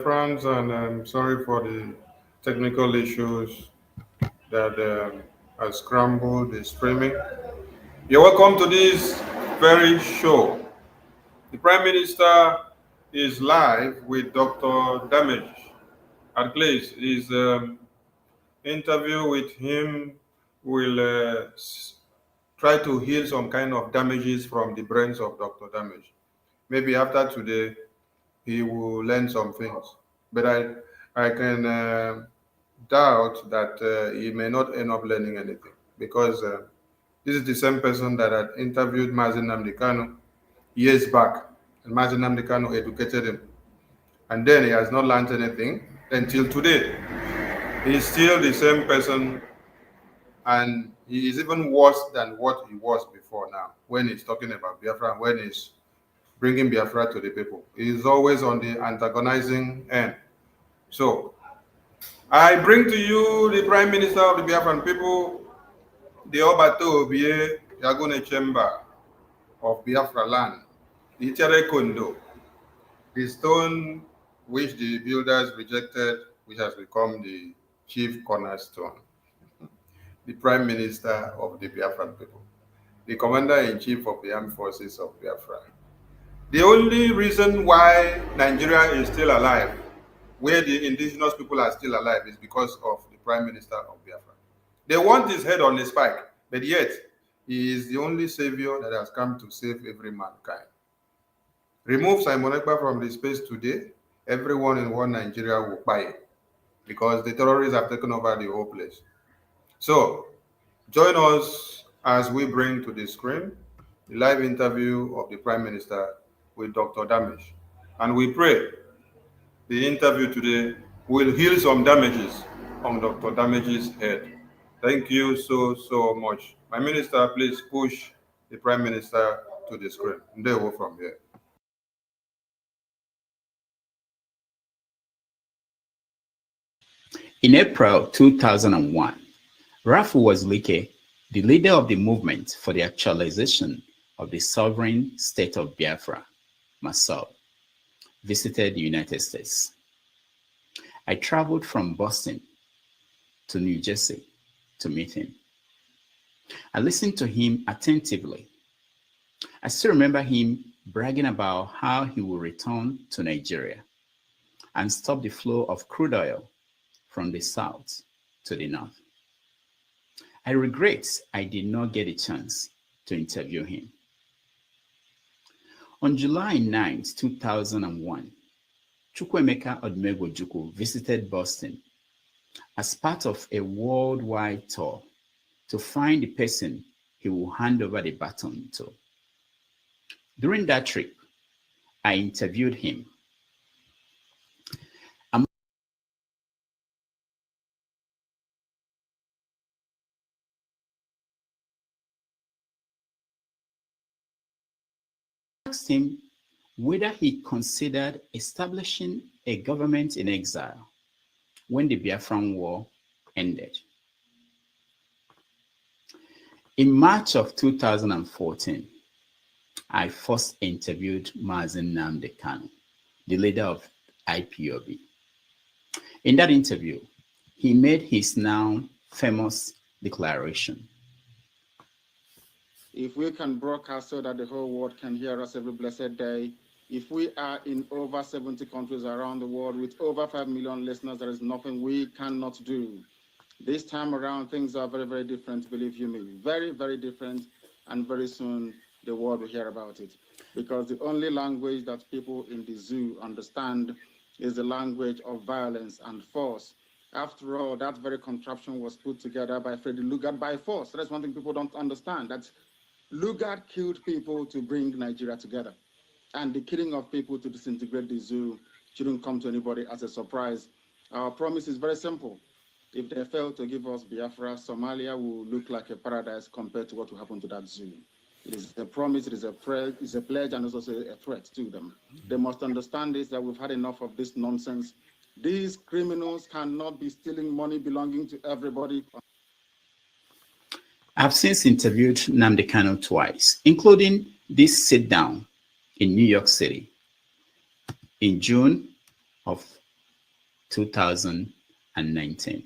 Friends, and I'm sorry for the technical issues that has scrambled the streaming. You're welcome to this very show. The Prime Minister is live with Dr. Damage at Glaze. His interview with him will try to heal some kind of damages from the brains of Dr. Damage. Maybe after today, he will learn some things. But I can doubt that he may not end up learning anything because this is the same person that had interviewed Mazen Namdekano years back, and Mazen Namdekano educated him, and then he has not learned anything until today. He's still the same person, and he is even worse than what he was before now. When he's talking about Biafra, when he's bringing Biafra to the people, he's always on the antagonizing end. So I bring to you the Prime Minister of the Biafran people, the Obato Obie Yagone Chamber of Biafra land, the Ichere Kondo, the stone which the builders rejected, which has become the chief cornerstone, the Prime Minister of the Biafran people, the Commander-in-Chief of the Armed Forces of Biafra. The only reason why Nigeria is still alive, where the indigenous people are still alive, is because of the Prime Minister of Biafra. They want his head on a spike, but yet he is the only savior that has come to save every mankind. Remove Simon Ekpa from the space today, everyone in one Nigeria will buy it because the terrorists have taken over the whole place. So join us as we bring to the screen the live interview of the Prime Minister with Dr. Damish. And we pray the interview today will heal some damages on Dr. Damage's head. Thank you so much. My minister, please push the Prime Minister to the screen. And they will from here. In April 2001, Rafu Wazlike, the leader of the movement for the actualization of the sovereign state of Biafra, Massaw, visited the United States. I traveled from Boston to New Jersey to meet him. I listened to him attentively. I still remember him bragging about how he will return to Nigeria and stop the flow of crude oil from the south to the north. I regret I did not get a chance to interview him. On July 9, 2001, Chukwuemeka Odumegwu visited Boston as part of a worldwide tour to find the person he will hand over the baton to. During that trip, I interviewed him. I asked him whether he considered establishing a government in exile when the Biafran War ended. In March of 2014, I first interviewed Mazen Namdekano, the leader of IPOB. In that interview, he made his now famous declaration. If we can broadcast so that the whole world can hear us every blessed day, if we are in over 70 countries around the world with over 5 million listeners, there is nothing we cannot do. This time around, things are very, very different, believe you me. Very, very different, and very soon the world will hear about it. Because the only language that people in the zoo understand is the language of violence and force. After all, that very contraption was put together by Freddy Lugard by force. That's one thing people don't understand, that Lugard killed people to bring Nigeria together. And the killing of people to disintegrate the zoo shouldn't come to anybody as a surprise. Our promise is very simple. If they fail to give us Biafra, Somalia will look like a paradise compared to what will happen to that zoo. It is a promise, it is a pledge, and it's also a threat to them. They must understand this, that we've had enough of this nonsense. These criminals cannot be stealing money belonging to everybody. I've since interviewed Nnamdi Kanu twice, including this sit-down in New York City in June of 2019.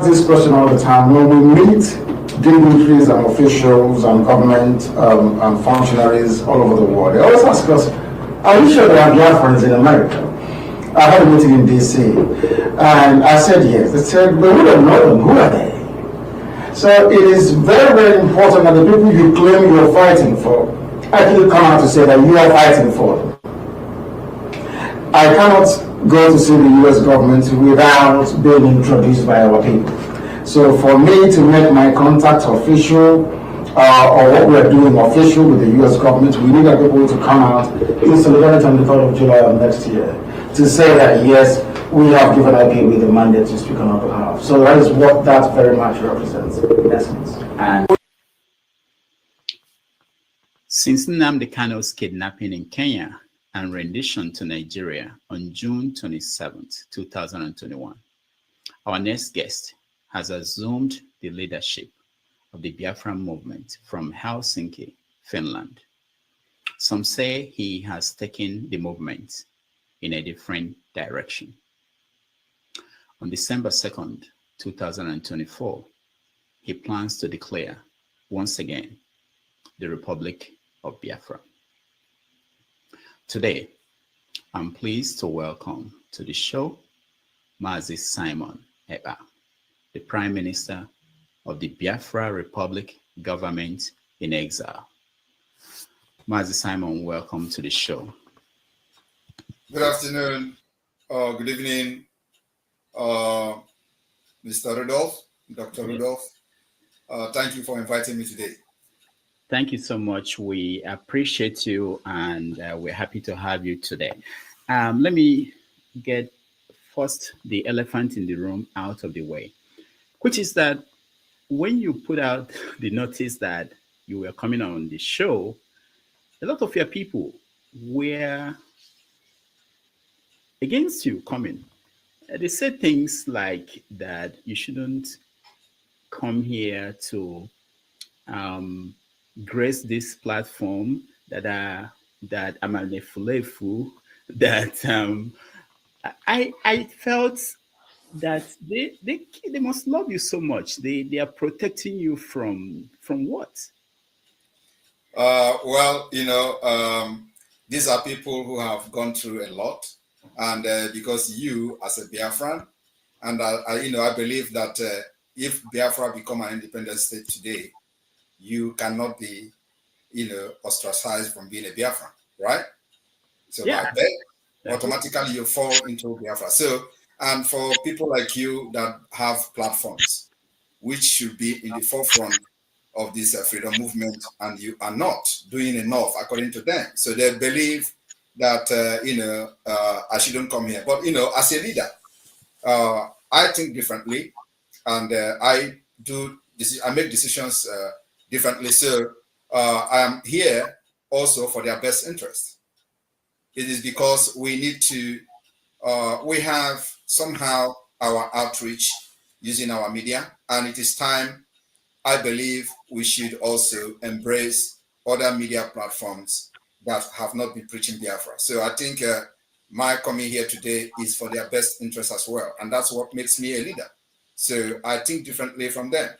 This question all the time. When we meet dignitaries and officials and government and functionaries all over the world, they always ask us, are you sure there are Biafrans in America? I had a meeting in DC and I said yes. They said, but we don't know them. Who are they? So it is very, very important that the people you claim you're fighting for actually come out to say that you are fighting for them. I cannot go to see the US government without being introduced by our people. So for me to make my contact official or what we're doing official with the US government, we need our people to come out in solidarity on the 3rd of July of next year to say that yes, we have given IPOB the mandate to speak on our behalf. So that is what that very much represents in essence. And since Nnamdi Kanu's kidnapping in Kenya and rendition to Nigeria on June 27th, 2021, our next guest has assumed the leadership of the Biafran movement from Helsinki, Finland. Some say he has taken the movement in a different direction. On December 2nd, 2024, he plans to declare once again the Republic of Biafra. Today, I'm pleased to welcome to the show Mazi Simon Ekpa, the Prime Minister of the Biafra Republic government in exile. Mazi Simon, welcome to the show. Good afternoon, good evening, Mr. Rudolph, Dr. Rudolph. Thank you for inviting me today. Thank you so much. We appreciate you and we're happy to have you today. Let me get first the elephant in the room out of the way, which is that when you put out the notice that you were coming on the show, a lot of your people were against you coming. They said things like that you shouldn't come here to grace this platform, that I'm a nefulefu, that I felt that they must love you so much. They are protecting you from what? Well, these are people who have gone through a lot, and because you, as a Biafran, and I believe that if Biafra become an independent state today, you cannot be, ostracized from being a Biafran, right? So Yeah. by then, automatically you fall into Biafra. So, and for people like you that have platforms, which should be in the forefront of this freedom movement, and you are not doing enough according to them. So they believe that, I shouldn't come here. But, as a leader, I think differently, and I make decisions differently. So I am here also for their best interest. It is because we need to, we have somehow our outreach using our media, and it is time, I believe, we should also embrace other media platforms that have not been preaching Biafra. So I think my coming here today is for their best interest as well, and that's what makes me a leader. So I think differently from them.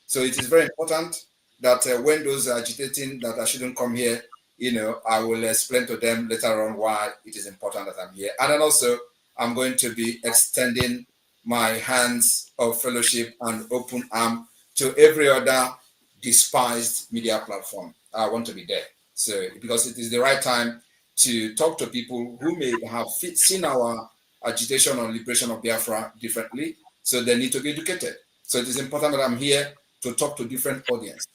So it is very important that when those are agitating that I shouldn't come here, I will explain to them later on why it is important that I'm here. And then also, I'm going to be extending my hands of fellowship and open arm to every other despised media platform. I want to be there. So, because it is the right time to talk to people who may have seen our agitation on liberation of Biafra differently, so they need to be educated. So it is important that I'm here to talk to different audience.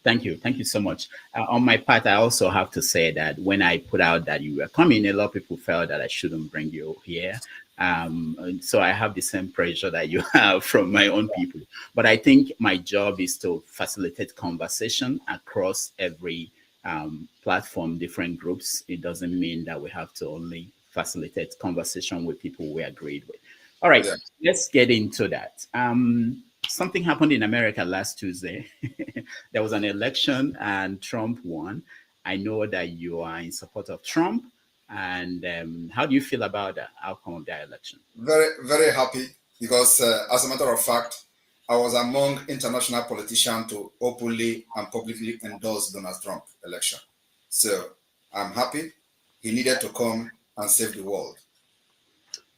Thank you. Thank you so much. On my part, I also have to say that when I put out that you were coming, a lot of people felt that I shouldn't bring you here. So I have the same pressure that you have from my own people. But I think my job is to facilitate conversation across every platform, different groups. It doesn't mean that we have to only facilitate conversation with people we agreed with. All right, let's get into that. Something happened in America last Tuesday. There was an election and Trump won. I know that you are in support of Trump. And how do you feel about the outcome of that election? Very, very happy because, as a matter of fact, I was among international politicians to openly and publicly endorse Donald Trump election. So I'm happy. He needed to come and save the world.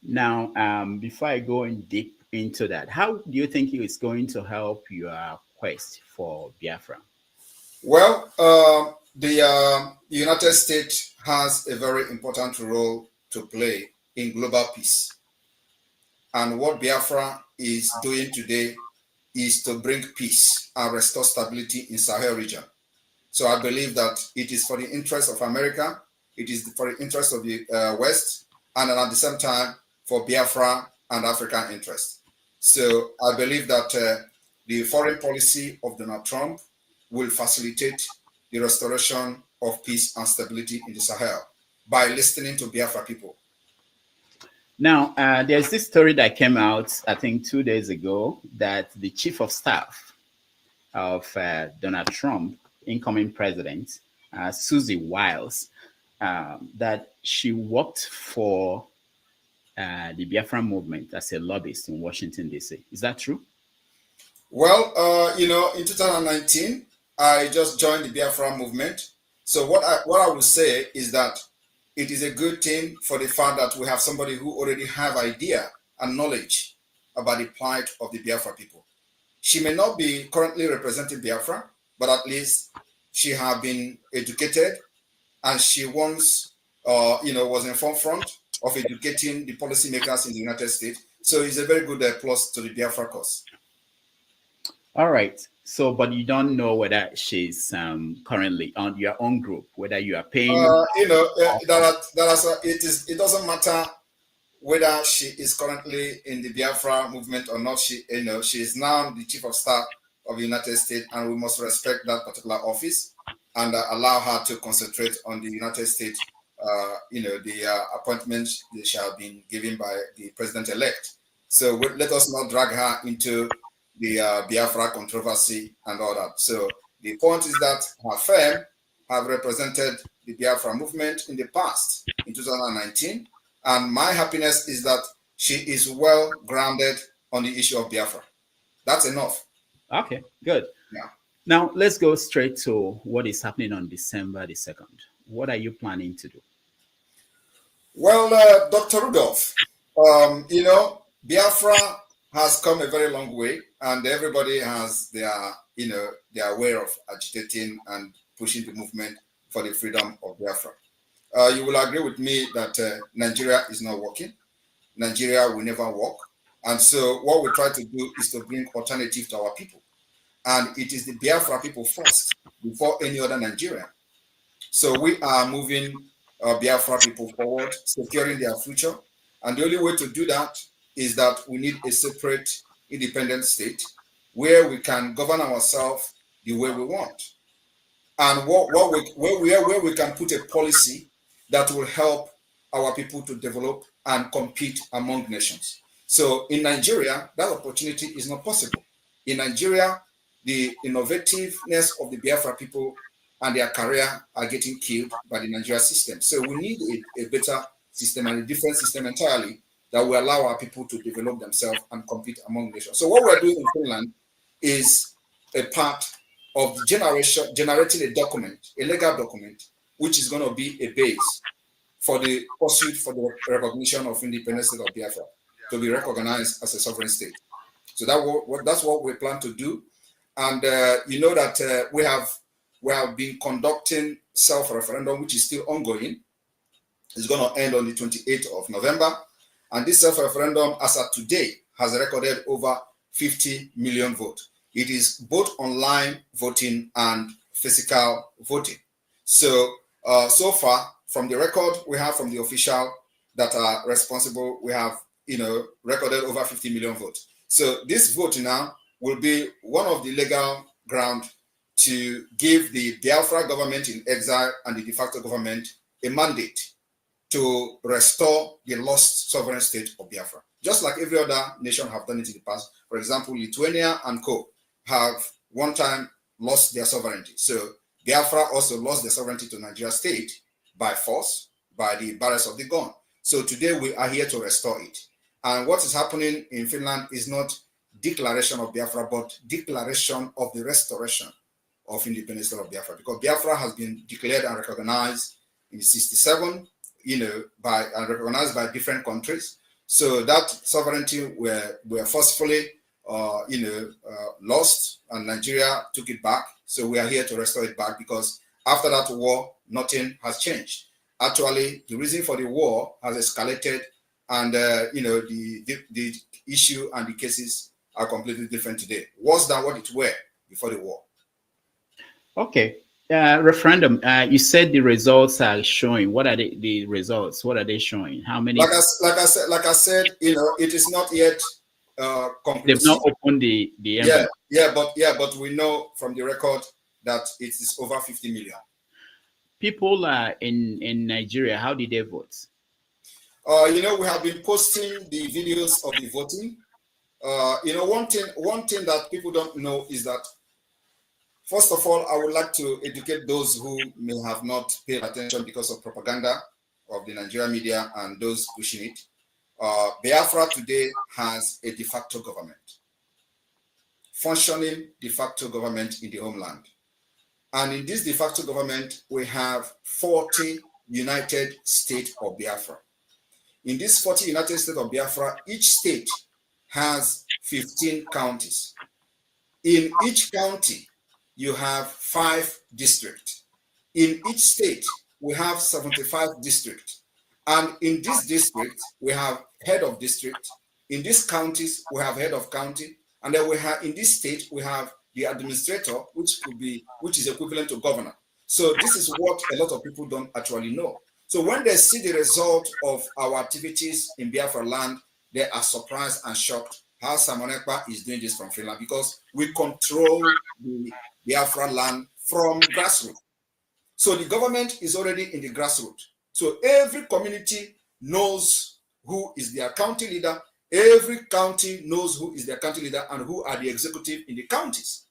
Now, before I go in deep into that, how do you think it's going to help your quest for Biafra? Well, the United States has a very important role to play in global peace. And what Biafra is doing today is to bring peace and restore stability in Sahel region. So I believe that it is for the interest of America, it is for the interest of the West, and at the same time for Biafra and African interest. So I believe that the foreign policy of Donald Trump will facilitate the restoration of peace and stability in the Sahel by listening to Biafra people. Now, there's this story that came out, I think, 2 days ago, that the chief of staff of Donald Trump, incoming president, Susie Wiles, that she worked for the Biafra movement as a lobbyist in Washington, D.C. Is that true? Well, in 2019, I just joined the Biafra movement. So what I would say is that it is a good thing for the fact that we have somebody who already have idea and knowledge about the plight of the Biafra people. She may not be currently representing Biafra, but at least she have been educated, and she once, was in forefront of educating the policymakers in the United States. So it's a very good plus to the Biafra cause. All right. So, but you don't know whether she's currently on your own group, whether you are paying. It doesn't matter whether she is currently in the Biafra movement or not. She is now the chief of staff of the United States, and we must respect that particular office and allow her to concentrate on the United States. The appointments that shall be given by the president-elect. So let us not drag her into the Biafra controversy and all that. So the point is that her firm have represented the Biafra movement in the past, in 2019, and my happiness is that she is well grounded on the issue of Biafra. That's enough. Okay, good. Yeah. Now let's go straight to what is happening on December the 2nd. What are you planning to do? Well, Dr. Rudolph, Biafra has come a very long way, and everybody has their way of agitating and pushing the movement for the freedom of Biafra. You will agree with me that Nigeria is not working. Nigeria will never work. And so what we try to do is to bring alternative to our people. And it is the Biafra people first, before any other Nigerian. So we are moving Biafra people forward, securing their future. And the only way to do that is that we need a separate, independent state where we can govern ourselves the way we want. And where we can put a policy that will help our people to develop and compete among nations. So in Nigeria, that opportunity is not possible. In Nigeria, the innovativeness of the Biafra people and their career are getting killed by the Nigeria system. So we need a better system and a different system entirely that will allow our people to develop themselves and compete among nations. So what we're doing in Finland is a part of generating a document, a legal document, which is going to be a base for the pursuit for the recognition of independent state of Biafra to be recognized as a sovereign state. So that's what we plan to do. And that we have been conducting self-referendum, which is still ongoing. It's going to end on the 28th of November. And this self-referendum, as of today, has recorded over 50 million votes. It is both online voting and physical voting. So, so far, from the record we have from the official that are responsible, we have, recorded over 50 million votes. So this vote now will be one of the legal ground to give the Biafra government in exile and the de facto government a mandate to restore the lost sovereign state of Biafra. Just like every other nation have done it in the past. For example, Lithuania and co have one time lost their sovereignty. So Biafra also lost their sovereignty to Nigeria state by force, by the barrels of the gun. So today we are here to restore it. And what is happening in Finland is not declaration of Biafra, but declaration of the restoration of independence of Biafra, because Biafra has been declared and recognized in 67, by and recognized by different countries. So that sovereignty were forcefully, lost, and Nigeria took it back. So we are here to restore it back, because after that war, nothing has changed. Actually, the reason for the war has escalated, and the issue and the cases are completely different today, worse than what it were before the war. Okay. Referendum. You said the results are showing. What are the results? What are they showing? How many? Like I said, it is not yet conclusive. They've not opened the envelope. But we know from the record that it is over 50 million. People in Nigeria, how did they vote? We have been posting the videos of the voting. One thing that people don't know is that, first of all, I would like to educate those who may have not paid attention because of propaganda of the Nigerian media and those pushing it. Biafra today has a de facto government, functioning de facto government in the homeland. And in this de facto government, we have 40 United States of Biafra. In this 40 United States of Biafra, each state has 15 counties. In each county, you have 5 districts. In each state, we have 75 districts. And in this district, we have head of district. In these counties, we have head of county. And then we have, in this state, we have the administrator, which is equivalent to governor. So this is what a lot of people don't actually know. So when they see the result of our activities in Biafra land, they are surprised and shocked how Samonekpa is doing this from Finland, because we control the Biafra land from grassroots. So the government is already in the grassroots. So every community knows who is their county leader. Every county knows who is their county leader and who are the executive in the counties.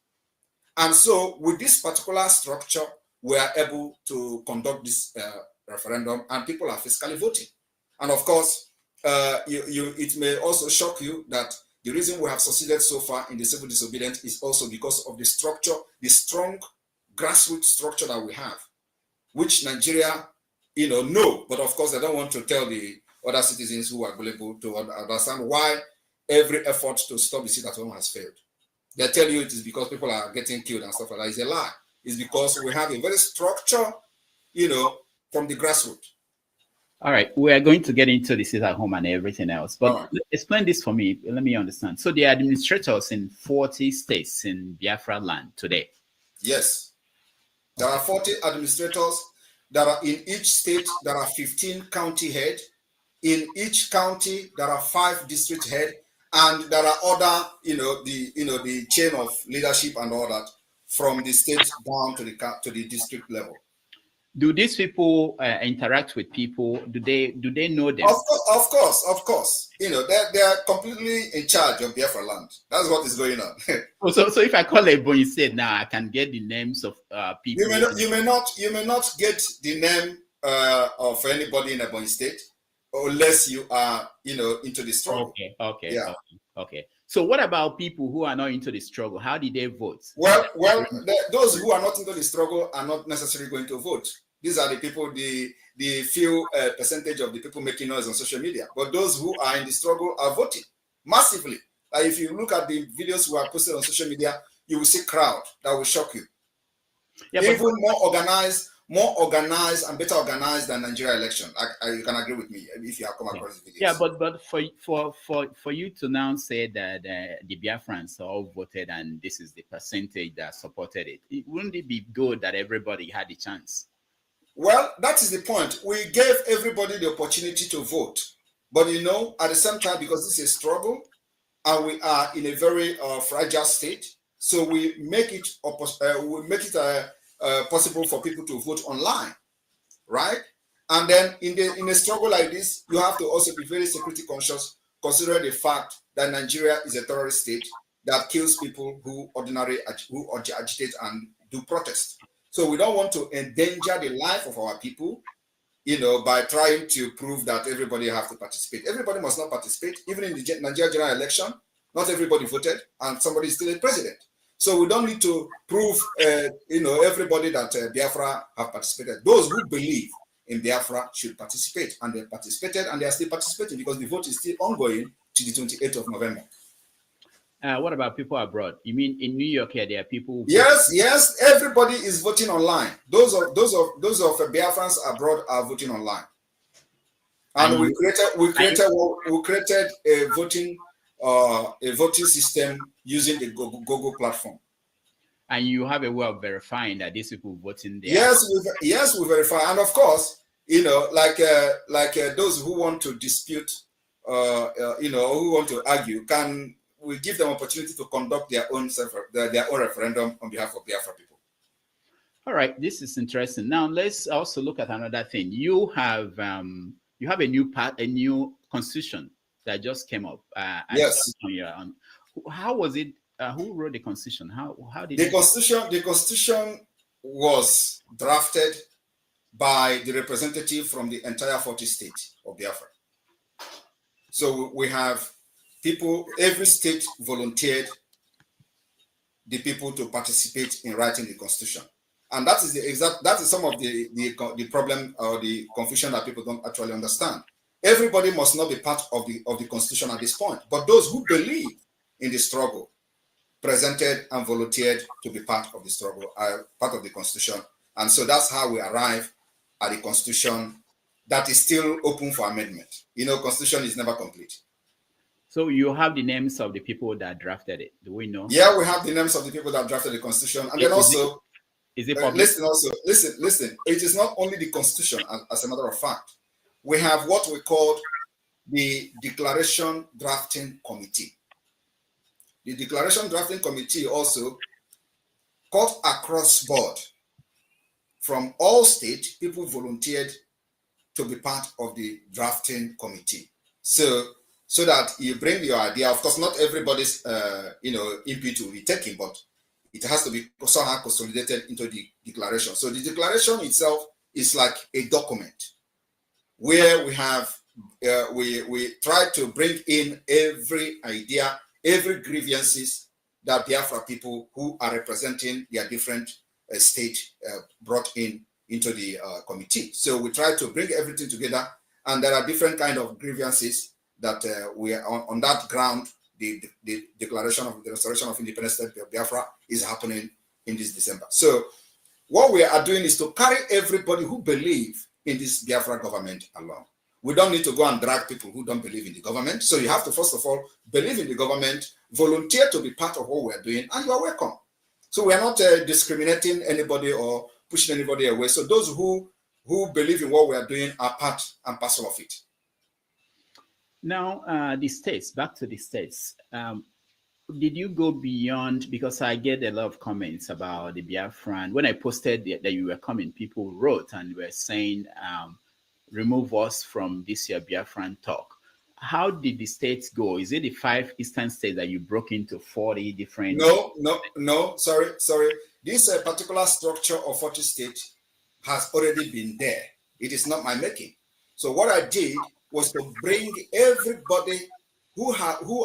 And so with this particular structure, we are able to conduct this referendum, and people are fiscally voting. And of course, it may also shock you that the reason we have succeeded so far in the civil disobedience is also because of the structure, the strong grassroots structure that we have, which Nigeria, know, but of course they don't want to tell the other citizens who are available to understand why every effort to stop the sit at home has failed. They tell you it is because people are getting killed and stuff like that. It's a lie. It's because we have a very structure, from the grassroots. All right, we are going to get into the sit at home and everything else, but explain this for me. Let me understand. So the administrators in 40 states in Biafra land today. Yes, there are 40 administrators that are in each state. There are 15 county head. In each county, there are 5 district head, and there are other, the chain of leadership and all that from the state down to the district level. Do these people interact with people? Do they know them? Of course. They are completely in charge of Biafra land. That's what is going on. So if I call Ebonyi State now, I can get the names of people. You may not get the name of anybody in Ebonyi State unless you are into the struggle. Okay. So what about people who are not into the struggle? How did they vote? Well, those who are not into the struggle are not necessarily going to vote. These are the people, the few percentage of the people making noise on social media. But those who are in the struggle are voting massively. Like if you look at the videos we are posted on social media, you will see crowd that will shock you. Yeah, even more organized and better organized than Nigeria election. You can agree with me if you have come across the videos. Yeah, but for you to now say that the Biafrans all voted and this is the percentage that supported it, wouldn't it be good that everybody had a chance? Well, that is the point. We gave everybody the opportunity to vote, but at the same time, because this is a struggle and we are in a very fragile state, so we make it possible for people to vote online, right? And then in a struggle like this, you have to also be very security conscious, considering the fact that Nigeria is a terrorist state that kills people who agitate and do protest. So we don't want to endanger the life of our people by trying to prove that everybody have to participate. Everybody must not participate. Even in the Nigeria general election, not everybody voted, and somebody is still a president. So we don't need to prove, everybody that Biafra have participated. Those who believe in Biafra should participate, and they participated, and they are still participating because the vote is still ongoing to the 28th of November. What about people abroad? You mean in New York here, there are people? Yes. Everybody is voting online. Those of Biafrans abroad are voting online. And we created a voting system using the Google platform. And you have a way of verifying that these people voting there. Yes, we verify. And of course, like those who want to dispute, who want to argue, we give them opportunity to conduct their own referendum on behalf of Biafra people. All right, this is interesting. Now let's also look at another thing. You have a new constitution that just came up. Yes. How was it? Who wrote the constitution? How did the constitution was drafted by the representative from the entire 40 states of Biafra. So we have people, every state volunteered the people to participate in writing the constitution. And that is some of the problem or the confusion that people don't actually understand. Everybody must not be part of the constitution at this point, but those who believe in the struggle presented and volunteered to be part of the struggle, part of the constitution. And so that's how we arrive at the constitution that is still open for amendment. Constitution is never complete. So you have the names of the people that drafted it. Do we know? Yeah, we have the names of the people that drafted the constitution. And then also, is it public? Listen. It is not only the constitution, as a matter of fact. We have what we call the Declaration Drafting Committee. The Declaration Drafting Committee also cut across board from all states. People volunteered to be part of the drafting committee. So that you bring your idea. Of course, not everybody's input will be taken, but it has to be somehow consolidated into the declaration. So the declaration itself is like a document where we have we try to bring in every idea, every grievances that Biafra people who are representing their different states brought into the committee. So we try to bring everything together, and there are different kind of grievances that we are on that ground. The declaration of the restoration of independence state of Biafra is happening in this December. So what we are doing is to carry everybody who believe in this Biafra government along. We don't need to go and drag people who don't believe in the government. So you have to, first of all, believe in the government, volunteer to be part of what we're doing, and you are welcome. So we are not discriminating anybody or pushing anybody away. So those who believe in what we are doing are part and parcel of it. Now, the states, back to the states. Did you go beyond, because I get a lot of comments about the Biafran. When I posted that you were coming, people wrote and were saying, remove us from this year Biafran talk. How did the states go? Is it the 5 eastern states that you broke into 40 different? No, sorry. This particular structure of 40 states has already been there. It is not my making. So what I did was to bring everybody who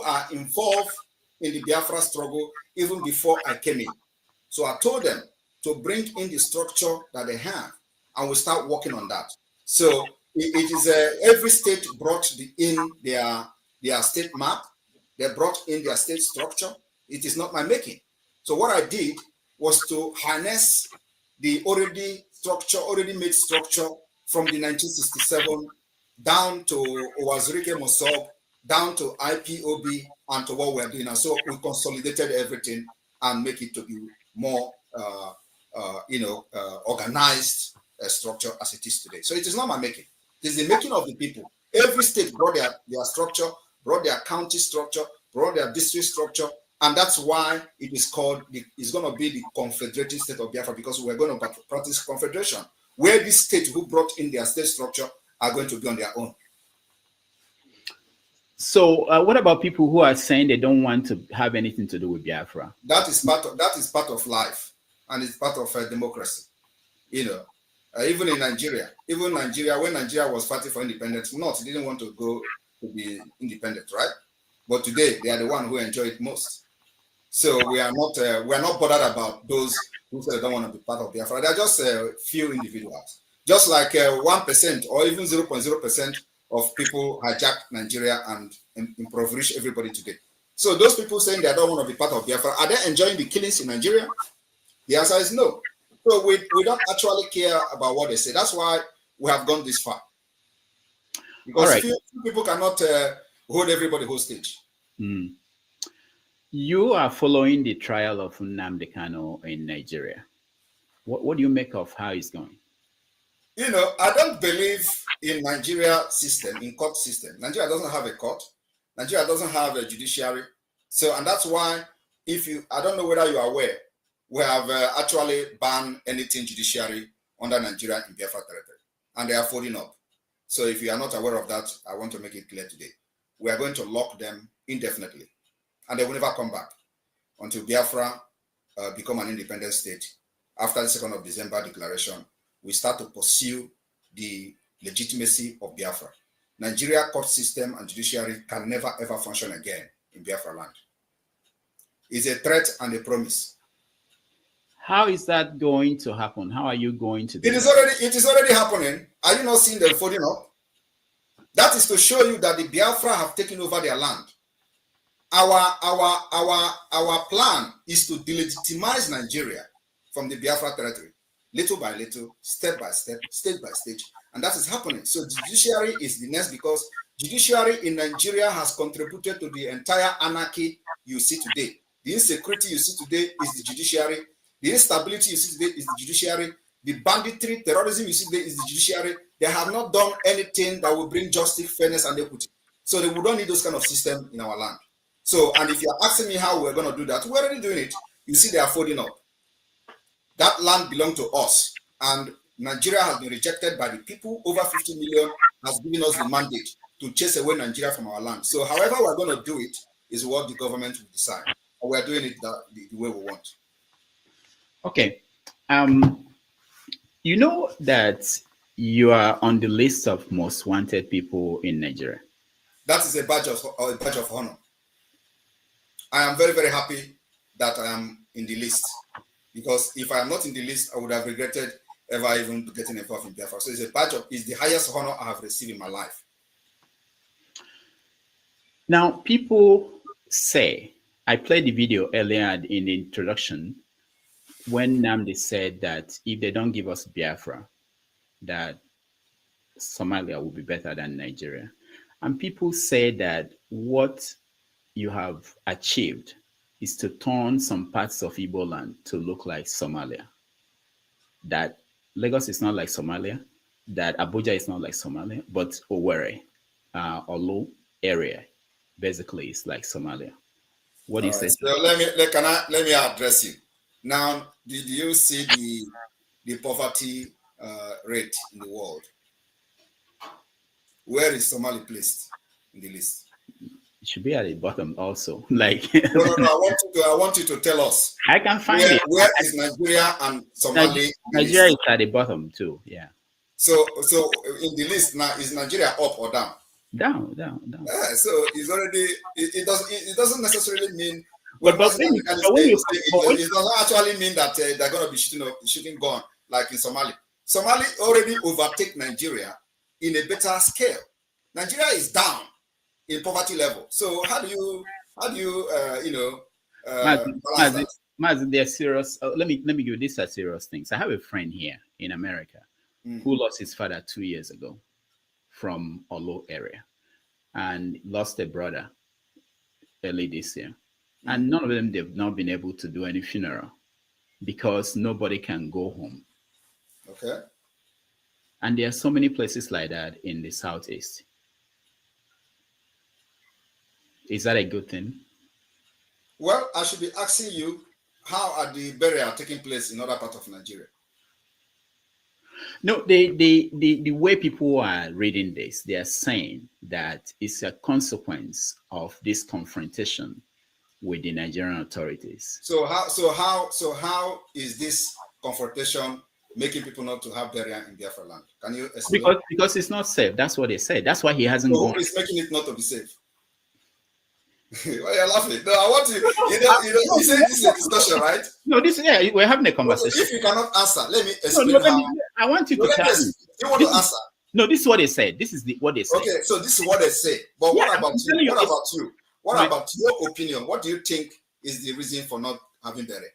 are involved in the Biafra struggle even before I came in. So I told them to bring in the structure that they have, and we start working on that. So it is every state brought in their state map. They brought in their state structure. It is not my making. So what I did was to harness the already made structure from the 1967 down to Owazurike Mosob, down to IPOB, and to what we're doing. And so we consolidated everything and make it to be more, organized structure as it is today. So it is not my making. It is the making of the people. Every state brought their structure, brought their county structure, brought their district structure, and that's why it is called, it's going to be the Confederated State of Biafra, because we're going to practice confederation, where these states who brought in their state structure are going to be on their own. So what about people who are saying they don't want to have anything to do with Biafra? That is part of life, and it's part of democracy. Even in Nigeria, when Nigeria was fighting for independence, North didn't want to go to be independent, right? But today they are the one who enjoy it most. So we are not bothered about those who say they don't want to be part of Biafra. They are just a few individuals, just like 1% or even 0.0% of people hijack Nigeria and impoverish everybody today. So those people saying they don't want to be part of Biafra, are they enjoying the killings in Nigeria? The answer is no. So we don't actually care about what they say. That's why we have gone this far. Because few people cannot hold everybody hostage. Mm. You are following the trial of Nnamdi Kanu in Nigeria. What do you make of how it's going? You know, I don't believe in Nigeria system, in court system. Nigeria doesn't have a court. Nigeria doesn't have a judiciary. So, and that's why I don't know whether you are aware, we have actually banned anything judiciary under Nigeria in Biafra territory. And they are folding up. So if you are not aware of that, I want to make it clear today. We are going to lock them indefinitely. And they will never come back until Biafra become an independent state. After the 2nd of December declaration, we start to pursue the legitimacy of Biafra. Nigeria court system and judiciary can never ever function again in Biafra land. It's a threat and a promise. How is that going to happen? How are you going to do it? It is already happening. Are you not seeing them folding up? That is to show you that the Biafra have taken over their land. Our plan is to delegitimize Nigeria from the Biafra territory, little by little, step by step, stage by stage, and that is happening. So judiciary is the next, because judiciary in Nigeria has contributed to the entire anarchy you see today. The insecurity you see today is the judiciary. The instability you see today is the judiciary. The banditry, terrorism you see today is the judiciary. They have not done anything that will bring justice, fairness, and equity. So we don't need those kind of system in our land. So, and if you're asking me how we're going to do that, we're already doing it. You see, they are folding up. That land belongs to us. And Nigeria has been rejected by the people. Over 50 million has given us the mandate to chase away Nigeria from our land. So however we're going to do it is what the government will decide. And we're doing it the way we want. Okay. You know that you are on the list of most wanted people in Nigeria. That is a badge of honor. I am very, very happy that I am in the list, because if I am not in the list, I would have regretted ever even getting involved in Biafra. So it's the highest honor I have received in my life. Now, people say, I played the video earlier in the introduction when Nnamdi said that if they don't give us Biafra, that Somalia will be better than Nigeria. And people say that what you have achieved is to turn some parts of Igbo land to look like Somalia. That Lagos is not like Somalia, that Abuja is not like Somalia, but Owerri, Olu area, basically is like Somalia. What do you say? So let me address you. Now, did you see the poverty rate in the world? Where is Somali placed in the list? It should be at the bottom also. Like no, I want you to tell us. I can find it. Where is Nigeria and Somali? Nigeria is at the bottom too. Yeah. So in the list now, is Nigeria up or down? Down. So it's already. It doesn't necessarily mean. But when you, it doesn't actually mean that they're going to be shooting gun like in Somalia. Somalia already overtake Nigeria in a better scale. Nigeria is down in poverty level. So how do you Maz, they're serious. Let me give you these are serious things. I have a friend here in America who lost his father 2 years ago from Olo area, and lost a brother early this year. And none of them, they've not been able to do any funeral because nobody can go home. Okay. And there are so many places like that in the Southeast. Is that a good thing? Well, I should be asking you, how are the burial taking place in other parts of Nigeria? No, the way people are reading this, they are saying that it's a consequence of this confrontation with the Nigerian authorities. So how is this confrontation making people not to have burial in Biafra land? Can you explain? Because it's not safe. That's what they said. That's why he hasn't So gone. who is making it not to be safe? Why are you laughing? No, I want you said this is a discussion, right? No, we're having a conversation. So if you cannot answer, let me No, explain no, how. I want you to tell me. You want to answer? No, this is what they said. This is what they said. Okay, so this is what they say. But Yeah, what about I'm you? telling you, What about you? What Right. about your opinion? What do you think is the reason for not having burial?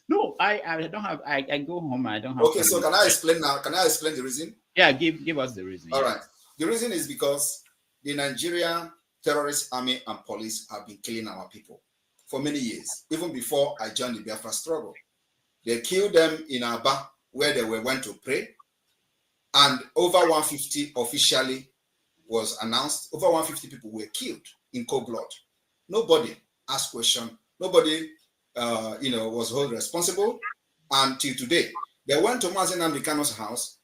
No, I don't have. I go home. I don't have. Okay, so can I explain now? Can I explain the reason? Yeah, give us the reason. All yeah. right. The reason is because the Nigerian terrorist army and police have been killing our people for many years, even before I joined the Biafra struggle. They killed them in Aba, where they went to pray, and over 150 officially was announced. Over 150 people were killed in cold blood. Nobody asked question. Nobody, was held responsible until today. They went to Mazen Amdekano's house,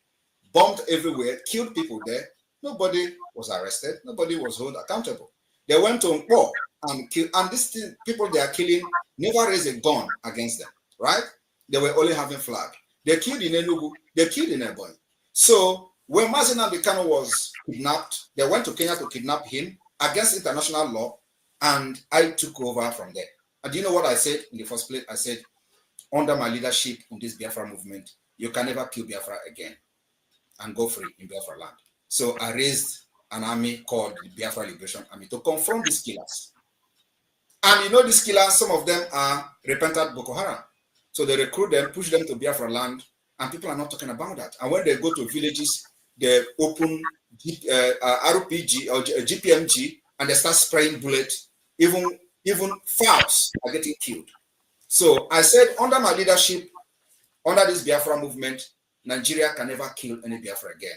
bombed everywhere, killed people there. Nobody was arrested. Nobody was held accountable. They went to Nkpo and killed, and these people they are killing never raised a gun against them, right? They were only having flag. They killed in Enugu. They killed in Ebonyi. So when Mazen Amdekano was kidnapped, they went to Kenya to kidnap him against international law, and I took over from there. And do you know what I said in the first place? I said, under my leadership in this Biafra movement, you can never kill Biafra again and go free in Biafra land. So I raised an army called the Biafra Liberation Army to confront these killers. And you know, these killers, some of them are repentant Boko Haram. So they recruit them, push them to Biafra land, and people are not talking about that. And when they go to villages, they open RPG or GPMG, and they start spraying bullets. Even fowls are getting killed. So I said, under my leadership, under this Biafra movement, Nigeria can never kill any Biafra again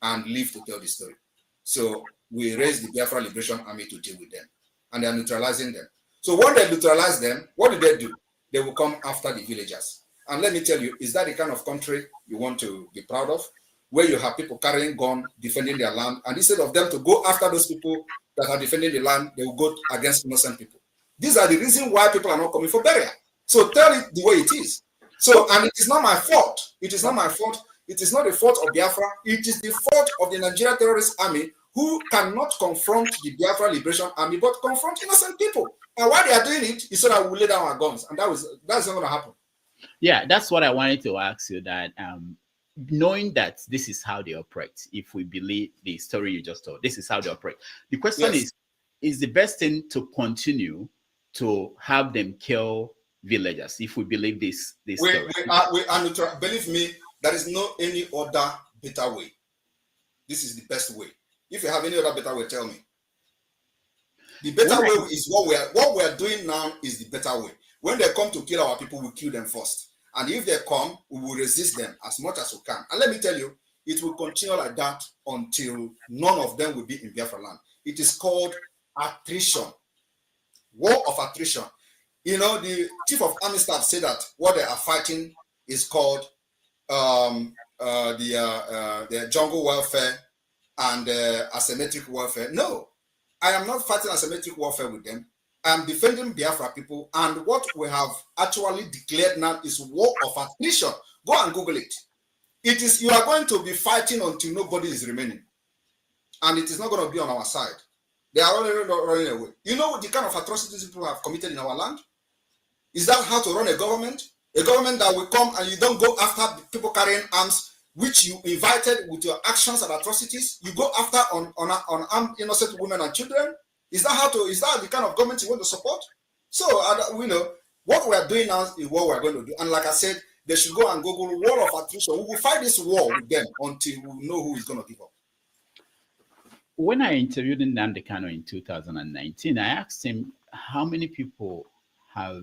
and live to tell the story. So we raised the Biafra Liberation Army to deal with them, and they are neutralizing them. So when they neutralize them, what do? They will come after the villagers. And let me tell you, is that the kind of country you want to be proud of? Where you have people carrying guns, defending their land, and instead of them to go after those people that are defending the land, they will go against innocent people. These are the reasons why people are not coming for burial. So tell it the way it is. So, and it is not my fault. It is not my fault. It is not the fault of Biafra. It is the fault of the Nigerian terrorist army, who cannot confront the Biafra Liberation Army, but confront innocent people. And why they are doing it is so that we lay down our guns. And that's not going to happen. Yeah, that's what I wanted to ask you, that knowing that this is how they operate, if we believe the story you just told, this is how they operate. The question is the best thing to continue to have them kill villagers if we believe this story? We are neutral. Believe me, there is no any other better way. This is the best way. If you have any other better way, tell me. The better way is what we are doing now is the better way. When they come to kill our people, we kill them first. And if they come, we will resist them as much as we can. And let me tell you, it will continue like that until none of them will be in Biafra land. It is called attrition. War of attrition. You know, the chief of army staff said that what they are fighting is called the jungle warfare and asymmetric warfare. No, I am not fighting asymmetric warfare with them. I am defending Biafra people, and what we have actually declared now is war of attrition. Go and Google it. It is, you are going to be fighting until nobody is remaining, and it is not going to be on our side. They are already running away. You know the kind of atrocities people have committed in our land? Is that how to run a government? A government that will come and you don't go after people carrying arms, which you invited with your actions and atrocities. You go after on armed innocent women and children. Is that the kind of government you want to support? So we know what we are doing now is what we are going to do. And like I said, they should go and Google war of attrition. We will fight this war with them until we know who is going to give up. When I interviewed Nnamdi Kanu in 2019, I asked him, how many people have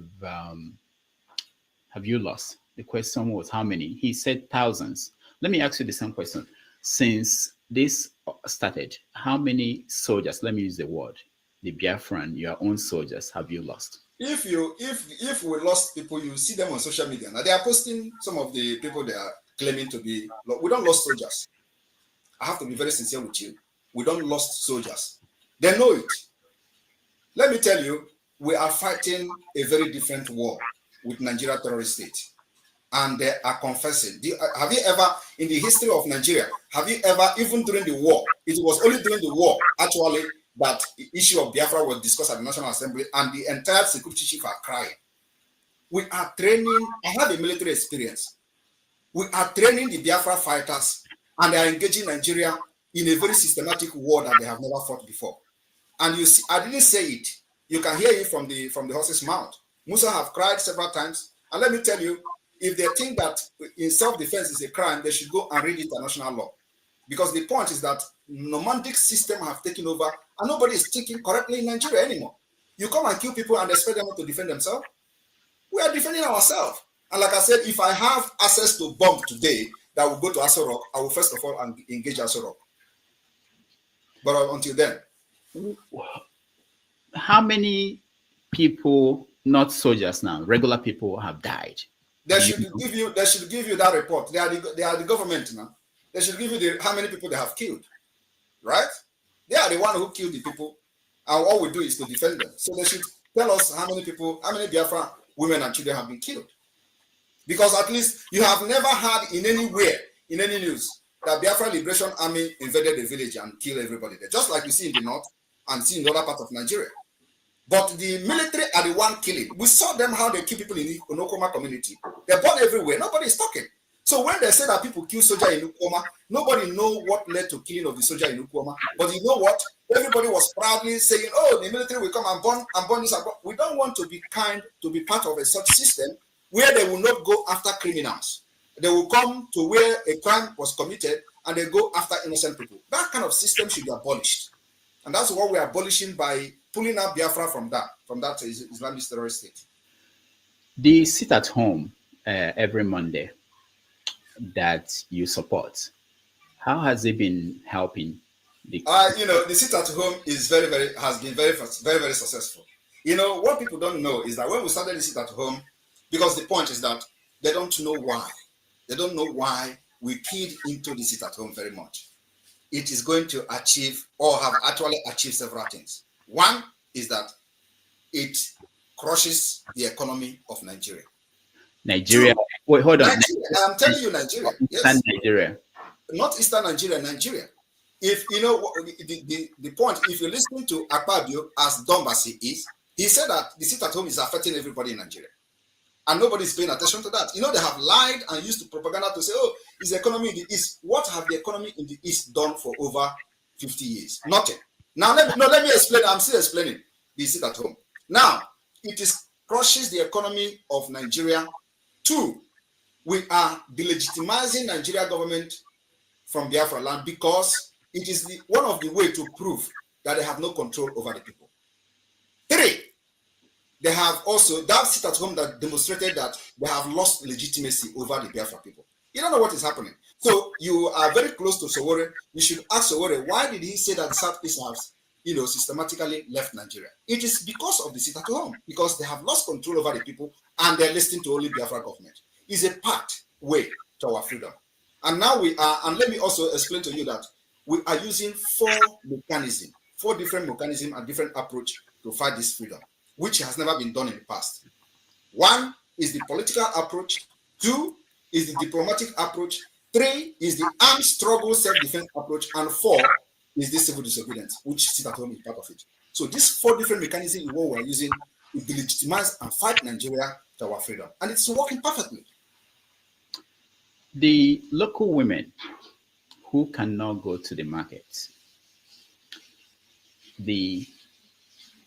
you lost? The question was how many? He said thousands. Let me ask you the same question. Since this started, how many soldiers, let me use the word, the Biafran, your own soldiers, have you lost? If we lost people, you see them on social media. Now they are posting some of the people they are claiming to be. We don't lost soldiers. I have to be very sincere with you. We don't lost soldiers. They know it. Let me tell you, we are fighting a very different war with Nigeria terrorist state. and they are confessing. Have you ever, in the history of Nigeria, have you ever, even during the war, it was only during the war, actually, that the issue of Biafra was discussed at the National Assembly, and the entire security chief are crying. We are training, I have a military experience. We are training the Biafra fighters, and they are engaging Nigeria in a very systematic war that they have never fought before. And you see, I didn't say it. You can hear it from the horse's mouth. Musa have cried several times. And let me tell you, if they think that in self-defense is a crime, they should go and read international law. Because the point is that nomadic system have taken over, and nobody is thinking correctly in Nigeria anymore. You come and kill people and expect them to defend themselves. We are defending ourselves. And like I said, if I have access to bomb today that will go to Aso Rock, I will first of all engage Aso Rock. But until then. How many people, not soldiers now, regular people have died? They should give you that report. They are the government now. They should give you how many people they have killed. Right? They are the one who killed the people. And all we do is to defend them. So they should tell us how many Biafra women and children have been killed. Because at least you have never had in any news, that Biafra Liberation Army invaded the village and killed everybody there. Just like you see in the north and see in the other part of Nigeria. But the military are the one killing. We saw them how they kill people in the Onokoma community. They're born everywhere. Nobody is talking. So when they say that people kill soldier in Ukoma, nobody know what led to killing of the soldier in Ukoma. But you know what? Everybody was proudly saying, "Oh, the military will come and burn this." We don't want to be part of a such system where they will not go after criminals. They will come to where a crime was committed and they go after innocent people. That kind of system should be abolished. And that's what we are abolishing by pulling out Biafra from that Islamic terrorist state. The sit at home every Monday that you support, how has it been helping? The sit at home is has been very successful. What people don't know is that when we started the sit at home, because the point is that they don't know why. They don't know why we keyed into the sit at home very much. It is going to achieve or have actually achieved several things. One is that it crushes the economy of Nigeria. Nigeria. Wait, hold on. Nigeria, I'm telling you, Nigeria. Yes. Nigeria. Not Eastern Nigeria, Nigeria. If you know the point, if you listen to Akpabio as dumb as he is, he said that the sit at home is affecting everybody in Nigeria. And nobody's paying attention to that. They have lied and used to propaganda to say, "Oh, is the economy in the East?" What have the economy in the East done for over 50 years? Nothing. Now, let me explain. I'm still explaining the sit at home. Now, it crushes the economy of Nigeria. Two, we are delegitimizing Nigeria government from Biafra land because it is one of the way to prove that they have no control over the people. Three, they have also that sit at home that demonstrated that they have lost legitimacy over the Biafra people. You don't know what is happening. So you are very close to Sowore. You should ask Sowore, why did he say that the Southeast has, systematically left Nigeria? It is because of the sit at home, because they have lost control over the people and they're listening to only Biafra government. It's a pathway to our freedom. And now we are, and let me also explain to you that we are using four different mechanisms and different approach to fight this freedom, which has never been done in the past. One is the political approach. Two is the diplomatic approach. Three is the armed struggle self-defense approach. And four is the civil disobedience, which sit at home is part of it. So these four different mechanisms is what we're using to delegitimize and fight Nigeria to our freedom. And it's working perfectly. The local women who cannot go to the market, the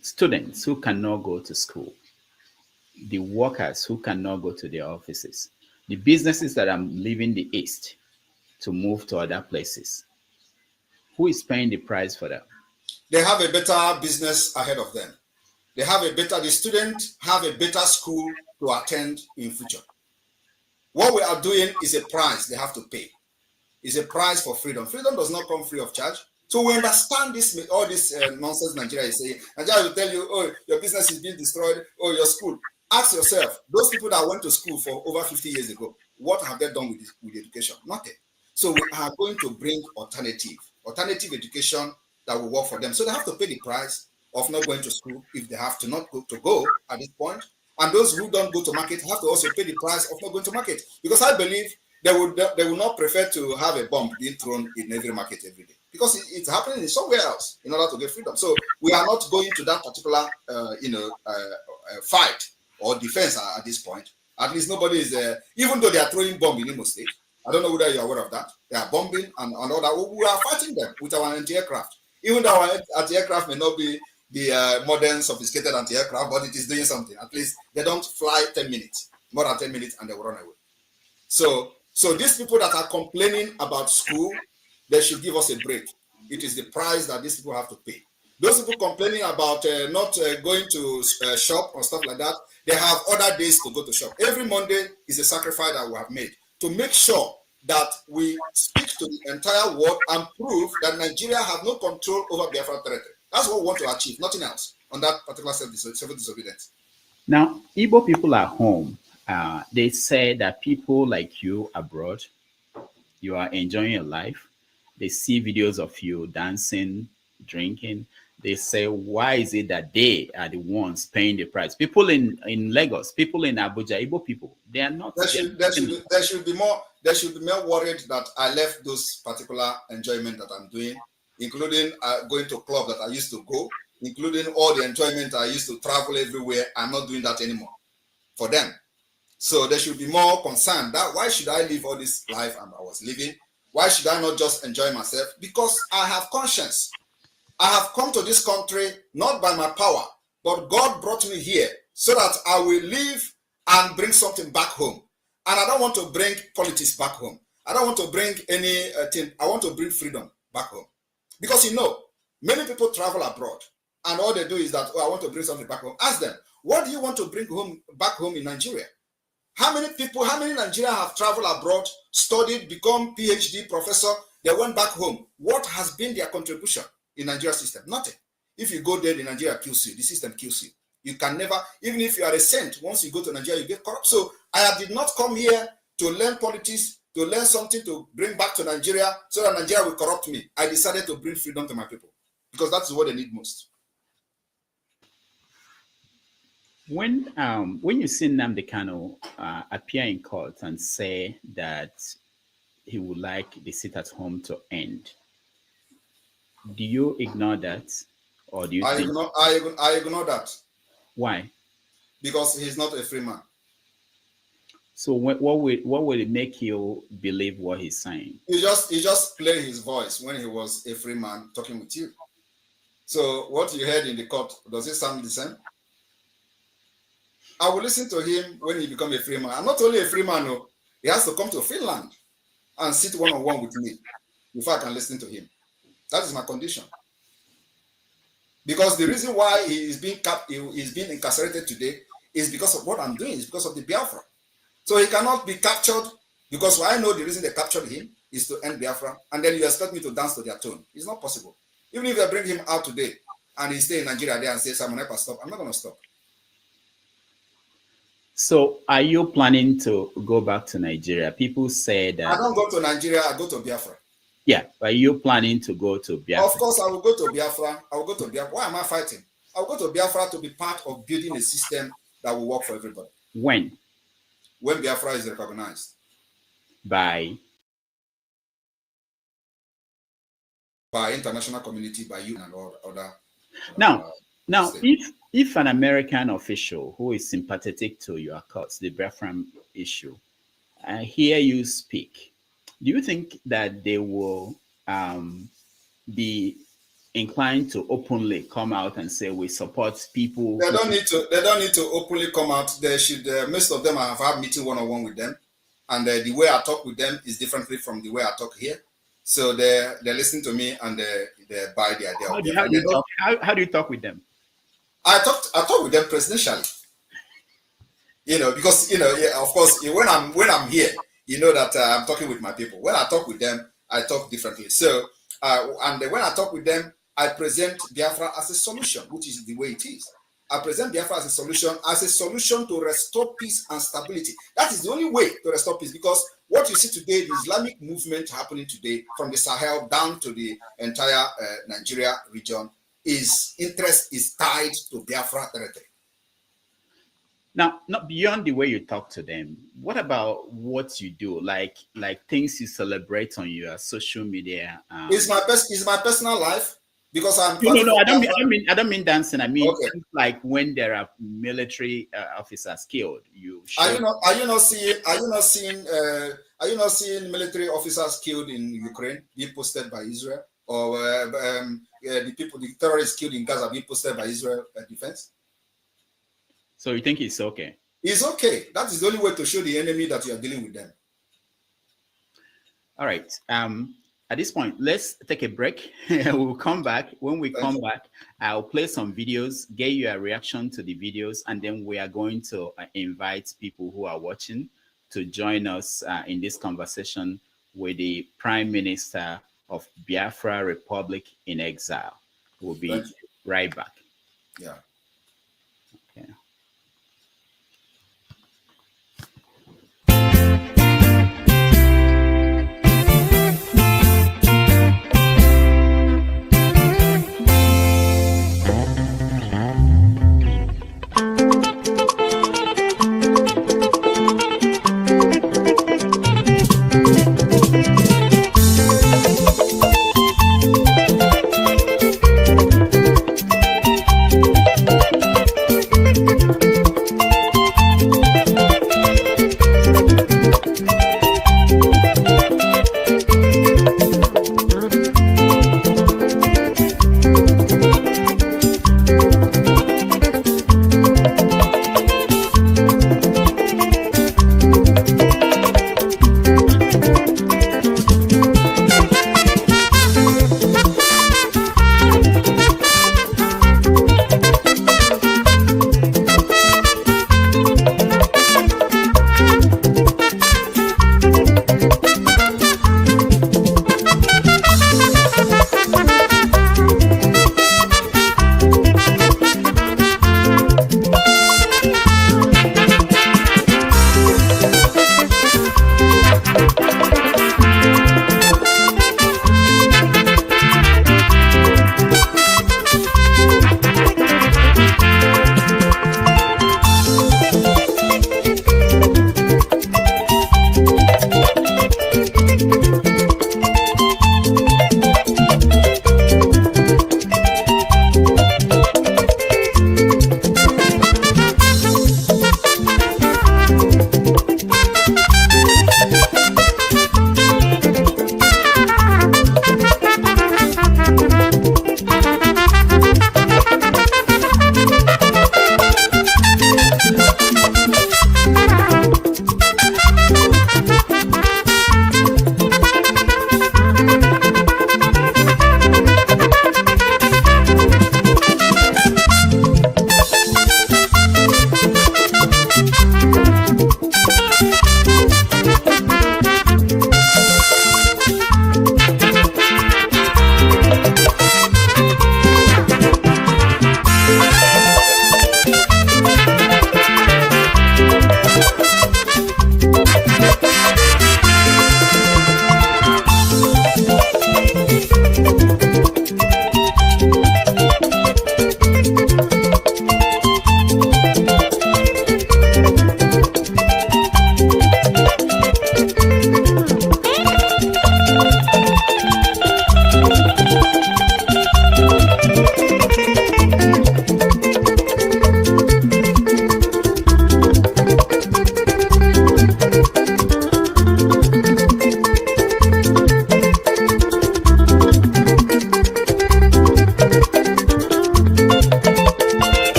students who cannot go to school, the workers who cannot go to their offices, the businesses that are leaving the East to move to other places, who is paying the price for that? They have a better business ahead of them. The students have a better school to attend in future. What we are doing is a price they have to pay. It's a price for freedom. Freedom does not come free of charge. So we understand all this nonsense Nigeria is saying. Nigeria will tell you, "Oh, your business is being destroyed. Oh, your school." Ask yourself, those people that went to school for over 50 years ago, what have they done with education? Nothing. So we are going to bring alternative education that will work for them. So they have to pay the price of not going to school if they have to not go at this point. And those who don't go to market have to also pay the price of not going to market. Because I believe they would not prefer to have a bomb being thrown in every market every day. Because it's happening in somewhere else in order to get freedom. So we are not going to that particular, fight or defense at this point. At least nobody is, even though they are throwing bomb in Imo State. I don't know whether you're aware of that. They are bombing and all that. We are fighting them with our anti-aircraft. Even though our anti-aircraft may not be the modern, sophisticated anti-aircraft, but it is doing something. At least they don't fly 10 minutes, more than 10 minutes, and they will run away. So these people that are complaining about school, they should give us a break. It is the price that these people have to pay. Those people complaining about not going to shop or stuff like that, they have other days to go to shop. Every Monday is a sacrifice that we have made to make sure that we speak to the entire world and prove that Nigeria have no control over Biafra territory. That's what we want to achieve, nothing else on that particular civil disobedience. Now, Igbo people at home, they say that people like you abroad, you are enjoying your life. They see videos of you dancing, drinking. They say, why is it that they are the ones paying the price? People in Lagos, people in Abuja, Igbo people, they are not. There should be more worried that I left those particular enjoyment that I'm doing, including going to club that I used to go, including all the enjoyment I used to travel everywhere. I'm not doing that anymore for them. So they should be more concerned that why should I live all this life I was living? Why should I not just enjoy myself? Because I have conscience. I have come to this country not by my power, but God brought me here so that I will live and bring something back home. And I don't want to bring politics back home. I don't want to bring anything. I want to bring freedom back home. Because many people travel abroad and all they do is that, I want to bring something back home. Ask them, what do you want to bring back home in Nigeria? How many Nigerians have traveled abroad, studied, become PhD professor, they went back home? What has been their contribution in Nigeria system? Nothing. If you go there, the Nigeria kills you. The system kills you. You can never, even if you are a saint, once you go to Nigeria, you get corrupt. So I did not come here to learn politics, to learn something to bring back to Nigeria so that Nigeria will corrupt me. I decided to bring freedom to my people because that's what they need most. When you see Nnamdi Kanu appear in court and say that he would like the sit at home to end, do you ignore that, or do you? I ignore that. Why? Because he's not a free man. So what will it make you believe what he's saying? He just played his voice when he was a free man talking with you. So what you heard in the court, does it sound the same? I will listen to him when he becomes a free man. I'm not only a free man, no, he has to come to Finland and sit one-on-one with me before I can listen to him. That is my condition. Because the reason why he is being incarcerated today is because of what I'm doing. It's because of the Biafra. So he cannot be captured because I know the reason they captured him is to end Biafra, and then you expect me to dance to their tune. It's not possible. Even if they bring him out today and he stay in Nigeria there and say, Simon, Epa, stop, I'm not going to stop. So are you planning to go back to Nigeria? People say that... I don't go to Nigeria, I go to Biafra. Yeah, but are you planning to go to Biafra? Of course, I will go to Biafra. I will go to Biafra. Why am I fighting? I will go to Biafra to be part of building a system that will work for everybody. When? When Biafra is recognized. By international community, by you and all other. Now, if an American official who is sympathetic to your cause, the Biafran issue, hear you speak, do you think that they will be inclined to openly come out and say we support people? They don't need to openly come out. They should. Most of them have had meeting one-on-one with them, and the way I talk with them is differently from the way I talk here. So they listen to me and they buy the idea. How do you talk with them? I talk with them presidentially. Because of course, when I'm here, that I'm talking with my people. When I talk with them, I talk differently. So, and when I talk with them, I present Biafra as a solution, which is the way it is. I present Biafra as a solution to restore peace and stability. That is the only way to restore peace, because what you see today, the Islamic movement happening today from the Sahel down to the entire Nigeria region, interest is tied to Biafra territory. Now, not beyond the way you talk to them, what about what you do? Like things you celebrate on your social media. It's my personal life because I'm No, no, fighting no. for I don't mean dancing. I mean Okay. things like when there are military officers killed. You show. Are you not seeing military officers killed in Ukraine being posted by Israel, or the terrorists killed in Gaza being posted by Israel defense? So you think it's okay? It's okay. That is the only way to show the enemy that you are dealing with them. All right. At this point, let's take a break. We'll come back. When we come back, I'll play some videos, get you a reaction to the videos, and then we are going to invite people who are watching to join us in this conversation with the Prime Minister of Biafra Republic in exile. We'll be right back. Yeah. Okay.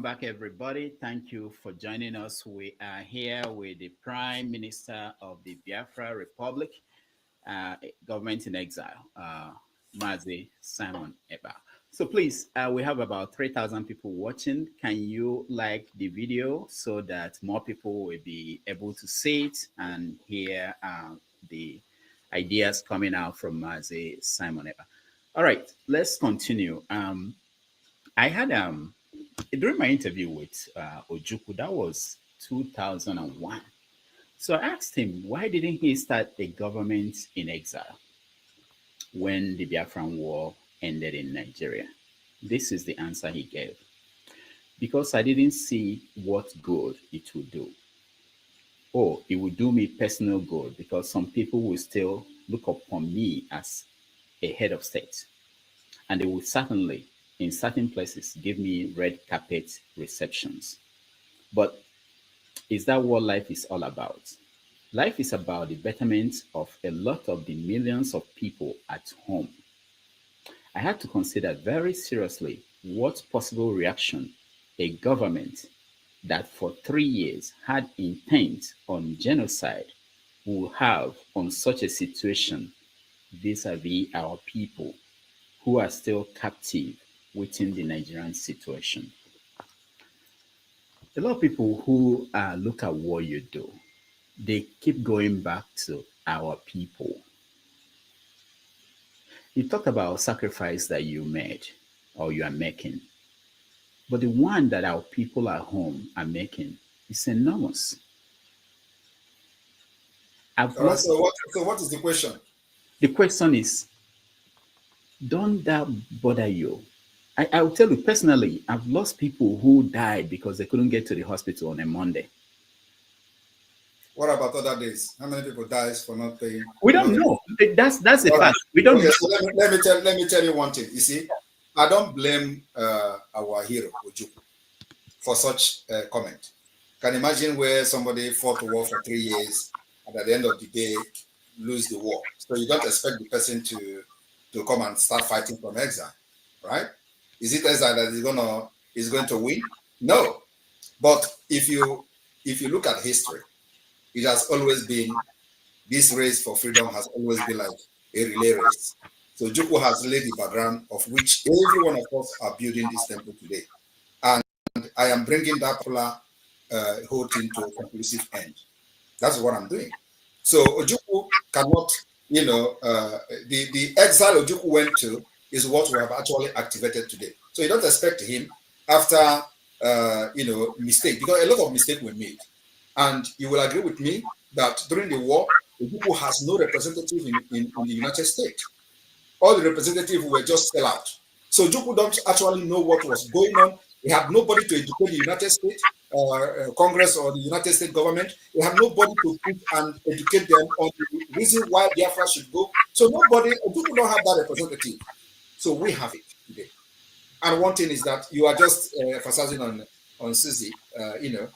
Welcome back, everybody. Thank you for joining us. We are here with the Prime Minister of the Biafra Republic, government in exile, Mazi Simon Eba. So please, we have about 3,000 people watching. Can you like the video so that more people will be able to see it and hear the ideas coming out from Mazi Simon Eba? All right, let's continue. I had during my interview with Ojukwu, that was 2001. So I asked him, why didn't he start a government in exile when the Biafran War ended in Nigeria? This is the answer he gave. Because I didn't see what good it would do. Or it would do me personal good because some people will still look upon me as a head of state. And they will certainly, in certain places, give me red carpet receptions. But is that what life is all about? Life is about the betterment of a lot of the millions of people at home. I had to consider very seriously what possible reaction a government that for 3 years had intent on genocide will have on such a situation vis-a-vis our people who are still captive within the Nigerian situation. A lot of people who look at what you do, they keep going back to our people. You talk about sacrifice that you made or you are making, but the one that our people at home are making is enormous. I've All right. lost. So what is the question? The question is, don't that bother you? I'll tell you personally, I've lost people who died because they couldn't get to the hospital on a Monday. What about other days? How many people dies for not paying? We don't know. That's a fact. We don't Okay, know. so let me tell you one thing. You see, I don't blame our hero Ojukwu for such a comment. Can imagine where somebody fought the war for 3 years and at the end of the day lose the war. So you don't expect the person to come and start fighting from exile, right? Is it exile that is going to win? No. But if you look at history, it has always been, this race for freedom has always been like a relay race. So Ojukwu has laid the background of which every one of us are building this temple today. And I am bringing that particular whole thing to a conclusive end. That's what I'm doing. So Ojukwu cannot, the exile Ojukwu went to is what we have actually activated today. So you don't expect him after, mistake, because a lot of mistakes were made. And you will agree with me that during the war, Ojukwu has no representative in the United States. All the representatives were just sell out. So Ojukwu don't actually know what was going on. He had nobody to educate the United States Congress or the United States government. They have nobody to put and educate them on the reason why Biafra should go. So Ojukwu don't have that representative. So we have it today. And one thing is that you are just emphasizing on Susie. You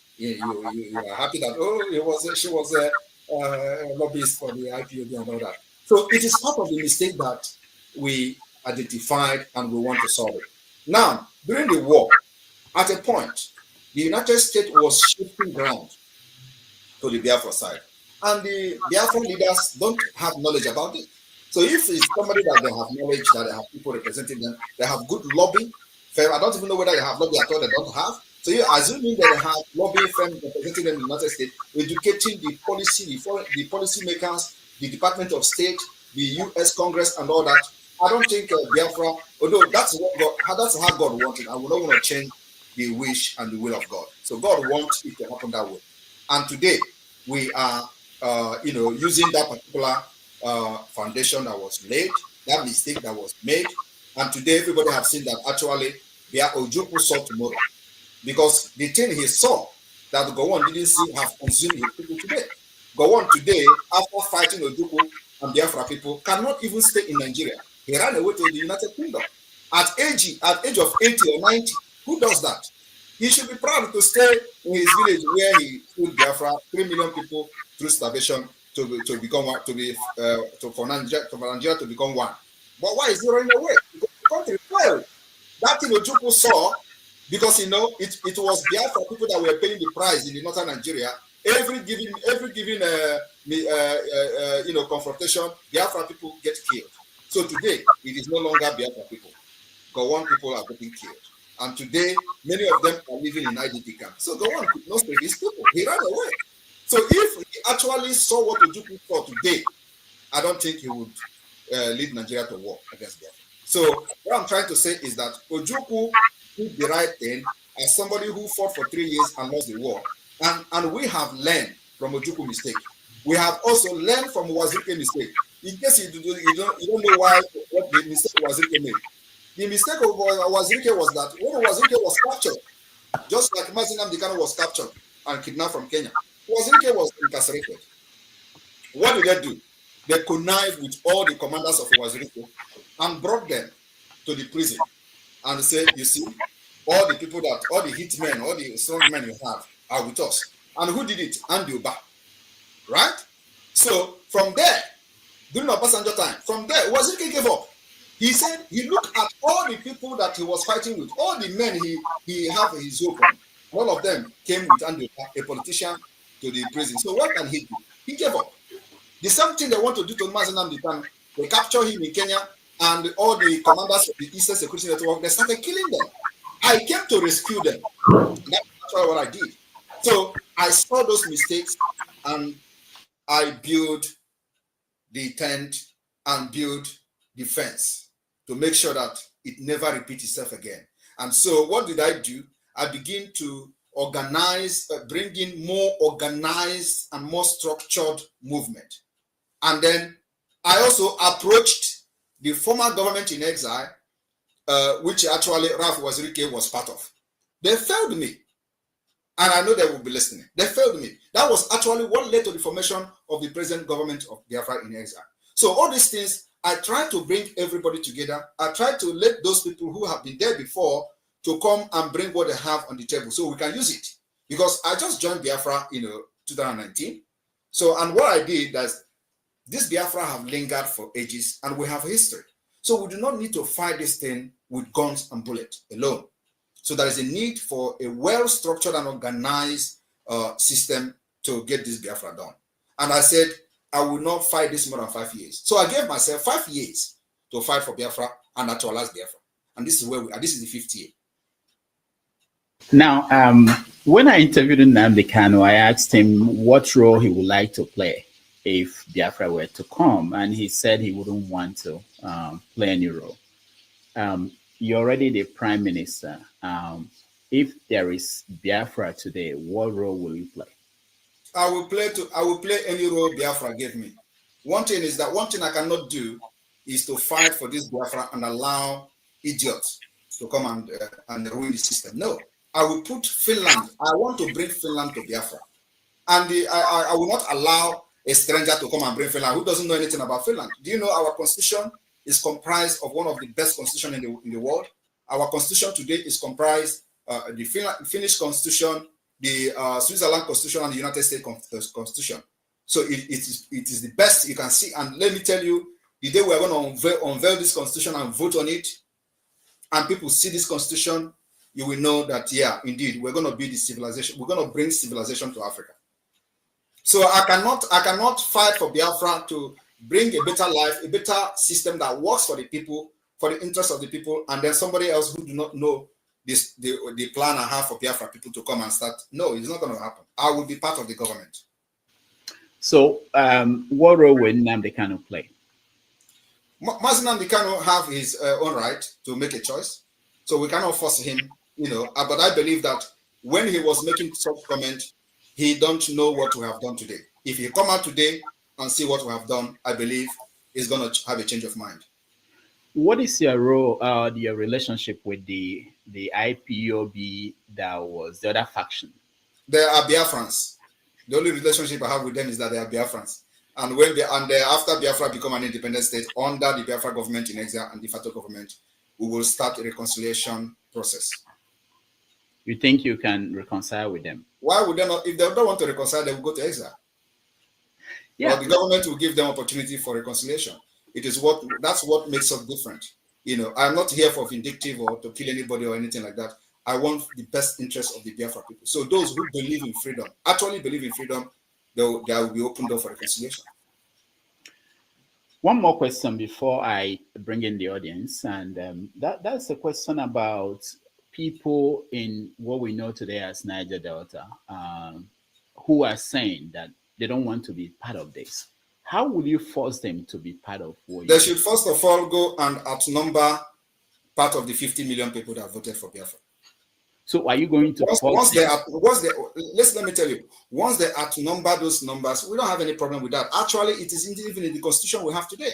are happy that she was a lobbyist for the IPOB and all that. So it is part of the mistake that we identified and we want to solve it. Now, during the war, at a point, the United States was shifting ground to the Biafra side. And the Biafra leaders don't have knowledge about it. So if it's somebody that they have knowledge, that they have people representing them, they have good lobby. I don't even know whether they have lobby at all, they don't have. So you're assuming that they have lobbying firms representing them in the United States, educating the policy makers, the Department of State, the US Congress, and all that. I don't think Biafra, although that's how God wanted, I would not want to change the wish and the will of God. So God wants it to happen that way. And today we are, using that particular foundation that was laid, that mistake that was made, and today everybody have seen that actually Ojukwu saw tomorrow. Because the thing he saw that Gowon didn't see have consumed his people today. Gowon today, after fighting Ojukwu and Biafra people, cannot even stay in Nigeria. He ran away to the United Kingdom. At age of 80 or 90, who does that? He should be proud to stay in his village where he stood Biafra, 3 million people through starvation to become one, for Nigeria to become one. But why is he running away? Because the country failed. That thing Ojukwu saw because it was Biafra people that were paying the price in the northern Nigeria. Every given confrontation, Biafra people get killed. So today it is no longer Biafra people. Gowon people are getting killed, and today many of them are living in IDP camps. So Gowon could not save his people. He ran away. So if he actually saw what Ojukwu saw today, I don't think he would lead Nigeria to war against Biafra. So what I'm trying to say is that Ojukwu did the right thing as somebody who fought for 3 years and lost the war. And we have learned from Ojukwu mistake. We have also learned from Wazirike mistake. In case you don't know what the mistake Wazirike made. The mistake of Wazirike was that when Wazirike was captured, just like Mazi Nnamdi Kanu was captured and kidnapped from Kenya, Wazirike was incarcerated. What did they do? They connived with all the commanders of Wazirike and brought them to the prison and said, you see, all the hitmen, all the strong men you have are with us. And who did it? Andy Uba. Right? So from there, during Obasanjo time, from there, Wazirike gave up. He said he looked at all the people that he was fighting with, all the men he had his hope on. All of them came with Andy Uba, a politician, to the prison. So what can he do? He gave up. The same thing they want to do to Mazi Nnamdi Kanu. They capture him in Kenya, and all the commanders of the Eastern Security Network, they started killing them. I came to rescue them. That's actually what I did. So I saw those mistakes, and I built the tent and built the fence to make sure that it never repeats itself again. And so what did I do? I began to organize, bring in more organized and more structured movement. And then I also approached the former government in exile, which actually Ralph Wazirike was part of. They failed me. And I know they will be listening. They failed me. That was actually what led to the formation of the present government of Biafra in exile. So all these things, I try to bring everybody together. I try to let those people who have been there before to come and bring what they have on the table so we can use it. Because I just joined Biafra in 2019. So, and what I did is, this Biafra have lingered for ages and we have history. So we do not need to fight this thing with guns and bullets alone. So there is a need for a well-structured and organized system to get this Biafra done. And I said, I will not fight this more than 5 years. So I gave myself 5 years to fight for Biafra and actualize Biafra. And this is where we are. This is the 5th year. Now, when I interviewed Nnamdi Kanu, I asked him what role he would like to play if Biafra were to come, and he said he wouldn't want to play any role. You're already the prime minister. If there is Biafra today, what role will you play? I will play any role Biafra gave me. One thing I cannot do is to fight for this Biafra and allow idiots to come and ruin the system. No, I will put Finland. I want to bring Finland to Biafra, and I will not allow a stranger to come and bring Finland who doesn't know anything about Finland. Do you know our constitution is comprised of one of the best constitutions in the world? Our constitution today is comprised the Finnish constitution, the Switzerland constitution, and the United States constitution. So it is the best you can see. And let me tell you, the day we are going to unveil this constitution and vote on it, and people see this constitution, you will know that, yeah, indeed, we're going to be the civilization. We're going to bring civilization to Africa. So I cannot fight for Biafra to bring a better life, a better system that works for the people, for the interest of the people, and then somebody else who do not know the plan I have for Biafra people to come and start. No, it's not going to happen. I will be part of the government. So what role will Nnamdi Kanu play? Mazi Nnamdi Kanu have his own right to make a choice. So we cannot force him, but I believe that when he was making such comment, he don't know what we have done today. If he come out today and see what we have done, I believe he's going to have a change of mind. What is your role, your relationship with the IPOB that was the other faction? They are Biafrans. The only relationship I have with them is that they are Biafrans. And after Biafra become an independent state under the Biafra government in exile and de facto government, we will start a reconciliation process. You think you can reconcile with them? Why would they not? If they don't want to reconcile, they will go to exile. Yeah, well, the government will give them opportunity for reconciliation. That's what makes us different. I'm not here for vindictive or to kill anybody or anything like that. I want the best interest of the Biafra people. So those who believe in freedom, actually believe in freedom, there will be open door for reconciliation. One more question before I bring in the audience, and that's a question about people in what we know today as Niger Delta, who are saying that they don't want to be part of this. How will you force them to be part of what they should first of all go and outnumber part of the 50 million people that voted for Biafra. So are you going to let me tell you, once they outnumber those numbers, we don't have any problem with that. Actually, it is even in the constitution we have today.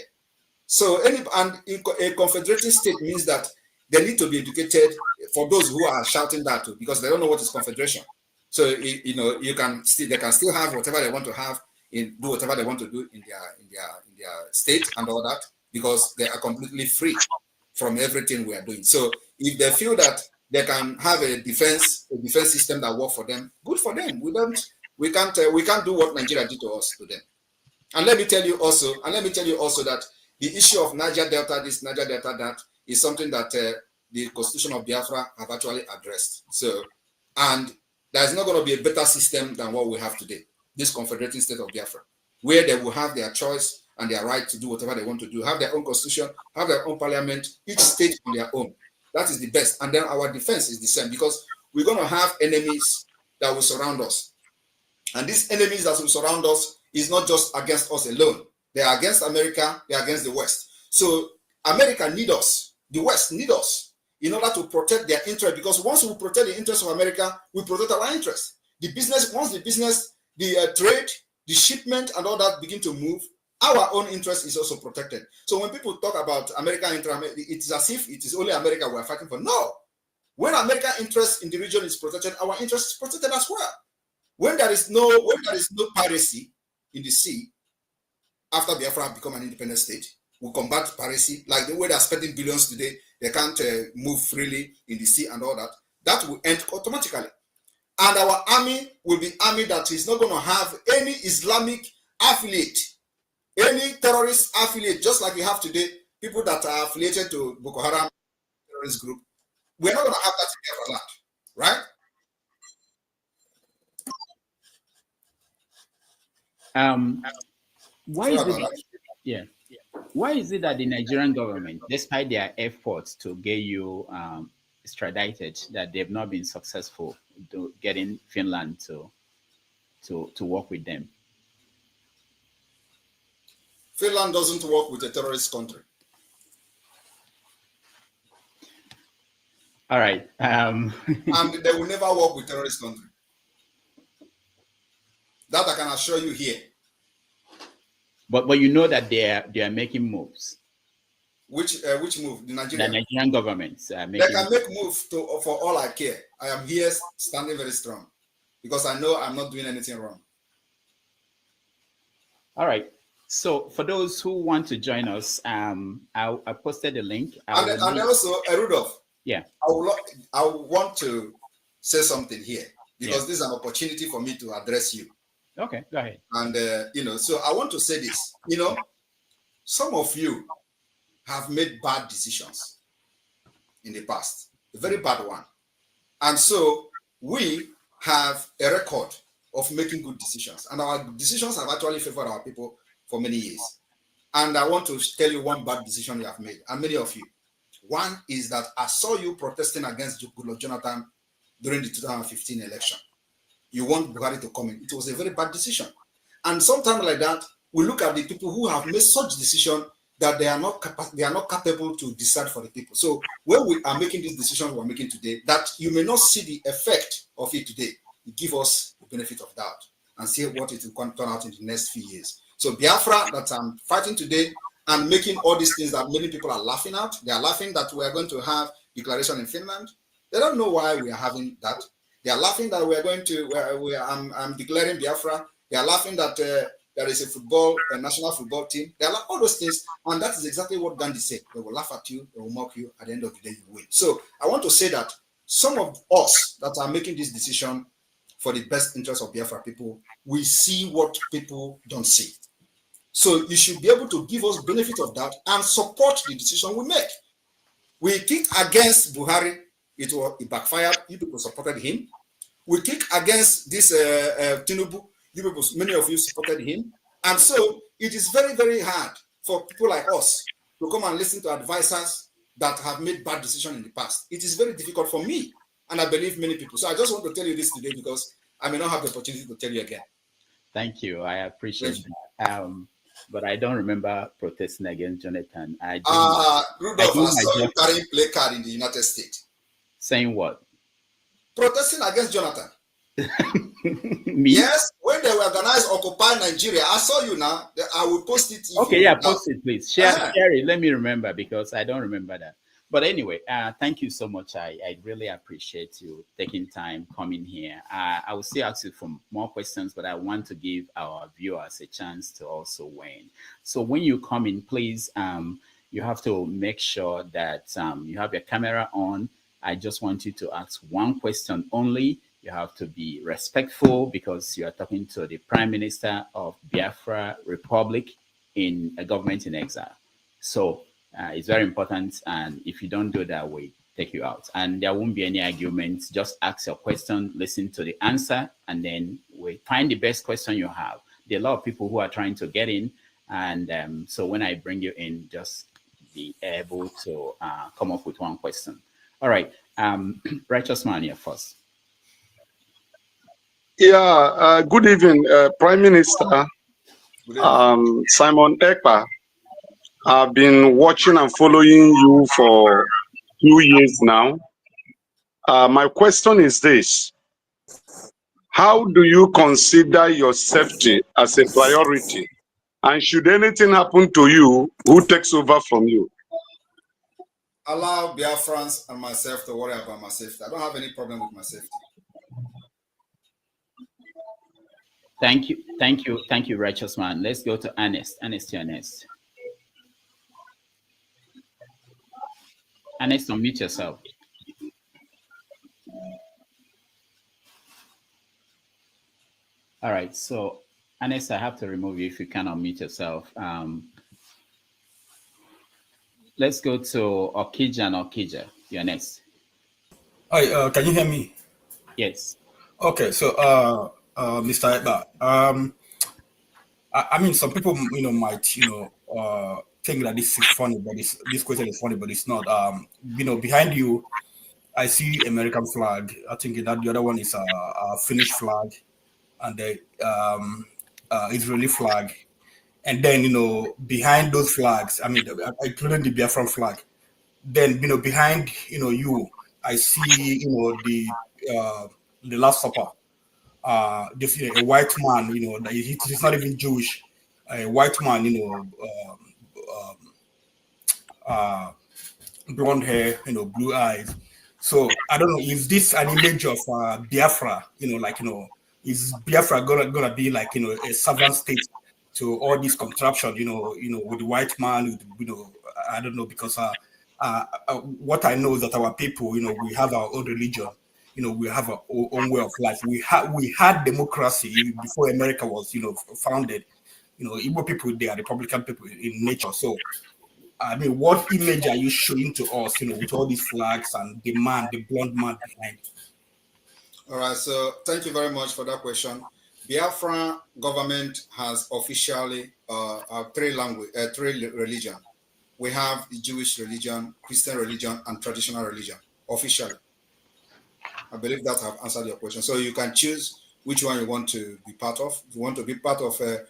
So a confederating state means that they need to be educated for those who are shouting that too, because they don't know what is confederation. So they can still have whatever they want to have, do whatever they want to do in their state and all that, because they are completely free from everything we are doing. So if they feel that they can have a defense system that works for them, good for them. We can't do what Nigeria did to us to them. And let me tell you also that the issue of Niger Delta this, Niger Delta that is something that the Constitution of Biafra have actually addressed. So, and there's not going to be a better system than what we have today, this confederating state of Biafra, where they will have their choice and their right to do whatever they want to do, have their own constitution, have their own parliament, each state on their own. That is the best. And then our defense is the same, because we're going to have enemies that will surround us. And these enemies that will surround us is not just against us alone. They are against America, they are against the West. So America needs us, the West needs us in order to protect their interest, because once we protect the interests of America, we protect our interests. Once the business, the trade, the shipment and all that begin to move, our own interest is also protected. So when people talk about American interest, it is as if it is only America we are fighting for. No. When American interest in the region is protected, our interest is protected as well. When there is no piracy in the sea, after Biafra have become an independent state, we combat piracy, like the way they are spending billions today, they can't move freely in the sea and all that. That will end automatically. And our army will be army that is not going to have any Islamic affiliate, any terrorist affiliate, just like we have today, people that are affiliated to Boko Haram terrorist group. We're not going to have that in Biafra land, right? Why is it that the Nigerian government, despite their efforts to get you extradited, that they've not been successful to getting Finland to work with them? Finland doesn't work with a terrorist country. All right. And they will never work with terrorist country. That I can assure you here. But you know that they are making moves. Which move? The Nigerian governments they can make moves for all I care. I am here standing very strong because I know I'm not doing anything wrong. All right. So for those who want to join us, I posted the link. And also, Rudolph. Yeah. I want to say something here because this is an opportunity for me to address you. Okay, go ahead. And so I want to say this. Some of you have made bad decisions in the past, a very bad one. And so we have a record of making good decisions. And our decisions have actually favored our people for many years. And I want to tell you one bad decision you have made, and many of you. One is that I saw you protesting against Goodluck Jonathan during the 2015 election. You want Buhari to come in. It was a very bad decision. And sometimes like that, we look at the people who have made such decision that they are not capable to decide for the people. So when we are making this decision we're making today, that you may not see the effect of it today, give us the benefit of doubt and see what it will turn out in the next few years. So Biafra that I'm fighting today and making all these things that many people are laughing at, they are laughing that we are going to have declaration in Finland. They don't know why we are having that. They are laughing that we are going to, I'm declaring Biafra. They are laughing that there is a national football team. They are all those things. And that is exactly what Gandhi said. They will laugh at you, they will mock you. At the end of the day, you win. So I want to say that some of us that are making this decision for the best interest of Biafra people, we see what people don't see. So you should be able to give us benefit of that and support the decision we make. We kicked against Buhari, it backfired. You people supported him. We kick against this Tinubu. You people, many of you supported him. And so it is very, very hard for people like us to come and listen to advisors that have made bad decisions in the past. It is very difficult for me, and I believe many people. So I just want to tell you this today because I may not have the opportunity to tell you again. Thank you. I appreciate that. But I don't remember protesting against Jonathan. Rudolph, I saw you carrying play card in the United States. Saying what? Protesting against Jonathan. Me? Yes, when they were organized Occupy Nigeria, I saw you now. I will post it. Okay, yeah, post it, please. Share it. Let me remember because I don't remember that. But anyway, thank you so much. I really appreciate you taking time coming here. I will still ask you for more questions, but I want to give our viewers a chance to also weigh in. So when you come in, please, you have to make sure that you have your camera on. I just want you to ask one question only. You have to be respectful because you are talking to the Prime Minister of Biafra Republic in a government in exile. So it's very important. And if you don't do that, we take you out. And there won't be any arguments. Just ask your question, listen to the answer, and then we find the best question you have. There are a lot of people who are trying to get in. And so when I bring you in, just be able to come up with one question. All right. Righteous Man here first. Yeah, good evening, Prime Minister Simon Ekpa. I've been watching and following you for 2 years now. My question is this. How do you consider your safety as a priority? And should anything happen to you, who takes over from you? Allow Biafrans and myself to worry about my safety. I don't have any problem with my safety. Thank you, Righteous Man. Let's go to Ernest. Ernest, you're next. Ernest, unmute yourself. All right, so Ernest, I have to remove you if you can unmute yourself. Let's go to Okija and Okija. You're next. Hi, can you hear me? Yes. Okay, so Mr. Eba, I mean, some people, might, think that this is funny, but this question is funny, but it's not. Behind you, I see American flag. I think that the other one is a Finnish flag, and the Israeli flag. And then, behind those flags, I mean, including the Biafran flag. Then, behind, you, I see, the Last Supper. This a white man, that he's not even Jewish. A white man, blonde hair, blue eyes. So I don't know, is this an image of Biafra? Is Biafra gonna be like a servant state to all this contraption? With the white man, I don't know, because what I know is that our people, we have our own religion. We have our own way of life. We had democracy before America was, founded. Igbo people, they are Republican people in nature. So, I mean, what image are you showing to us, with all these flags and the blonde man behind? All right. So, thank you very much for that question. Biafra government has officially three religion. We have the Jewish religion, Christian religion, and traditional religion officially. I believe that I've answered your question. So you can choose which one you want to be part of. If you want to be part of a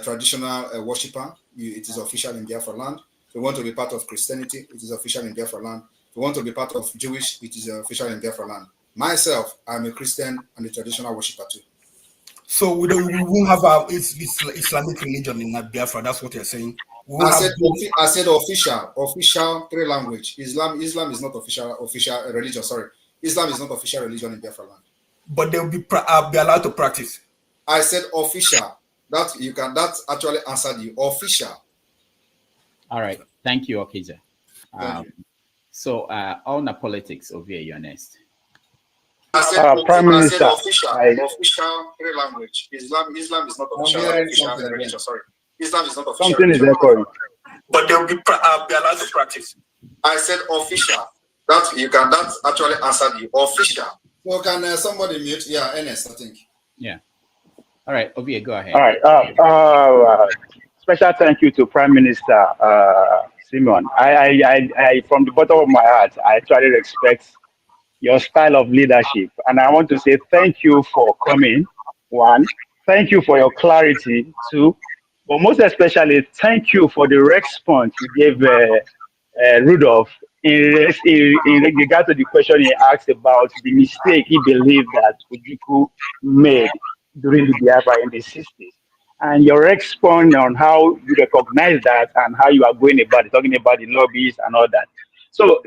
traditional worshiper, it is official in Biafra land. If you want to be part of Christianity, it is official in Biafra land. If you want to be part of Jewish, it is official in Biafra land. Myself, I'm a Christian and a traditional worshiper too. So we won't have Islamic religion in Biafra. That's what you're saying. I said official three language. Islam is not official religion. Sorry. Islam is not official religion in Biafra land. But they'll be allowed to practice. I said official. That actually answered you. Official. All right. Thank you, Okija. So on the politics of you're next. Prime Minister. Official three language. Islam is not official religion. Sorry. Islam is not official. Something is echoing. But they'll be allowed to practice. I said official. that you can that actually answer the official. So can somebody mute? Yeah, Ernest, I think. Yeah. All right, Obie, go ahead. All right. Special thank you to Prime Minister Simon. From the bottom of my heart, I actually respect your style of leadership, and I want to say thank you for coming. One, thank you for your clarity. Two, but most especially, thank you for the response you gave Rudolph in regard to the question he asked about the mistake he believed that Ojukwu made during the Biafra in the 60s. And your response on how you recognize that and how you are going about it, talking about the lobbies and all that. So,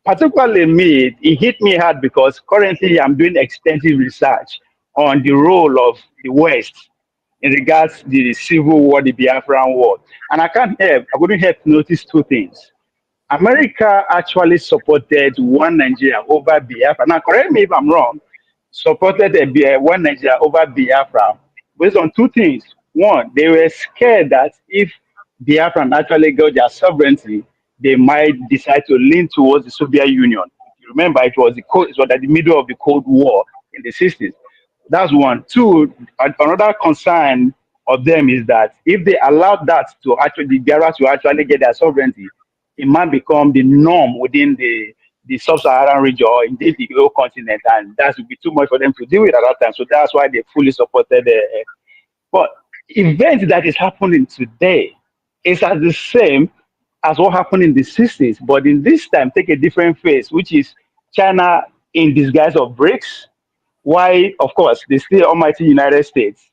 particularly me, it hit me hard because currently I'm doing extensive research on the role of the West in regards to the Civil War, the Biafran War. And I couldn't help notice two things. America actually supported one Nigeria over Biafra. Now, correct me if I'm wrong, supported one Nigeria over Biafra based on two things. One, they were scared that if Biafran actually got their sovereignty, they might decide to lean towards the Soviet Union. You remember, it was at the middle of the Cold War in the 60s. That's one. Two, another concern of them is that if they allowed that to actually the Biafra to actually get their sovereignty, it might become the norm within the sub-Saharan region or indeed the whole continent, and that would be too much for them to deal with at that time. So that's why they fully supported. But event that is happening today is as the same as what happened in the 60s, but in this time take a different face, which is China in disguise of BRICS. Why, of course, the still almighty United States.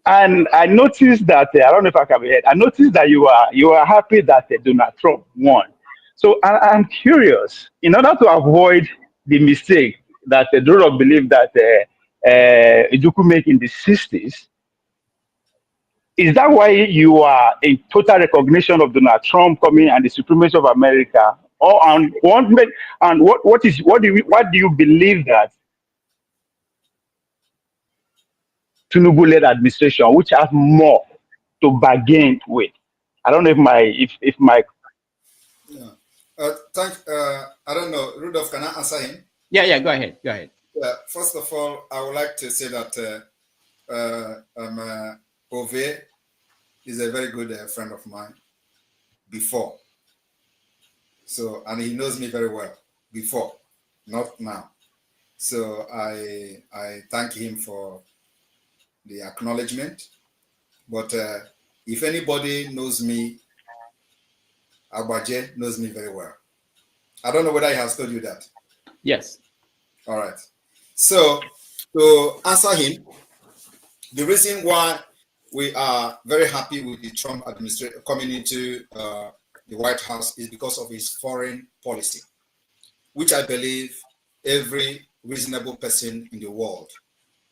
And I noticed that I don't know if I can be heard. I noticed that you are happy that Donald Trump won. So I'm curious. In order to avoid the mistake that Donald believed that Ojukwu make in the 60s, is that why you are in total recognition of Donald Trump coming and the supremacy of America? Or what do you believe that Tinubu-led administration, which has more to bargain with? I don't know if my Yeah. I don't know, Rudolph, can I answer him? Yeah, go ahead. First of all, I would like to say that Ove is a very good friend of mine before. So, and he knows me very well before, not now. So I thank him for the acknowledgement. But if anybody knows me, Agbaje knows me very well. I don't know whether he has told you that. Yes. All right. So to answer him, the reason why we are very happy with the Trump administration coming into the White House is because of his foreign policy, which I believe every reasonable person in the world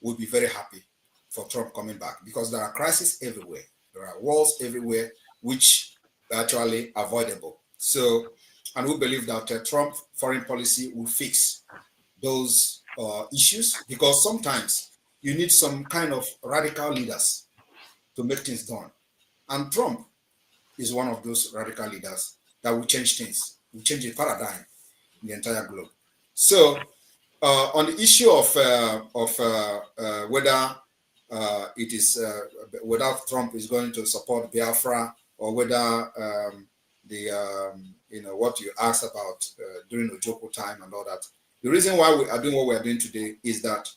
would be very happy for Trump coming back, because there are crises everywhere. There are wars everywhere, which are actually avoidable. So, and we believe that Trump foreign policy will fix those issues, because sometimes you need some kind of radical leaders to make things done. And Trump is one of those radical leaders that will change things, will change the paradigm in the entire globe. So on the issue of whether it is whether Trump is going to support Biafra, or whether what you asked about during Ojukwu time and all that, the reason why we are doing what we are doing today is that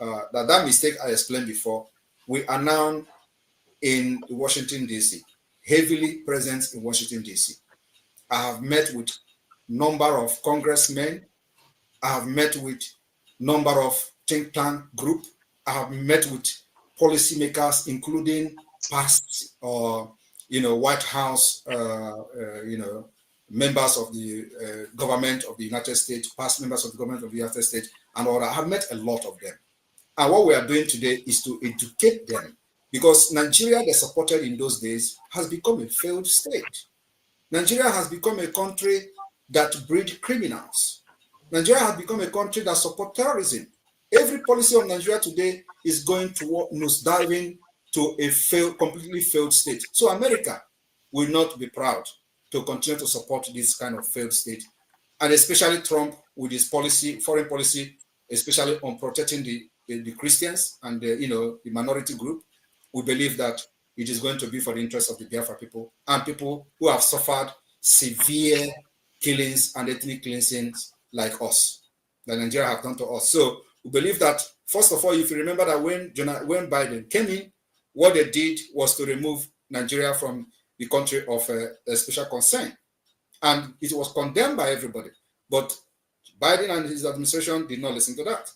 that mistake I explained before, we are now in Washington, D.C., heavily present in Washington, D.C. I have met with number of congressmen. I have met with number of think tank group. I have met with policymakers, including past White House, members of the government of the United States, past members of the government of the United States, and all that. I have met a lot of them. And what we are doing today is to educate them, because Nigeria, they supported in those days, has become a failed state. Nigeria has become a country that breeds criminals. Nigeria has become a country that supports terrorism. Every policy of Nigeria today is going toward nosediving to a completely failed state. So America will not be proud to continue to support this kind of failed state, and especially Trump with his policy, foreign policy, especially on protecting the Christians and the minority group. We believe that it is going to be for the interest of the Biafra people and people who have suffered severe killings and ethnic cleansings like us, that Nigeria have done to us. So we believe that, first of all, if you remember that when Biden came in, what they did was to remove Nigeria from the country of a special concern. And it was condemned by everybody. But Biden and his administration did not listen to that.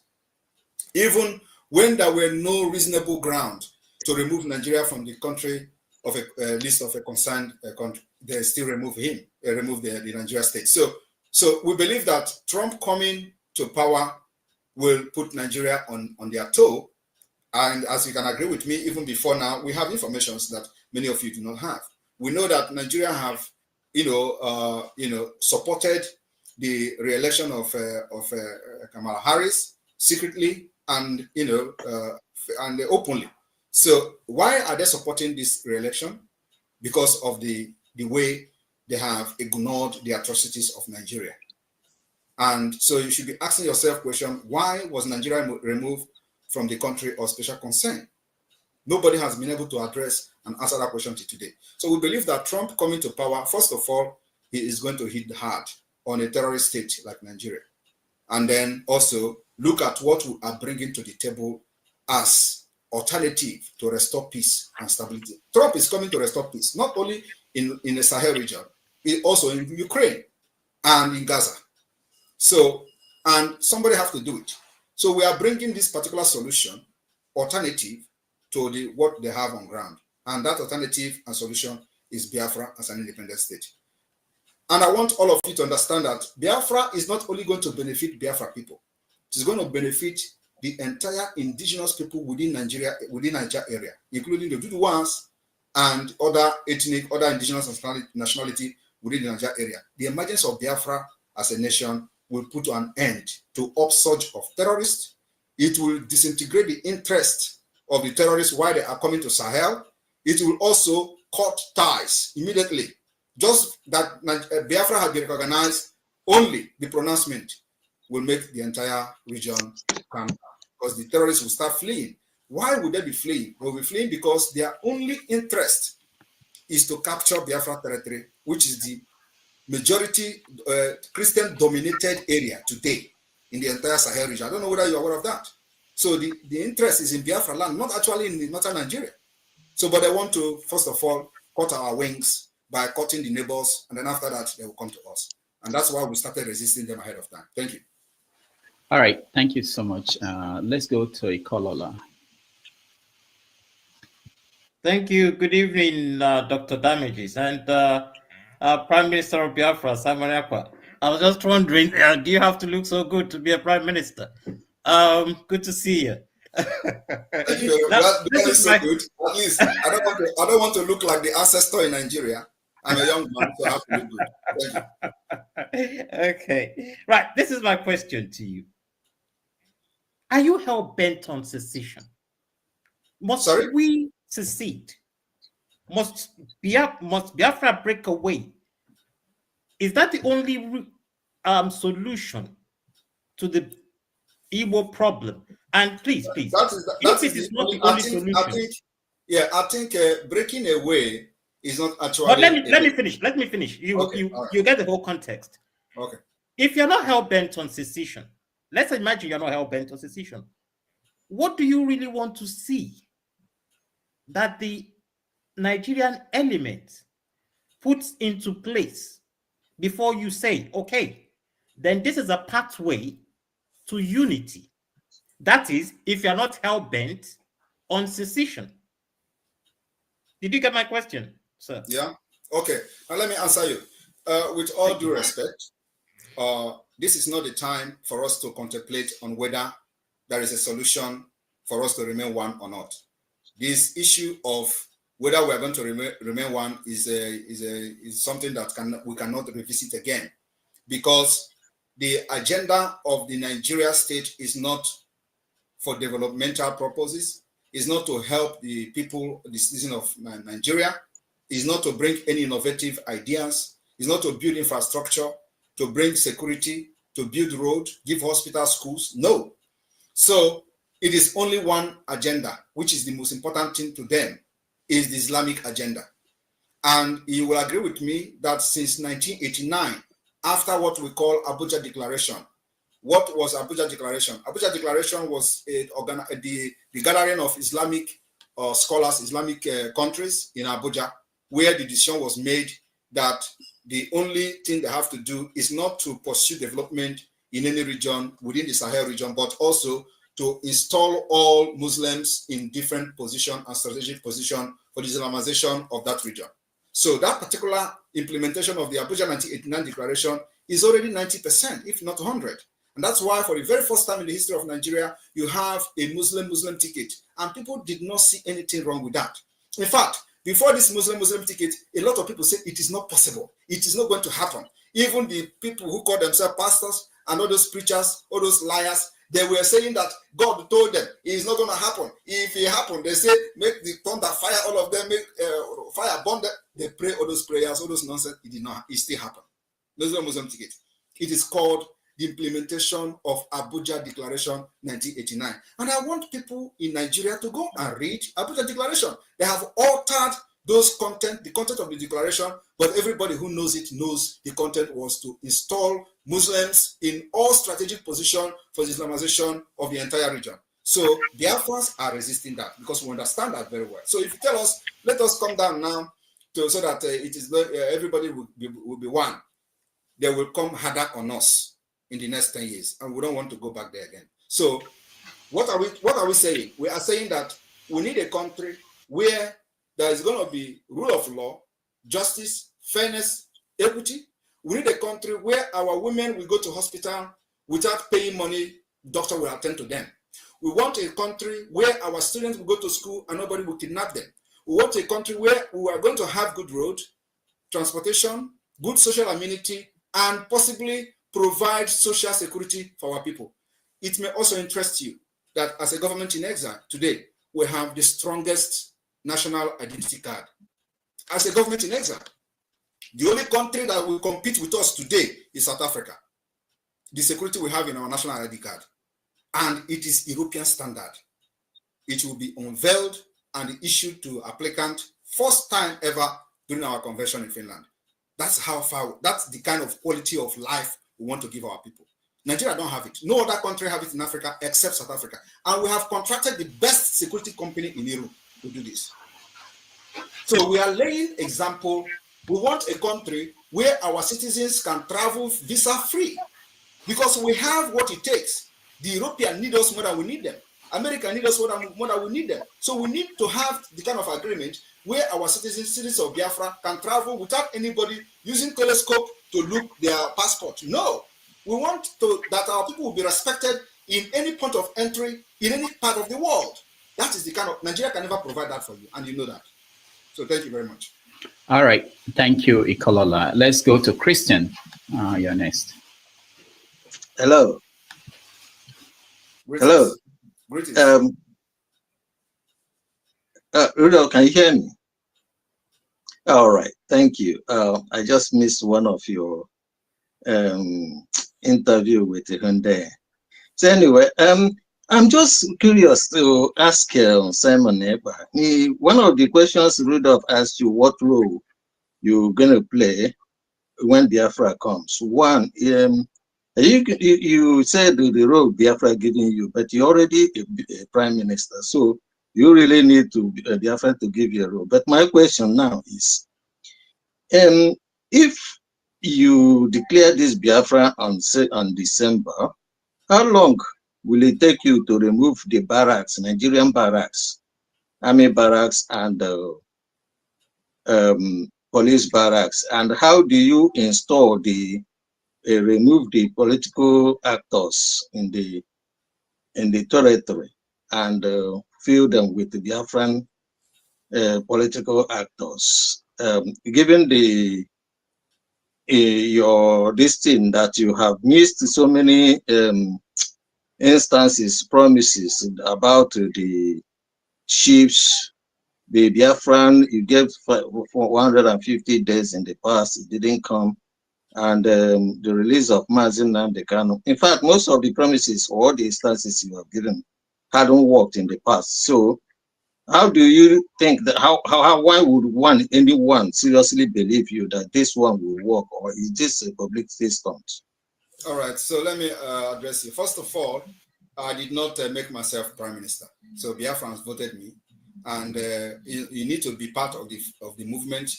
Even when there were no reasonable ground to remove Nigeria from the country of a list of a concerned country, they still remove him, remove the Nigeria state. So we believe that Trump coming to power will put Nigeria on their toe. And as you can agree with me, even before now, we have information that many of you do not have. We know that Nigeria have, supported the re-election of Kamala Harris secretly and and openly. So why are they supporting this re-election? Because of the way they have ignored the atrocities of Nigeria. And so you should be asking yourself question, why was Nigeria removed from the country of special concern? Nobody has been able to address and answer that question till today. So we believe that Trump coming to power, first of all, he is going to hit hard on a terrorist state like Nigeria. And then also look at what we are bringing to the table as alternative to restore peace and stability. Trump is coming to restore peace, not only in the Sahel region, also in Ukraine and in Gaza. So, and somebody has to do it. So we are bringing this particular solution, alternative to what they have on ground. And that alternative and solution is Biafra as an independent state. And I want all of you to understand that Biafra is not only going to benefit Biafra people, it is going to benefit the entire indigenous people within Nigeria area, including the Duduans and other indigenous nationality within the Nigeria area. The emergence of Biafra as a nation will put an end to upsurge of terrorists. It will disintegrate the interest of the terrorists while they are coming to Sahel. It will also cut ties immediately. Just that Biafra has been recognized, only the pronouncement will make the entire region calm down, because the terrorists will start fleeing. Why would they be fleeing? They will be fleeing because their only interest is to capture Biafra territory, which is the majority Christian-dominated area today in the entire Sahel region. I don't know whether you're aware of that. So the interest is in Biafra land, not actually in northern Nigeria. So, but they want to, first of all, cut our wings by cutting the neighbors, and then after that, they will come to us. And that's why we started resisting them ahead of time. Thank you. All right, thank you so much. Let's go to Ikolola. Thank you. Good evening, Dr. Damages and Prime Minister of Biafra, Simon Ekpa. I was just wondering, do you have to look so good to be a Prime Minister? Good to see you. Thank you. That is so good. At least I don't want to look like the ancestor in Nigeria. I'm a young man, so I have to look good. Thank you. Okay. Right. This is my question to you. Are you hell-bent on secession? Must we secede? Must Biafra break away? Is that the only solution to the Igbo problem? And please, that is not the only solution. I think breaking away is not actually. But let me finish. Let me finish. You get the whole context. Okay. If you're not hell-bent on secession, let's imagine you're not hell-bent on secession. What do you really want to see that the Nigerian element puts into place before you say, okay, then this is a pathway to unity? That is, if you're not hell-bent on secession. Did you get my question, sir? Yeah. Okay. Now let me answer you. With all due respect, this is not the time for us to contemplate on whether there is a solution for us to remain one or not. This issue of whether we are going to remain one is something that we cannot revisit again, because the agenda of the Nigeria state is not for developmental purposes, is not to help the people, the citizens of Nigeria, is not to bring any innovative ideas, It's not to build infrastructure, to bring security, to build road, give hospitals, schools. No. So it is only one agenda, which is the most important thing to them, is the Islamic agenda. And you will agree with me that since 1989, after what we call Abuja Declaration, what was Abuja Declaration? Abuja Declaration was the gathering of Islamic scholars, Islamic countries in Abuja, where the decision was made that the only thing they have to do is not to pursue development in any region within the Sahel region, but also to install all Muslims in different position and strategic position for the Islamization of that region. So that particular implementation of the Abuja 1989 Declaration is already 90%, if not 100. And that's why for the very first time in the history of Nigeria, you have a Muslim ticket. And people did not see anything wrong with that. In fact, before this Muslim ticket, a lot of people said it is not possible. It is not going to happen. Even the people who call themselves pastors and all those preachers, all those liars, they were saying that God told them it is not going to happen. If it happened, they say, make the thunder fire all of them, make fire burn them. They pray all those prayers, all those nonsense. It did not. It still happened. There's no Muslim ticket. It is called the implementation of Abuja Declaration 1989. And I want people in Nigeria to go and read Abuja Declaration. They have altered those content, the content of the declaration, but everybody who knows it knows the content was to install Muslims in all strategic position for the Islamization of the entire region. So Biafrans are resisting that because we understand that very well. So if you tell us, let us come down now so that it is everybody will be one, they will come harder on us in the next 10 years, and we don't want to go back there again. So what are we saying? We are saying that we need a country where there is going to be rule of law, justice, fairness, equity. We need a country where our women will go to hospital without paying money, doctor will attend to them. We want a country where our students will go to school and nobody will kidnap them. We want a country where we are going to have good road, transportation, good social amenity, and possibly provide social security for our people. It may also interest you that as a government in exile today, we have the strongest national identity card. As a government in exile, the only country that will compete with us today is South Africa. The security we have in our national ID card, and it is European standard. It will be unveiled and issued to applicant first time ever during our convention in Finland. That's how far, that's the kind of quality of life we want to give our people. Nigeria don't have it. No other country have it in Africa except South Africa. And we have contracted the best security company in Europe to do this. So we are laying example. We want a country where our citizens can travel visa-free because we have what it takes. The Europeans need us more than we need them. America need us more than we need them. So we need to have the kind of agreement where our citizens of Biafra can travel without anybody using telescope to look their passport. No, we want that our people will be respected in any point of entry in any part of the world. That is the kind of, Nigeria can never provide that for you, and you know that. So thank you very much. All right, thank you, Ikolola. Let's go to Christian. You're next. Hello. Greetings. Hello. Greetings. Rudolph, can you hear me? All right, thank you. I just missed one of your interview with Hyundai. So anyway, I'm just curious to ask Simon Eba. One of the questions Rudolph asked you, what role you're going to play when Biafra comes. One, you said the role Biafra giving you, but you're already a prime minister, so you really need to Biafra to give you a role. But my question now is, if you declare this Biafra on December, how long will it take you to remove the barracks, Nigerian barracks, army barracks, and police barracks? And how do you install remove the political actors in the territory and fill them with the Biafran political actors? Given your thing that you have missed so many instances, promises about the chiefs The Biafran, you gave for 150 days in the past, it didn't come. And the release of Mazin Nnamdi Kanu. In fact, most of the promises or the instances you have given hadn't worked in the past. So how do you think that, why would anyone seriously believe you that this one will work, or is this a publicity stunt? All right, so let me address you. First of all, I did not make myself prime minister. So Biafrans voted me, and you need to be part of the movement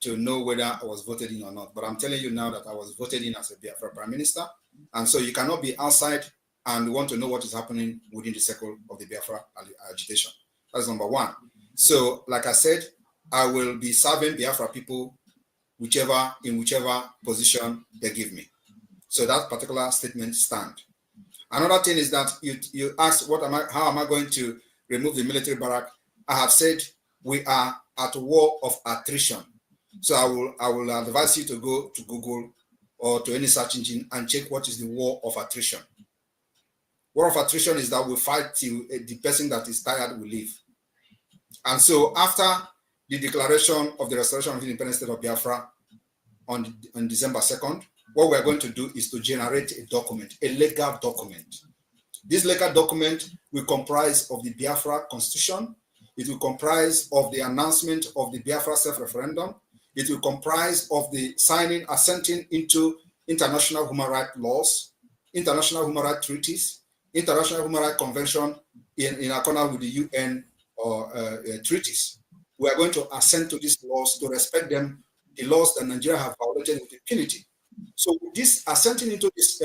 to know whether I was voted in or not. But I'm telling you now that I was voted in as a Biafra prime minister, and so you cannot be outside and want to know what is happening within the circle of the Biafra agitation. That's number one. So, like I said, I will be serving Biafra people in whichever position they give me. So that particular statement stands. Another thing is that you asked, how am I going to remove the military barrack? I have said we are at a war of attrition. So I will advise you to go to Google or to any search engine and check what is the war of attrition. War of attrition is that we fight till the person that is tired will leave. And so after the declaration of the restoration of the independent state of Biafra on December 2nd, what we're going to do is to generate a document, a legal document. This legal document will comprise of the Biafra Constitution. It will comprise of the announcement of the Biafra self-referendum. It will comprise of the assenting into international human rights laws, international human rights treaties, international human rights convention in accordance with the UN treaties. We are going to assent to these laws, to respect them, the laws that Nigeria have violated with impunity. So this assenting to these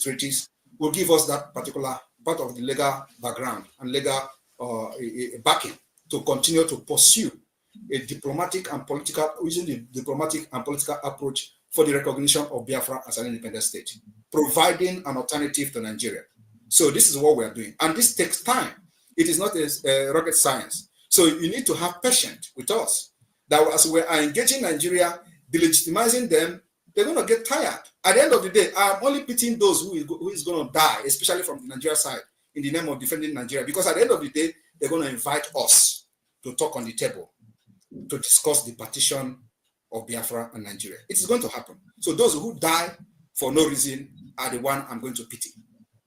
treaties will give us that particular part of the legal background and legal backing to continue to pursue a diplomatic and political, using the diplomatic and political approach for the recognition of Biafra as an independent state, providing an alternative to Nigeria. So this is what we are doing. And this takes time. It is not a rocket science. So you need to have patience with us. That as we are engaging Nigeria, delegitimizing them, they're going to get tired. At the end of the day, I'm only pitying those who is going to die, especially from the Nigeria side, in the name of defending Nigeria. Because at the end of the day, they're going to invite us to talk on the table, to discuss the partition of Biafra and Nigeria. It is going to happen. So those who die for no reason are the one I'm going to pity.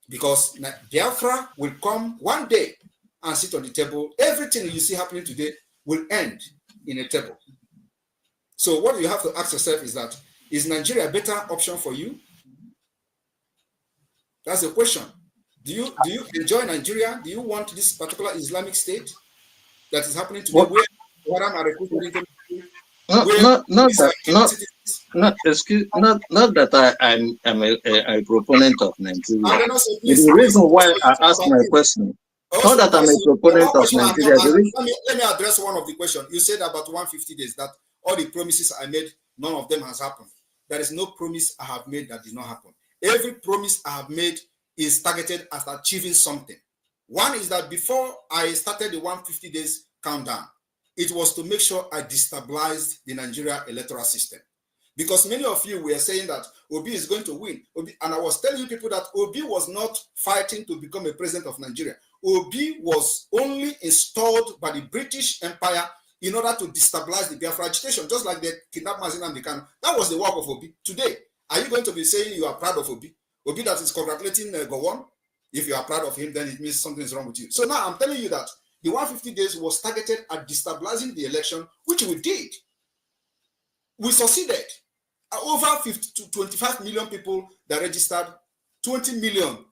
Because Biafra will come one day and sit on the table. Everything you see happening today will end in a table. So what you have to ask yourself is that, is Nigeria a better option for you? That's the question. Do you enjoy Nigeria? Do you want this particular Islamic state that is happening today, where Haram are recruiting? Not that I'm a proponent of Nigeria. The reason why I asked my question, not that I'm a proponent of Nigeria. Let me address one of the questions. You said about 150 days, that all the promises I made, none of them has happened. There is no promise I have made that did not happen. Every promise I have made is targeted at achieving something. One is that before I started the 150 days countdown, it was to make sure I destabilized the Nigeria electoral system. Because many of you were saying that Obi is going to win. And I was telling you people that Obi was not fighting to become a president of Nigeria. Obi was only installed by the British Empire in order to destabilize the Biafra agitation, just like they kidnapped Mazin Nnamdi Kanu. That was the work of Obi. Today, are you going to be saying you are proud of Obi? Obi that is congratulating Gowon? If you are proud of him, then it means something is wrong with you. So now I'm telling you that the 150 days was targeted at destabilizing the election, which we did. We succeeded. Over 25 million people that registered, 20 million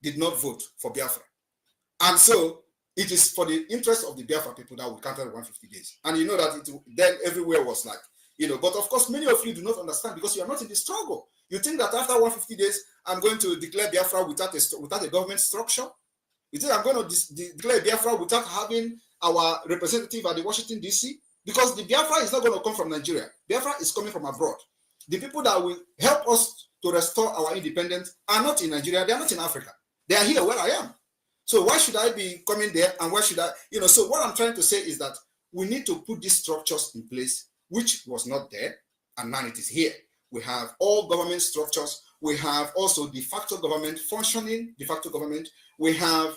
did not vote for Biafra. And so it is for the interest of the Biafra people that we counted 150 days. And you know that then everywhere was like, but of course, many of you do not understand because you are not in the struggle. You think that after 150 days, I'm going to declare Biafra without a government structure? You think I'm going to declare Biafra without having our representative at the Washington, D.C.? Because the Biafra is not going to come from Nigeria. Biafra is coming from abroad. The people that will help us to restore our independence are not in Nigeria. They are not in Africa. They are here where I am. So why should I be coming there? And why should I, so what I'm trying to say is that we need to put these structures in place, which was not there. And now it is here. We have all government structures. We have also de facto government, functioning de facto government. We have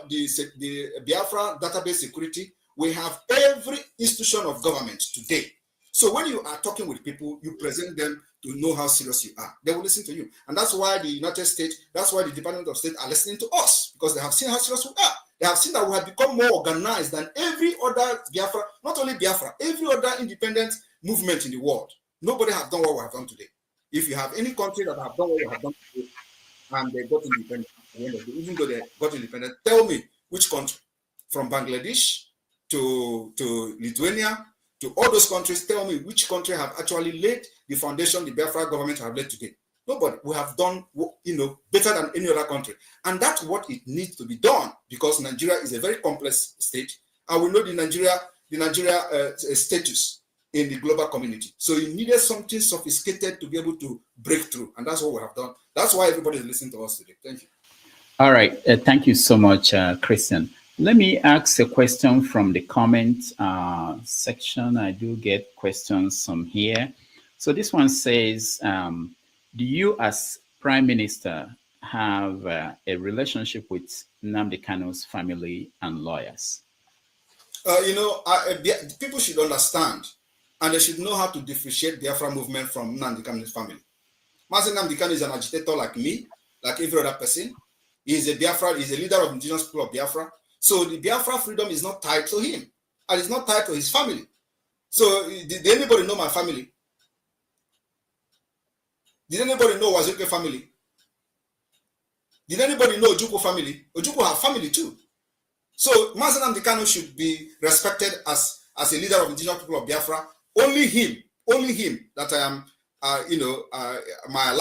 the Biafra database security. We have every institution of government today. So when you are talking with people, you present them to know how serious you are. They will listen to you. And that's why the United States, that's why the Department of State are listening to us, because they have seen how serious we are. They have seen that we have become more organized than every other Biafra, not only Biafra, every other independent movement in the world. Nobody has done what we have done today. If you have any country that have done what we have done today, and they got independent, even though they got independent, tell me which country, from Bangladesh to Lithuania, to all those countries, tell me which country have actually laid the foundation the Biafra government have laid today. Nobody. We have done, better than any other country. And that's what it needs to be done, because Nigeria is a very complex state. And we know the Nigeria status in the global community. So you needed something sophisticated to be able to break through. And that's what we have done. That's why everybody is listening to us today. Thank you. All right. Thank you so much, Christian. Let me ask a question from the comment section. I do get questions from here. So this one says, do you as Prime Minister have a relationship with Nnamdi Kanu's family and lawyers? People should understand, and they should know how to differentiate the Biafra movement from Nnamdi Kanu's family. Mazi Nnamdi Kanu is an agitator like me, like every other person. He's a leader of indigenous people of Biafra. So the Biafra freedom is not tied to him, and it's not tied to his family. So did anybody know my family? Did anybody know Wazuke family? Did anybody know Ojukwu family? Ojukwu have family too. So Mazi Nnamdi Kanu should be respected as a leader of indigenous people of Biafra. Only him that I am, my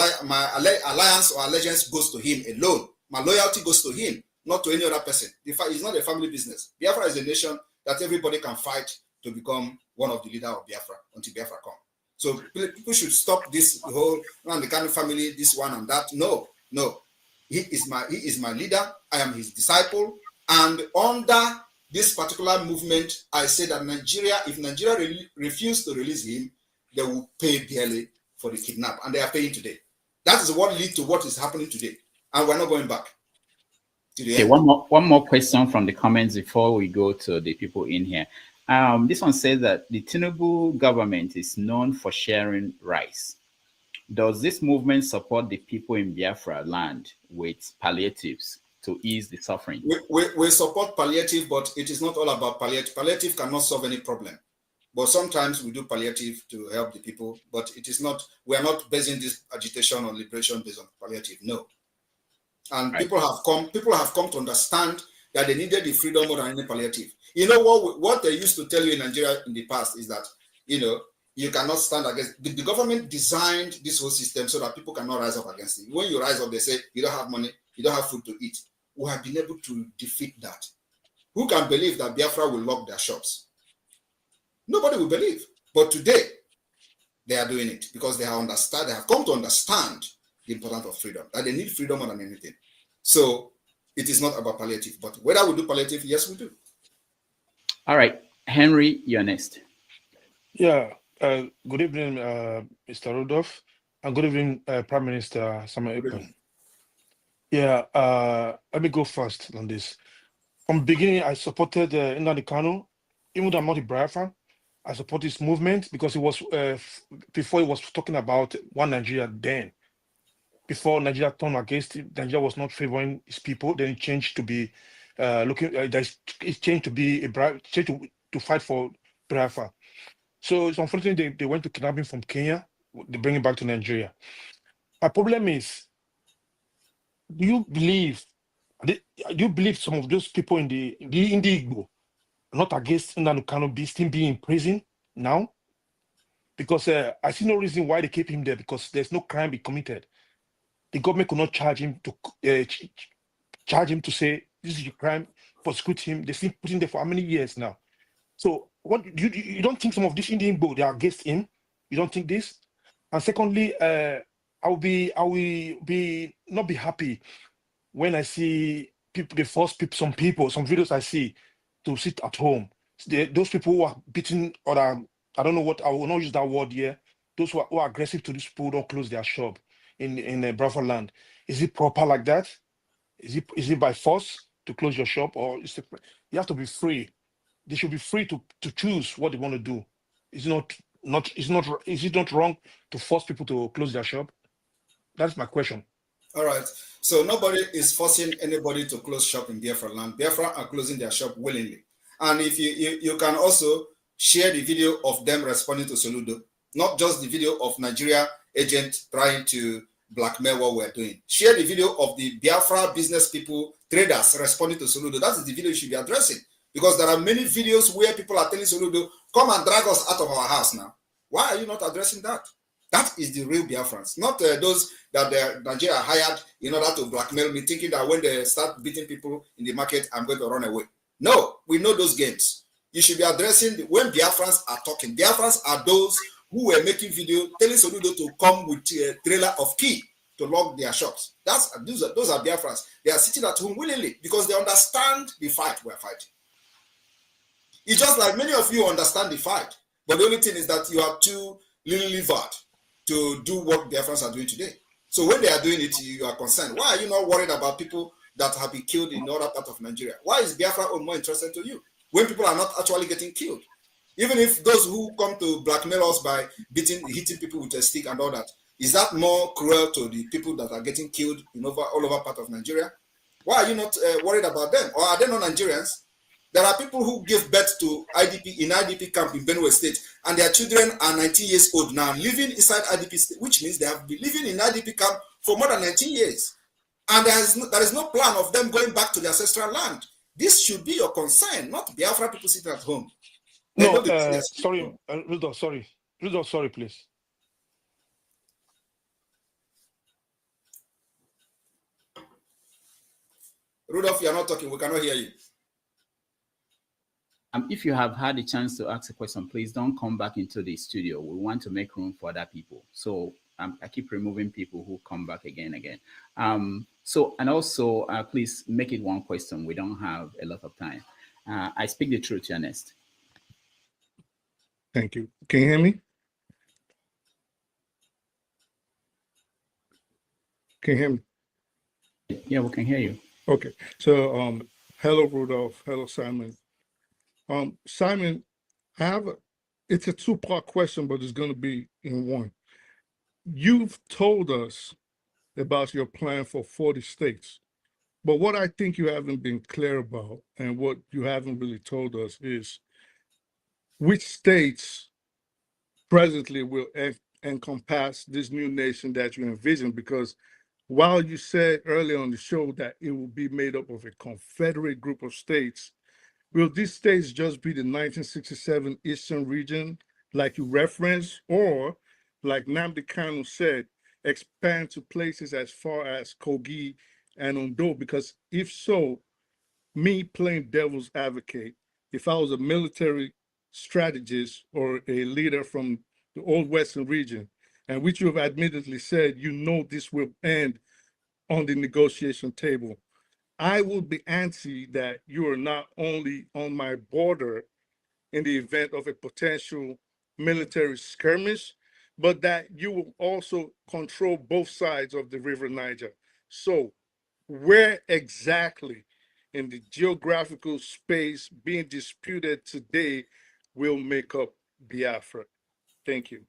alliance or allegiance goes to him alone. My loyalty goes to him, not to any other person. It's not a family business. Biafra is a nation that everybody can fight to become one of the leaders of Biafra until Biafra comes. So people should stop this whole Nnamdi Kanu family, this one and that. No. He is my leader. I am his disciple. And under this particular movement, I say that if Nigeria refuse to release him, they will pay dearly for the kidnap. And they are paying today. That is what leads to what is happening today. And we're not going back. Okay, one more question from the comments before we go to the people in here. This one says that the Tinubu government is known for sharing rice. Does this movement support the people in Biafra land with palliatives to ease the suffering? We support palliative, but it is not all about palliative. Palliative cannot solve any problem. But sometimes we do palliative to help the people, but it is not, we are not basing this agitation or liberation based on palliative, no. And right. People have come to understand that they needed the freedom more than any palliative. You know what they used to tell you in Nigeria in the past is that, you cannot stand against, the government designed this whole system so that people cannot rise up against it. When you rise up, they say, you don't have money, you don't have food to eat. We have been able to defeat that. Who can believe that Biafra will lock their shops? Nobody will believe. But today, they are doing it because they have come to understand the importance of freedom, that they need freedom more than anything. So it is not about palliative, but whether we do palliative, yes, we do. All right. Henry, you're next. Yeah. Good evening, Mr. Rudolph, and good evening, Prime Minister Samuel Ekpan. Yeah, let me go first on this. From the beginning, I supported Nnamdi Kanu, even though I'm not a Biafran. I support this movement because it was before he was talking about one Nigeria then. Before Nigeria turned against it, Nigeria was not favoring its people. Then it changed to be it changed to be to fight for Biafra. So it's unfortunate they went to kidnap him from Kenya. They bring him back to Nigeria. My problem is, do you believe some of those people in the Igbo are not against Nnamdi Kanu still being in prison now? Because I see no reason why they keep him there, because there's no crime he committed. The government could not charge him to say this is your crime, prosecute him. They still put him there for how many years now? So what you don't think some of these Indian Igbo they are against him? You don't think this? And secondly, I will not be happy when I see people, they force some videos I see to sit at home. Those people who are beating, or I don't know what, I will not use that word here. Those who are aggressive to these people who don't close their shop in Biafra land. Is it proper like that? Is it by force? to close your shop, or you have to be free. They should be free to choose what they want to do. Is it not wrong to force people to close their shop? That's my question. All right. So nobody is forcing anybody to close shop in Biafra land. Biafra are closing their shop willingly. And if you can also share the video of them responding to Soludo, not just the video of Nigeria agent trying to blackmail what we're doing. Share the video of the Biafra business people, traders responding to Soludo. That is the video you should be addressing. Because there are many videos where people are telling Soludo, come and drag us out of our house now. Why are you not addressing that? That is the real Biafrans, not those that Nigeria hired in order to blackmail me, thinking that when they start beating people in the market, I'm going to run away. No, we know those games. You should be addressing when Biafrans are talking. Biafrans are those who were making video telling Soludo to come with a trailer of key to lock their shops. Those are Biafrans. They are sitting at home willingly because they understand the fight we're fighting. It's just like many of you understand the fight, but the only thing is that you are too little-livered to do what Biafrans are doing today. So when they are doing it, you are concerned. Why are you not worried about people that have been killed in other part of Nigeria? Why is Biafra more interested to you when people are not actually getting killed? Even if those who come to blackmail us by hitting people with a stick and all that, is that more cruel to the people that are getting killed all over part of Nigeria? Why are you not worried about them? Or are they not Nigerians? There are people who give birth to IDP camp in Benue State, and their children are 19 years old now, living inside IDP state, which means they have been living in IDP camp for more than 19 years. And there is no plan of them going back to their ancestral land. This should be your concern, not Biafra people sitting at home. No, sorry, Rudolph, sorry, please. Rudolph, you're not talking. We cannot hear you. If you have had a chance to ask a question, please don't come back into the studio. We want to make room for other people. So I keep removing people who come back again. Please make it one question. We don't have a lot of time. I speak the truth, Ernest. Thank you. Can you hear me? Can you hear me? Yeah, we can hear you. Okay. So, hello, Rudolph. Hello, Simon. Simon, it's a two-part question, but it's going to be in one. You've told us about your plan for 40 states, but what I think you haven't been clear about and what you haven't really told us is which states presently will encompass this new nation that you envision, because while you said earlier on the show that it will be made up of a confederate group of states, will these states just be the 1967 Eastern region, like you referenced, or like Nnamdi Kanu said, expand to places as far as Kogi and Ondo? Because if so, me playing devil's advocate, if I was a military strategist or a leader from the old Western region, and which you have admittedly said, this will end on the negotiation table, I will be antsy that you are not only on my border in the event of a potential military skirmish, but that you will also control both sides of the River Niger. So where exactly in the geographical space being disputed today will make up Biafra? Thank you.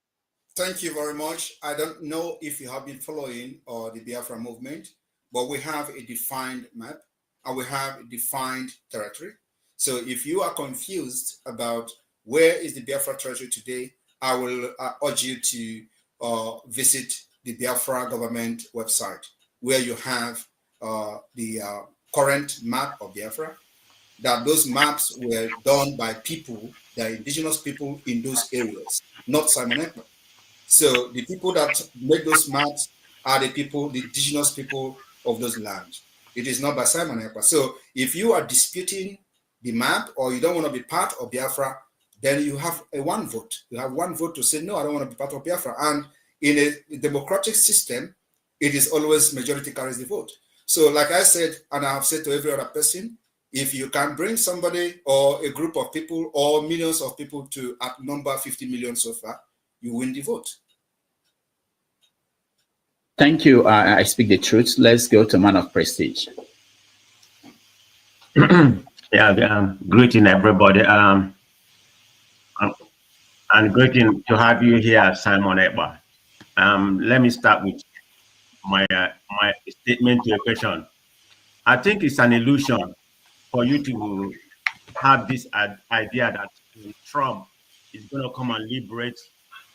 Thank you very much. I don't know if you have been following the Biafra movement, but we have a defined map and we have a defined territory. So if you are confused about where is the Biafra territory today, I will urge you to visit the Biafra government website, where you have the current map of Biafra. That those maps were done by people, the indigenous people in those areas, not Simon Ekman. So the people that make those maps are the indigenous people of those lands. It is not by Simon Ekpa. So if you are disputing the map or you don't want to be part of Biafra, then you have one vote. You have one vote to say, no, I don't want to be part of Biafra. And in a democratic system, it is always majority carries the vote. So like I said, and I have said to every other person, if you can bring somebody or a group of people or millions of people to outnumber 50 million so far, you win the vote. Thank you. I speak the truth. Let's go to Man of Prestige. Yeah, greeting everybody. Um, and greeting to have you here, Simon Ekba. Let me start with my statement to your question. I think it's an illusion for you to have this idea that Trump is going to come and liberate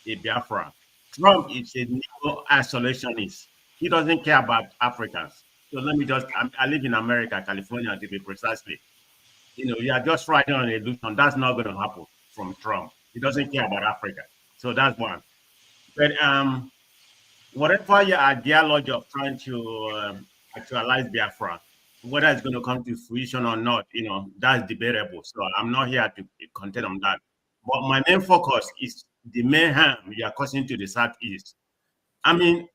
a Biafra. Trump is a neo-isolationist. He doesn't care about Africans. So let me just, I live in America, California, to be precisely. You are just riding on an illusion. That's not going to happen from Trump. He doesn't care about Africa. So that's one. But whatever your ideology of trying to actualize Biafra, whether it's going to come to fruition or not, that's debatable. So I'm not here to contend on that. But my main focus is the mayhem you are causing to the Southeast. I mean,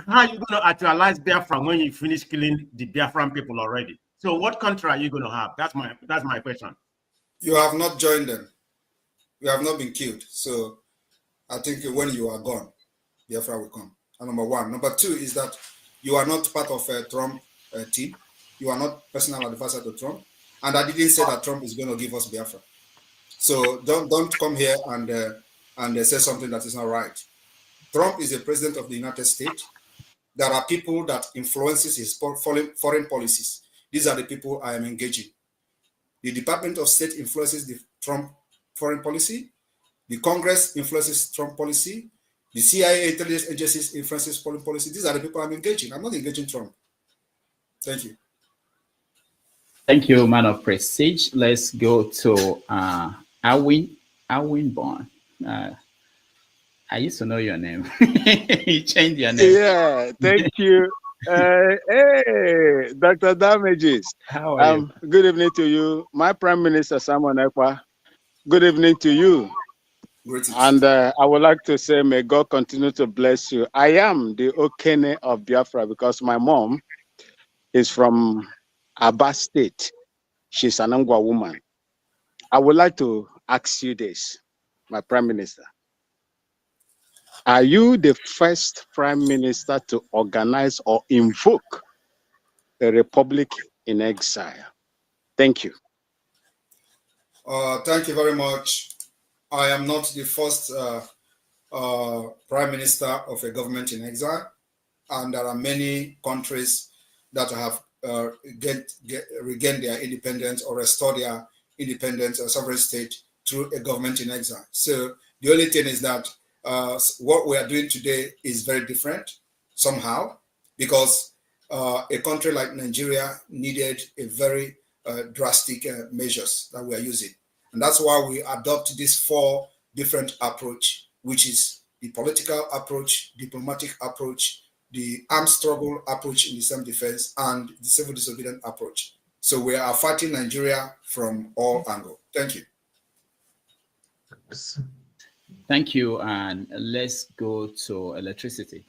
how are you going to actualize Biafra when you finish killing the Biafran people already? So what country are you going to have? That's my question. You have not joined them. You have not been killed. So I think when you are gone, Biafra will come. And number one. Number two is that you are not part of a Trump team. You are not personal advisor to Trump. And I didn't say that Trump is going to give us Biafra. So don't come here and say something that is not right. Trump is the president of the United States. There are people that influences his foreign policies. These are the people I am engaging. The Department of State influences the Trump foreign policy. The Congress influences Trump policy. The CIA intelligence agencies influences foreign policy. These are the people I'm engaging. I'm not engaging Trump. Thank you. Thank you, man of prestige. Let's go to Alwin Bond. I used to know your name. You changed your name. Yeah, thank you. Hey, Dr. Damages. How are you? Good evening to you. My Prime Minister, Simon Ekpa. Good evening to you. Greetings. And I would like to say, may God continue to bless you. I am the Okene of Biafra because my mom is from Aba State. She's an Angwa woman. I would like to ask you this, my Prime Minister. Are you the first Prime Minister to organize or invoke a republic in exile? Thank you. Thank you very much. I am not the first Prime Minister of a government in exile, and there are many countries that have regained their independence or restored their independence or sovereign state through a government in exile. So the only thing is that what we are doing today is very different somehow, because a country like Nigeria needed a very drastic measures that we are using. And that's why we adopt this 4 different approach, which is the political approach, diplomatic approach, the armed struggle approach in the self-defense, and the civil disobedience approach. So we are fighting Nigeria from all angles. Thank you. Thank you, and let's go to electricity.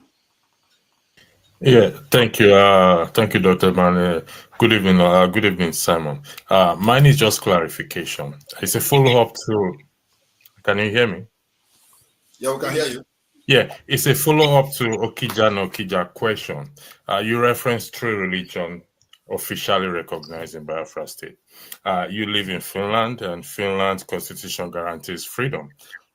Yeah, thank you. Thank you, Dr. Man. Good evening, Simon. Mine is just clarification. It's a follow-up to. Can you hear me? Yeah, we can hear you. Yeah, it's a follow-up to Okija question. You referenced 3 religions officially recognized in Biafra state. You live in Finland, and Finland's constitution guarantees freedom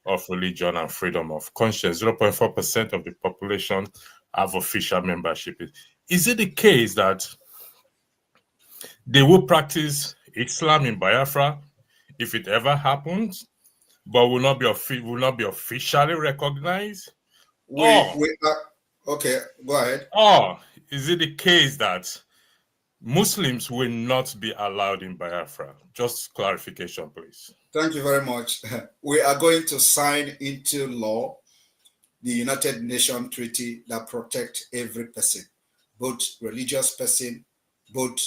of religion and freedom of conscience. 0.4% of the population have official membership. Is it the case that they will practice Islam in Biafra if it ever happens, but will not be officially recognized? Okay, go ahead. Or is it the case that Muslims will not be allowed in Biafra? Just clarification, please. Thank you very much. We are going to sign into law the United Nations Treaty that protects every person, both religious person, both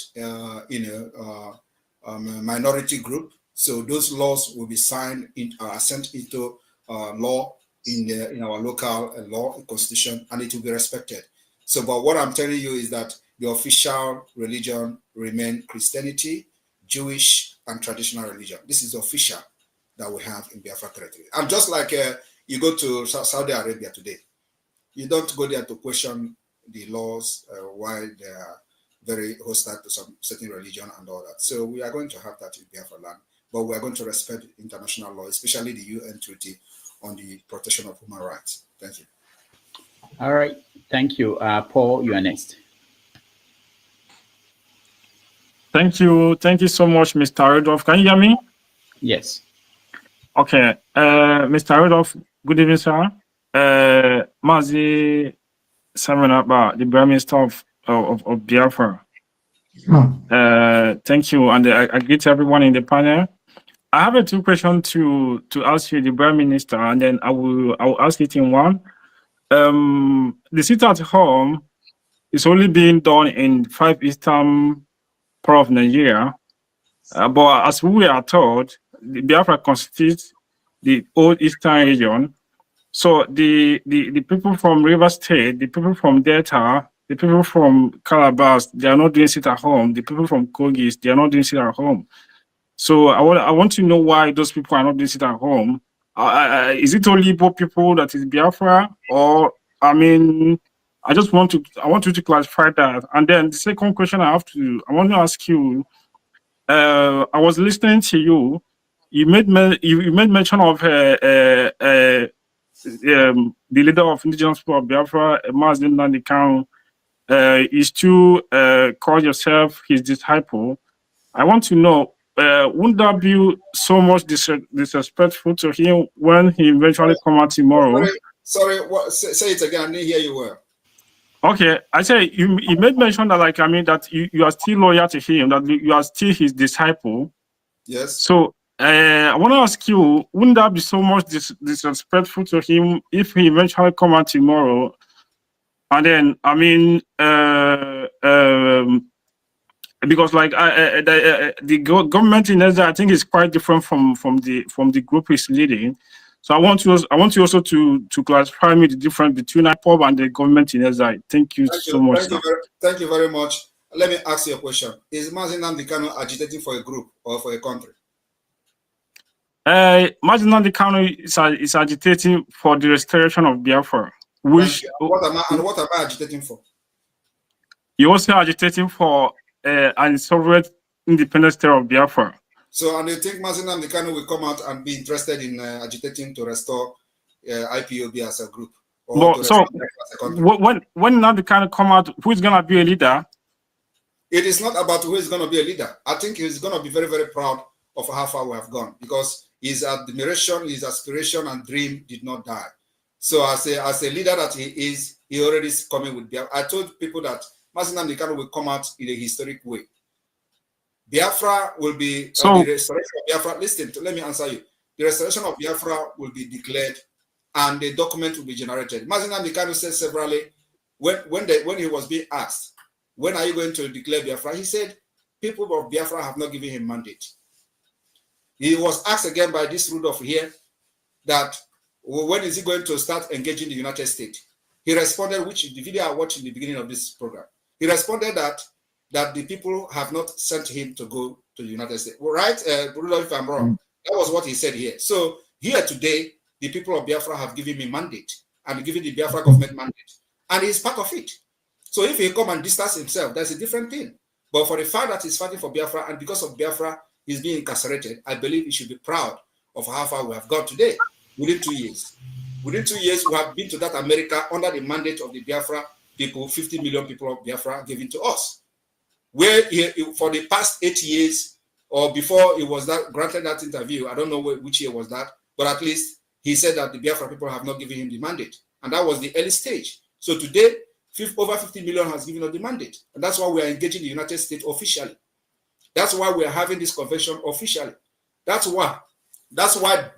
minority group. So those laws will be signed sent into law in our local law constitution, and it will be respected. So, but what I'm telling you is that the official religion remain Christianity, Jewish, and traditional religion. This is the official that we have in Biafra territory. And just like you go to Saudi Arabia today, you don't go there to question the laws, why very hostile to some certain religion and all that. So we are going to have that in Biafra land, but we are going to respect international law, especially the UN Treaty on the protection of human rights. Thank you. All right. Thank you. Paul, you are next. Thank you. Thank you so much, Mr. Rudolph. Can you hear me? Yes. Okay. Mr. Rudolph, good evening, sir. Mazi Simon about the Prime Minister of Biafra. Thank you. And I greet everyone in the panel. I have two questions to ask you, the Prime Minister, and then I will ask it in one. The sit at home is only being done in 5 eastern part of Nigeria, but as we are told, the Biafra constitutes the old eastern region. So the people from River State, the people from Delta, the people from Calabar, they are not doing sit at home. The people from Kogis, they are not doing sit at home. So I want to know why those people are not doing sit at home. Is it only Igbo people that is Biafra, or I mean, I want you to clarify that. And then the second question I want to ask you. I was listening to you. You made mention of the leader of indigenous people of Biafra, Mazin Nandikang, is to call yourself his disciple. I want to know, wouldn't that be so much disrespectful to him when he eventually come out tomorrow? Sorry, what, say it again. I didn't hear you well. Okay, I say you made mention that that you are still loyal to him, that you are still his disciple. Yes. So I want to ask you, wouldn't that be so much disrespectful to him if he eventually come out tomorrow? And then because the government in Israel, I think, is quite different from the group he's leading. So I want you also to clarify me the difference between IPOB and the government in Israel. Thank you so much. Thank you very much. Let me ask you a question. Is Mazin Nnamdi Kanu agitating for a group or for a country? Mazin Nnamdi Kanu is agitating for the restoration of Biafra. Which what am I agitating for? You're also agitating for an sovereign independent state of Biafra. So, and you think Mazin Nnamdi Kanu will come out and be interested in agitating to restore IPOB as a group? Or so, when Nnamdi Kanu come out, who is going to be a leader? It is not about who is going to be a leader. I think he's going to be very, very proud of how far we have gone, because his admiration, his aspiration and dream did not die. So as a leader that he is, he already is coming with Biafra. I told people that Mazin Nnamdi Kanu will come out in a historic way. Biafra will be the restoration of Biafra. Listen, let me answer you. The restoration of Biafra will be declared, and the document will be generated. Mazin Nnamdi Kanu said severally, when he was being asked, when are you going to declare Biafra? He said, people of Biafra have not given him mandate. He was asked again by this Rudolph here that when is he going to start engaging the United States? He responded, which the video I watched in the beginning of this program. He responded that the people have not sent him to go to the United States. Well, right, Rudolph, if I'm wrong, that was what he said here. So here today, the people of Biafra have given me mandate and given the Biafra government mandate, and he's part of it. So if he come and distance himself, that's a different thing. But for the fact that he's fighting for Biafra, and because of Biafra, he's being incarcerated, I believe he should be proud of how far we have got today within 2 years. Within 2 years, we have been to that America under the mandate of the Biafra people, 50 million people of Biafra given to us. Where for the past 8 years, or before he was granted that interview, I don't know which year was that, but at least he said that the Biafra people have not given him the mandate. And that was the early stage. So today, over 50 million has given us the mandate. And that's why we are engaging the United States officially. That's why we are having this convention officially. That's why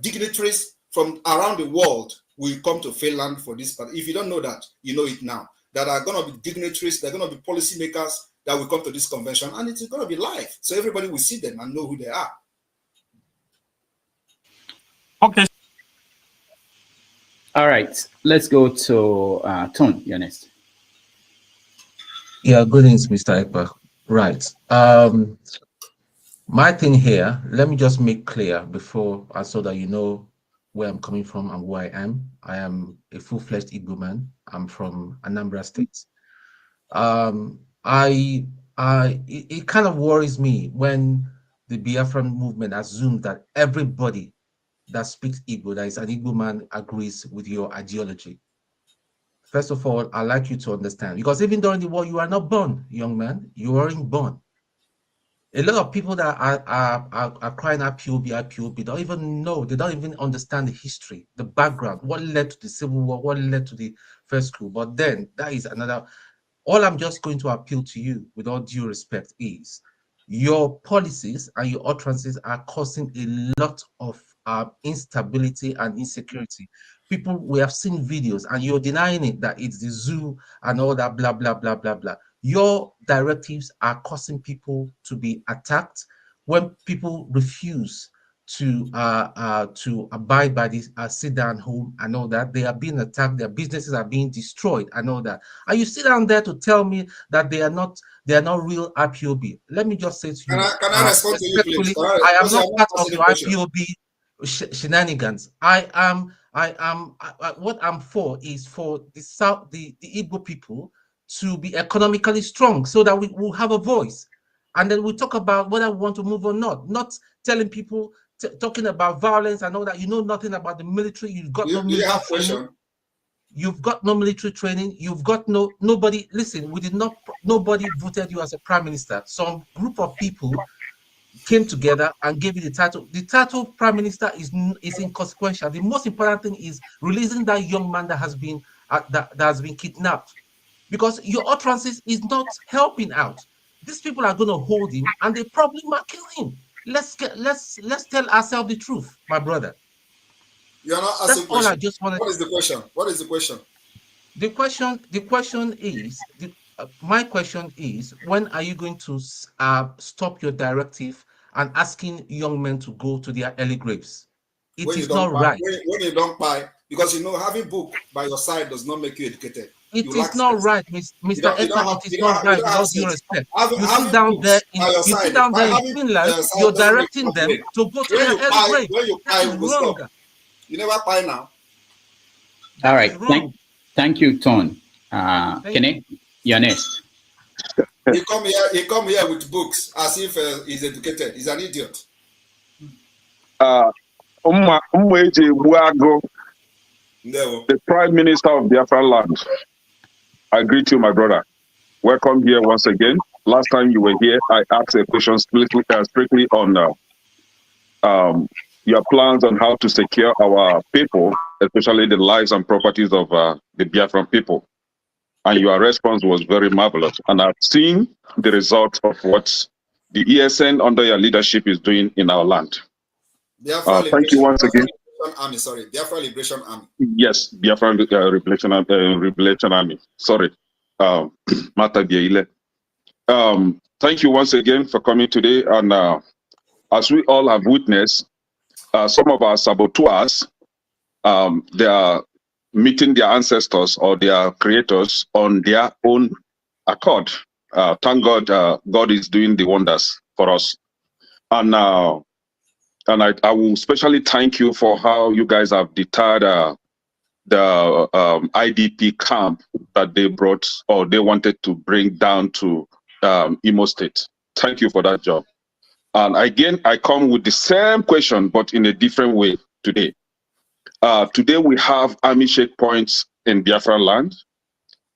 dignitaries from around the world will come to Finland for this part. If you don't know that, you know it now. That are going to be dignitaries, they're going to be policymakers that will come to this convention, and it's going to be live. So everybody will see them and know who they are. Okay. All right. Let's go to Tone, you're next. Yeah, good evening, Mr. Ekpa. Right. My thing here, let me just make clear before, so that you know where I'm coming from and who I am. I am a full-fledged Igbo man. I'm from Anambra State. I it kind of worries me when the Biafran movement assumes that everybody that speaks Igbo, that is an Igbo man, agrees with your ideology. First of all, I'd like you to understand, because even during the war, you are not born, young man. You weren't born. A lot of people that are crying IPOB, IPOB, don't even know, they don't even understand the history, the background, what led to the Civil War, what led to the first coup. But then that is another. All I'm just going to appeal to you, with all due respect, is your policies and your utterances are causing a lot of instability and insecurity. People, we have seen videos, and you're denying it that it's the zoo and all that, blah, blah, blah, blah, blah. Your directives are causing people to be attacked when people refuse to abide by this sit down home and all that. They are being attacked, their businesses are being destroyed and all that. And you sit down there to tell me that they are not real IPOB. Let me just say to you, can I respond to you, please? I am not part of your IPOB shenanigans. What I'm for is for the South, the Igbo people to be economically strong so that we will have a voice. And then we talk about whether we want to move or not telling people, talking about violence and all that. You know nothing about the military. You've got no military training. You've got no military training. You've got nobody. Listen, nobody voted you as a prime minister. Some group of people came together and gave you the title. The title prime minister is inconsequential. The most important thing is releasing that young man that has been kidnapped, because your utterances is not helping out. These people are going to hold him, and they probably might kill him. Let's tell ourselves the truth, my brother. You're not asking. That's all I just wanted. What is the question? What is the question? The question is, my question is, when are you going to stop your directive and asking young men to go to their early graves? It is not right. When you don't buy, because you know having book by your side does not make you educated. It is not right, Mr. Ekpa. It is not right, with all due respect. You sit down there in Finland, you're directing them to go to their early grave. That is wrong. You never buy now. All right. Thank you, Ton. Kene, you're next. He come here with books as if he's educated. He's an idiot. The Prime Minister of Biafra land. I greet you, my brother. Welcome here once again. Last time you were here, I asked a question strictly on your plans on how to secure our people, especially the lives and properties of the Biafran people. And your response was very marvelous. And I've seen the result of what the ESN under your leadership is doing in our land. Thank you once again. Biafra Liberation Army. Yes, Biafra Liberation Army. Sorry. Mata Bieile. Thank you once again for coming today. And as we all have witnessed, some of our saboteurs, they are meeting their ancestors or their creators on their own accord. Thank God, God is doing the wonders for us. And I will especially thank you for how you guys have deterred the IDP camp that they brought or they wanted to bring down to Imo State. Thank you for that job. And again, I come with the same question, but in a different way today. Today we have army checkpoints in Biafra land.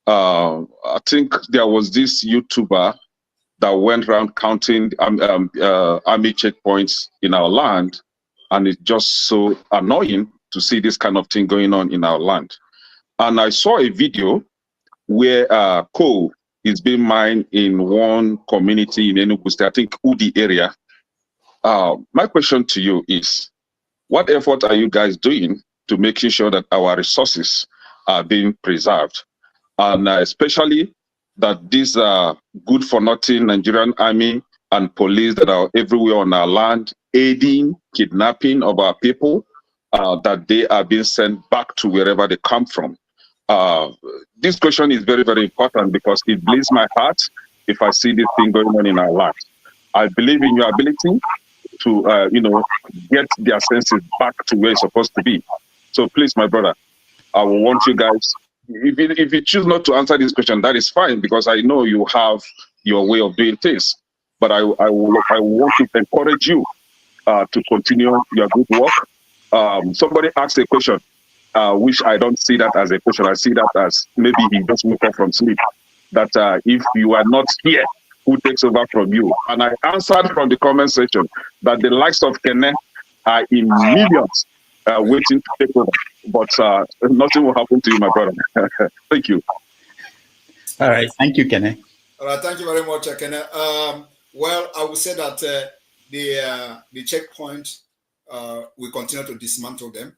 I think there was this YouTuber that went around counting army checkpoints in our land, and it's just so annoying to see this kind of thing going on in our land. And I saw a video where coal is being mined in one community in Enugu State, I think Udi area. My question to you is, what effort are you guys doing to making sure that our resources are being preserved? And especially that these good for nothing Nigerian army and police that are everywhere on our land, aiding kidnapping of our people, that they are being sent back to wherever they come from. This question is very, very important because it bleeds my heart if I see this thing going on in our land. I believe in your ability to, get their senses back to where it's supposed to be. So please, my brother, I will want you guys, if you choose not to answer this question, that is fine, because I know you have your way of doing things. But I want to encourage you to continue your good work. Somebody asked a question, which I don't see that as a question. I see that as maybe he just woke up from sleep. That if you are not here, who takes over from you? And I answered from the comment section that the likes of Kenne are in millions waiting to take over. But nothing will happen to you, my brother. Thank you. All right. Thank you, Kenne. All right. Thank you very much, Kenne. Well, I would say that the checkpoint, we continue to dismantle them,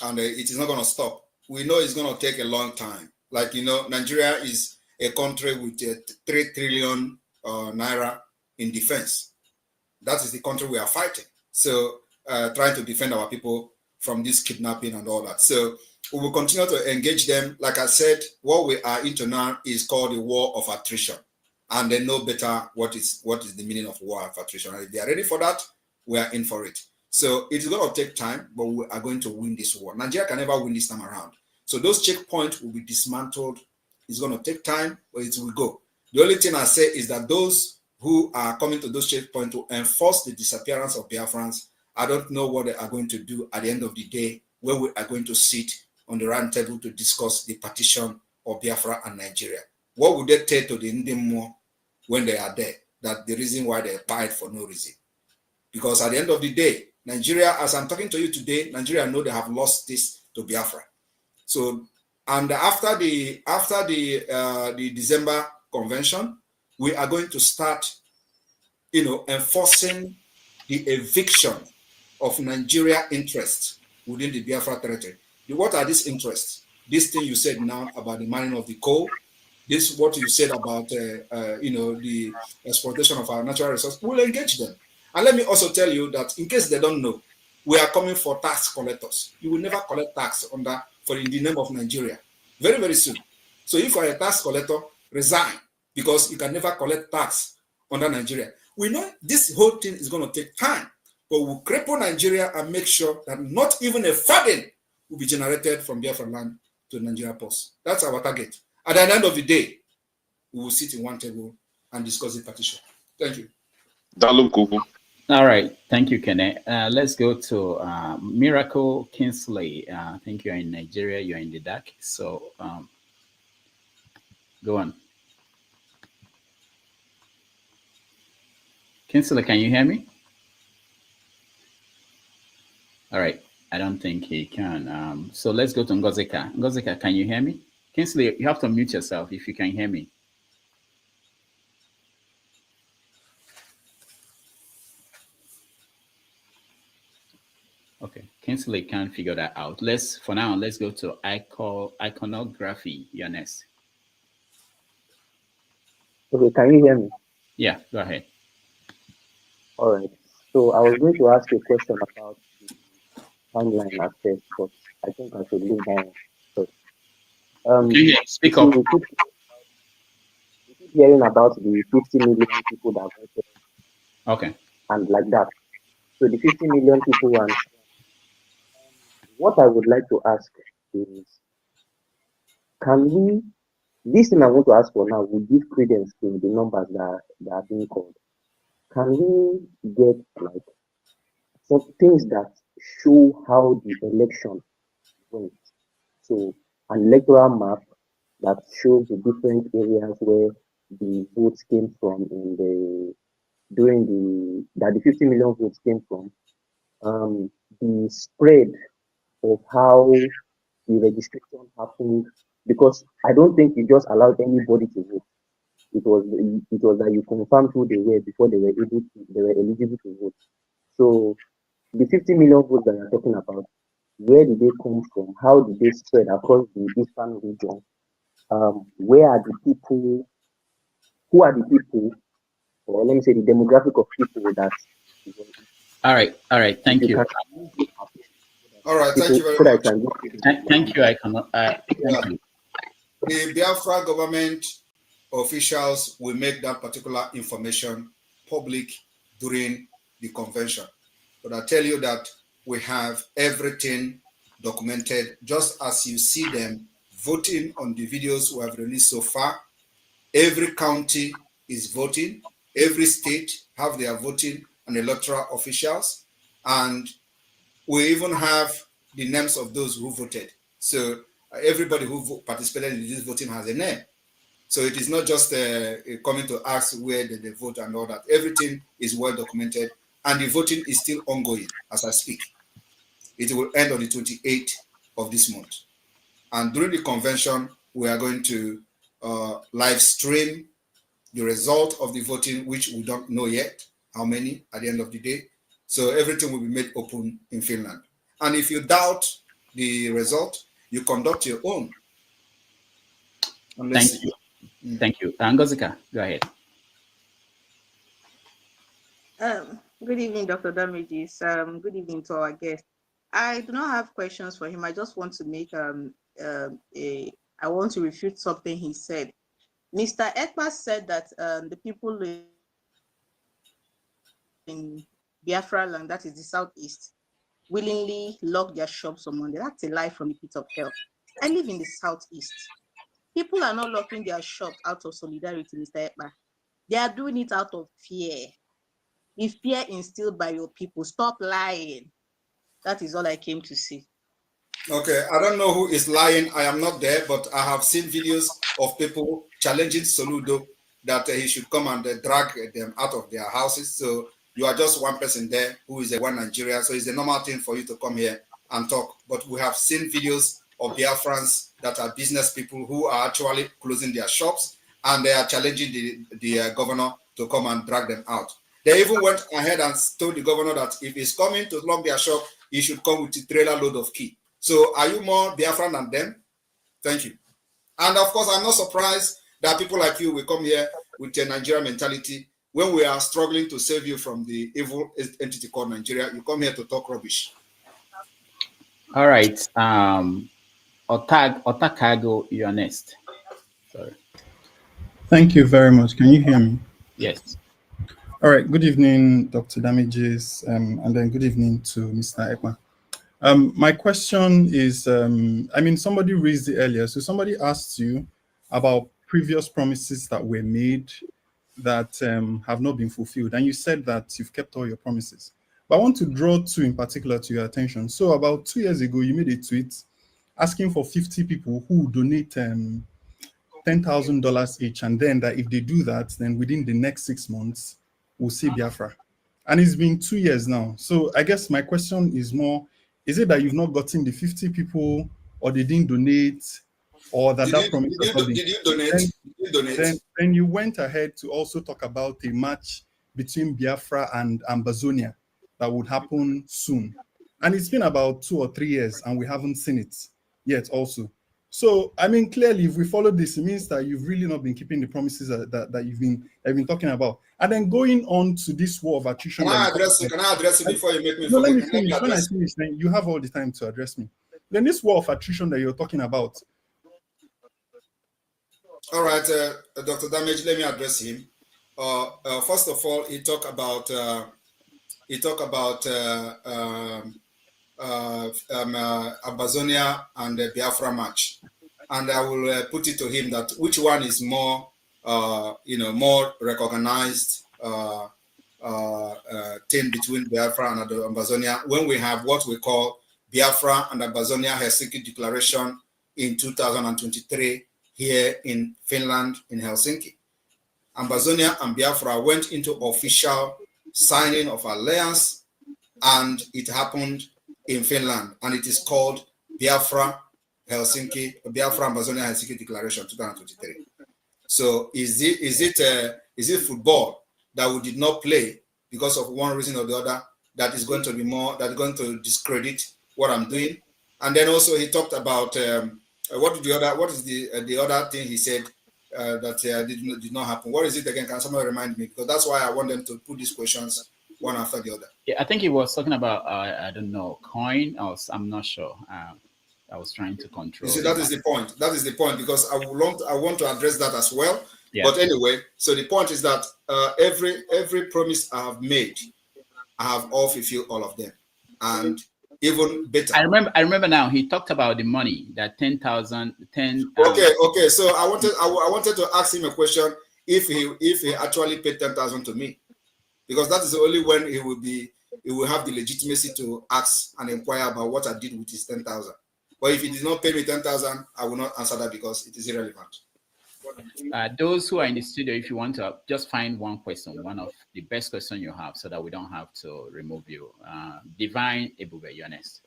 and it is not going to stop. We know it's going to take a long time. Like, you know, Nigeria is a country with 3 trillion naira in defense. That is the country we are fighting. So trying to defend our people from this kidnapping and all that. So we will continue to engage them. Like I said, what we are into now is called the war of attrition. And they know better what is the meaning of war of attrition. And if they are ready for that, we are in for it. So it's going to take time, but we are going to win this war. Nigeria can never win this time around. So those checkpoints will be dismantled. It's going to take time, but it will go. The only thing I say is that those who are coming to those checkpoints to enforce the disappearance of Biafrans, I don't know what they are going to do at the end of the day, when we are going to sit on the round table to discuss the partition of Biafra and Nigeria. What would they tell to the Indian more when they are there? That the reason why they fight for no reason. Because at the end of the day, Nigeria, as I'm talking to you today, Nigeria know they have lost this to Biafra. So, and after the December convention, we are going to start, enforcing the eviction of Nigeria interests within the Biafra territory. What are these interests? This thing you said now about the mining of the coal, this what you said about the exploitation of our natural resources. We'll engage them. And let me also tell you that in case they don't know, we are coming for tax collectors. You will never collect tax in the name of Nigeria. Very, very soon. So if you are a tax collector, resign, because you can never collect tax under Nigeria. We know this whole thing is going to take time, but we'll cripple Nigeria and make sure that not even a farthing will be generated from Biafra land to Nigeria post. That's our target. At the end of the day, we will sit in one table and discuss the partition. Thank you. All right. Thank you, Kenne. Let's go to Miracle Kingsley. I think you're in Nigeria. You're in the dark. So go on. Kingsley, can you hear me? All right. I don't think he can. So let's go to Ngozika. Ngozika, can you hear me? Kingsley, you have to mute yourself if you can hear me. Okay, Kingsley can't figure that out. For now, let's go to iconography. You're next. Okay, can you hear me? Yeah, go ahead. All right. So I was going to ask a question about the timeline aspect, but I think I should leave that first. Okay, speak up. We keep hearing about the 50 million people that voted. Okay. And like that. So the 50 million people, and what I would like to ask is, this thing I want to ask for now will give credence to the numbers that are being called. Can we get like some things that show how the election went? So an electoral map that shows the different areas where the votes came from that the 50 million votes came from, the spread of how the registration happened, because I don't think you just allowed anybody to vote. It was that you confirmed who they were before they were eligible to vote. So the 50 million votes that you're talking about, where did they come from? How did they spread across the eastern region? Where are the people? Who are the people? Or let me say the demographic of people that. All right. Thank you. All right. Thank you very much. Thank you. Thank you. The Biafra government officials will make that particular information public during the convention. But I tell you that we have everything documented, just as you see them voting on the videos we have released so far. Every county is voting. Every state have their voting and electoral officials, and we even have the names of those who voted. So everybody who participated in this voting has a name. So it is not just coming to ask where they vote and all that. Everything is well documented, and the voting is still ongoing as I speak. It will end on the 28th of this month. And during the convention, we are going to live stream the result of the voting, which we don't know yet how many at the end of the day. So everything will be made open in Finland. And if you doubt the result, you conduct your own. Thank you. Thank you. Ngozika, go ahead. Good evening, Dr. Damages. Good evening to our guest. I do not have questions for him. I just want to make I want to refute something he said. Mr. Ekpa said that the people in Biafra land, that is the southeast, willingly lock their shops on Monday. That's a lie from the pit of hell. I live in the southeast. People are not locking their shops out of solidarity, Mr. Ekpa. They are doing it out of fear. If fear instilled by your people, stop lying. That is all I came to see. Okay, I don't know who is lying. I am not there, but I have seen videos of people challenging Soludo that he should come and drag them out of their houses. So you are just one person there who is a one Nigeria. So it's a normal thing for you to come here and talk. But we have seen videos of Biafrans that are business people who are actually closing their shops, and they are challenging the governor to come and drag them out. They even went ahead and told the governor that if he's coming to lock their shop, he should come with a trailer load of key. So are you more Biafran than them? Thank you. And of course, I'm not surprised that people like you will come here with a Nigerian mentality. When we are struggling to save you from the evil entity called Nigeria, you come here to talk rubbish. All right. Otakago, you're next. Sorry. Thank you very much. Can you hear me? Yes. All right. Good evening, Dr. Damages, and then good evening to Mr. Ekpa. My question is, somebody raised it earlier. So somebody asked you about previous promises that were made that have not been fulfilled. And you said that you've kept all your promises. But I want to draw two in particular to your attention. So about 2 years ago, you made a tweet asking for 50 people who donate $10,000 each. And then that if they do that, then within the next 6 months, we'll see Biafra. And it's been 2 years now. So I guess my question is more, is it that you've not gotten the 50 people, or they didn't donate, or that promise has not been? Did you donate? Then you went ahead to also talk about a match between Biafra and Ambazonia that would happen soon. And it's been about 2 or 3 years and we haven't seen it yet also. So, clearly, if we follow this, it means that you've really not been keeping the promises that you've been talking about. And then going on to this war of attrition. Can I address it before you make me forget? Let me finish. When I finish, then you have all the time to address me. Then this war of attrition that you're talking about. All right, Dr. Damage, let me address him. First of all, he talked about Ambazonia and the Biafra match, and I will put it to him that which one is more, more recognized thing between Biafra and Ambazonia, when we have what we call Biafra and Ambazonia Helsinki Declaration in 2023 here in Finland, in Helsinki. Ambazonia and Biafra went into official signing of alliance, and it happened in Finland, and it is called Biafra Ambazonia Helsinki Declaration 2023. So is it football that we did not play because of one reason or the other that is going to be more, that is going to discredit what I'm doing? And then also he talked about what is the other thing he said that did not happen? What is it again? Can somebody remind me? Because that's why I want them to put these questions one after the other. Yeah, I think he was talking about I don't know, coin, or I'm not sure. I was trying to control. You see, that is the point. That is the point, because I want to address that as well. Yeah. But anyway, so the point is that every promise I have made, I have all fulfilled all of them, and even better. I remember now. He talked about the money, that 10,000. Okay. So I wanted to ask him a question. if he actually paid 10,000 to me, because that is only when he will have the legitimacy to ask and inquire about what I did with his 10,000. But if he did not pay me 10,000, I will not answer that because it is irrelevant. Those who are in the studio, if you want to just find one question, one of the best questions you have, so that we don't have to remove you. Divine Ebube, you're next.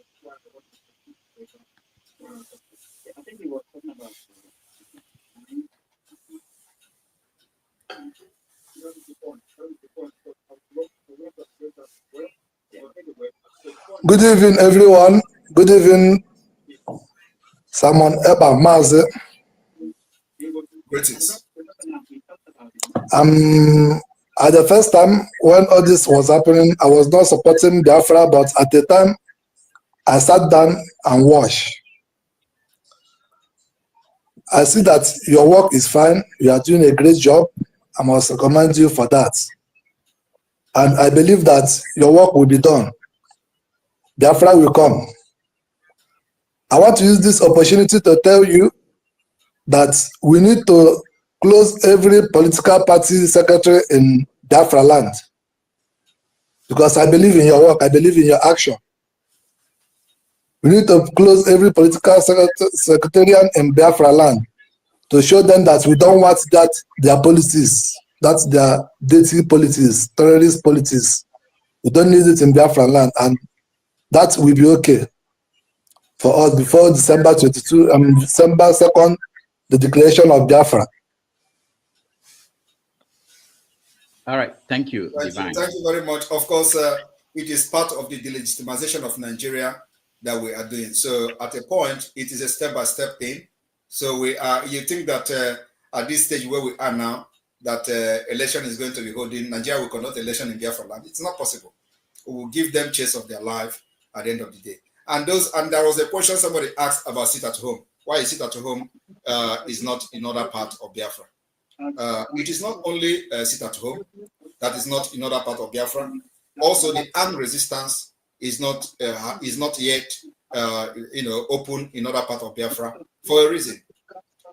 Good evening, everyone. Good evening, Simon Eba Maze. Greetings. At the first time when all this was happening, I was not supporting Biafra, but at the time, I sat down and watched. I see that your work is fine. You are doing a great job. I must commend you for that. And I believe that your work will be done. Biafra will come. I want to use this opportunity to tell you that we need to close every political party secretary in Biafra land. Because I believe in your work, I believe in your action. We need to close every political secretariat in Biafra land to show them that we don't want that their policies, that's their dirty politics, terrorist politics. We don't need it in Biafra land, and that will be okay for us before December 22, December 2nd, the declaration of Biafra. All right, thank you, Divine. Thank you very much. Of course, it is part of the delegitimization of Nigeria that we are doing. So at a point, it is a step-by-step thing. So we are. You think that at this stage where we are now, that election is going to be holding, Nigeria will conduct election in Biafra land? It's not possible. We will give them chase of their life at the end of the day. And there was a question somebody asked about sit at home. Why is sit at home is not in other part of Biafra? It is not only sit at home that is not in other part of Biafra. Also, the armed resistance is not yet open in other part of Biafra for a reason.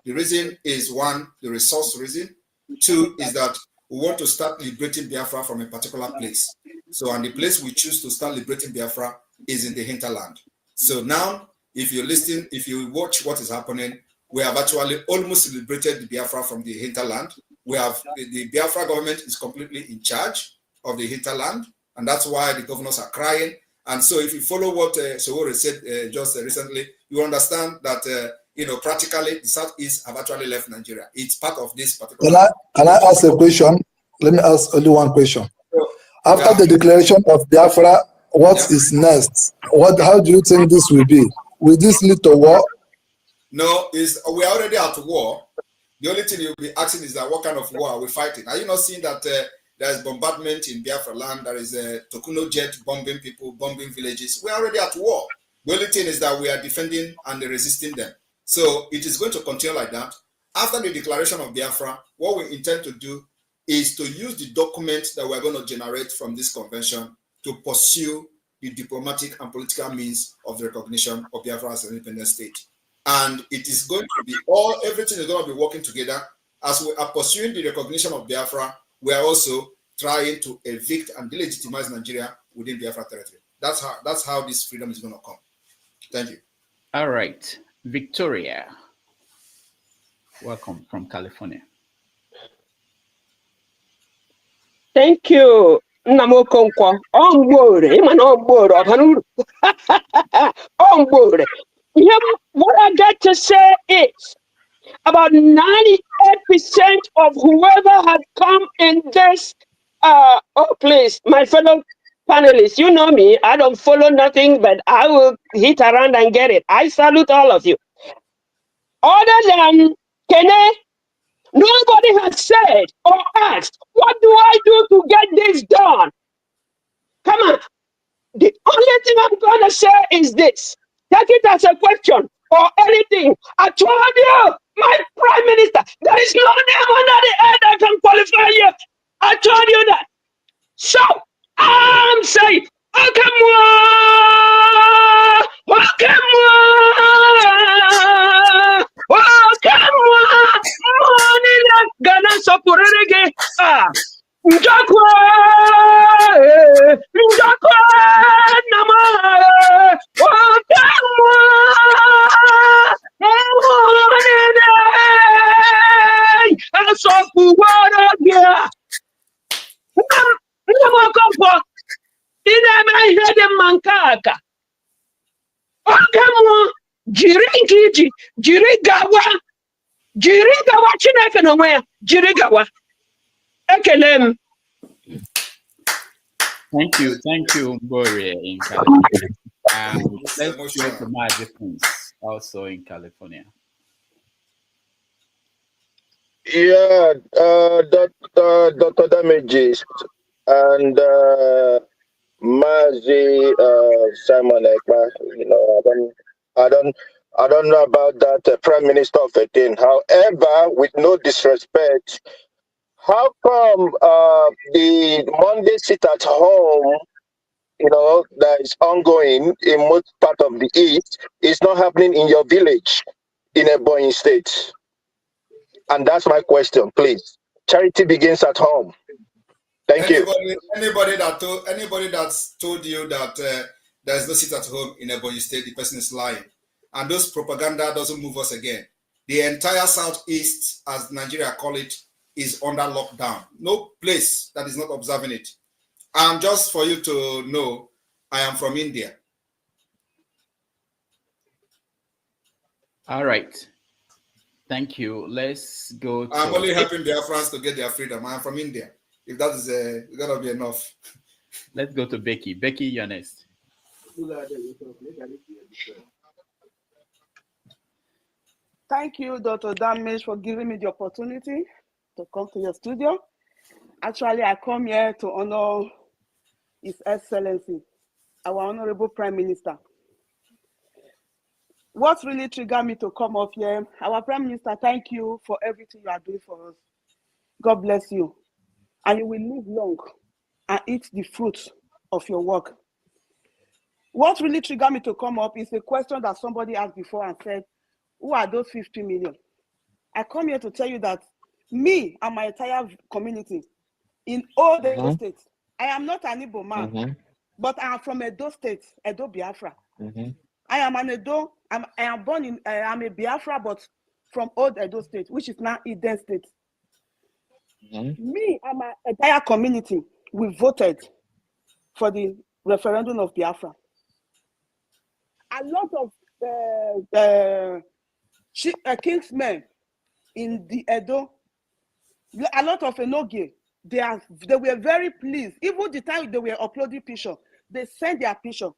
The reason is one, the resource reason. Two is that we want to start liberating Biafra from a particular place. So, and the place we choose to start liberating Biafra is in the hinterland. So now, if you watch what is happening, we have actually almost liberated the Biafra from the hinterland. We have the Biafra government is completely in charge of the hinterland, and that's why the governors are crying. And so, if you follow what Sowore said just recently, you understand that practically the Southeast have actually left Nigeria. It's part of this particular. Can I ask a question? Let me ask only one question. After the declaration of Biafra, what is next? How do you think this will be? Will this lead to war? No, we are already at war. The only thing you'll be asking is that what kind of war are we fighting? Are you not seeing that there is bombardment in Biafra land? There is a Tokuno jet bombing people, bombing villages. We are already at war. The only thing is that we are defending and resisting them. So it is going to continue like that. After the declaration of Biafra, what we intend to do is to use the documents that we're going to generate from this convention to pursue the diplomatic and political means of the recognition of Biafra as an independent state. And it is going to be everything is going to be working together. As we are pursuing the recognition of Biafra, we are also trying to evict and delegitimize Nigeria within Biafra territory. That's how this freedom is going to come. Thank you. All right. Victoria, welcome from California. Thank you. Namokonkwa. On board. On board. On board. What I got to say is about 98% of whoever has come in this please, my fellow panelists, you know me, I don't follow nothing, but I will hit around and get it. I salute all of you. Other than Kene, nobody has said or asked, what do I do to get this done? Come on. The only thing I'm going to say is this. Take it as a question or anything. I told you, my prime minister, there is no name under the earth that can qualify you. I told you that. So, I'm saying, aka oge mụ jiri nke iji jiri gawa Chineke n'onwe ya jiri gawa. Ekele m. Thank you, Mbori in California. Let's go to Mazi Prince, also in California. Yeah, Dr. Damages and Mazi Simon Ekpa, you know, I don't know about that Prime Minister of a thing. However, with no disrespect, how come the Monday sit at home, you know, that is ongoing in most part of the East is not happening in your village in Ebonyi State? And that's my question, please. Charity begins at home. Thank you. Anybody that's told you that there is no sit at home in Ebonyi State, the person is lying. And those propaganda doesn't move us again. The entire Southeast, as Nigeria call it, is under lockdown. No place that is not observing it. And just for you to know, I am from India. All right. Thank you. Let's go to... I'm only helping Biafrans to get their freedom. I'm from India. If that is gonna be enough. Let's go to Becky. Becky, you're next. Thank you, Dr. Damage, for giving me the opportunity to come to your studio. Actually, I come here to honor His Excellency, our Honorable Prime Minister. What really triggered me to come up here, our Prime Minister, thank you for everything you are doing for us. God bless you. And you will live long and eat the fruits of your work. What really triggered me to come up is a question that somebody asked before and said, who are those 50 million? I come here to tell you that me and my entire community in all the Edo states, I am not an Igbo man, but I am from Edo State, Edo Biafra. I am an Edo, I am born in, I am a Biafra, but from old Edo State, which is now Eden State. Me and my entire community, we voted for the referendum of Biafra. A lot of kingsmen in the Edo, a lot of Enoge, they were very pleased. Even the time they were uploading picture, they sent their picture.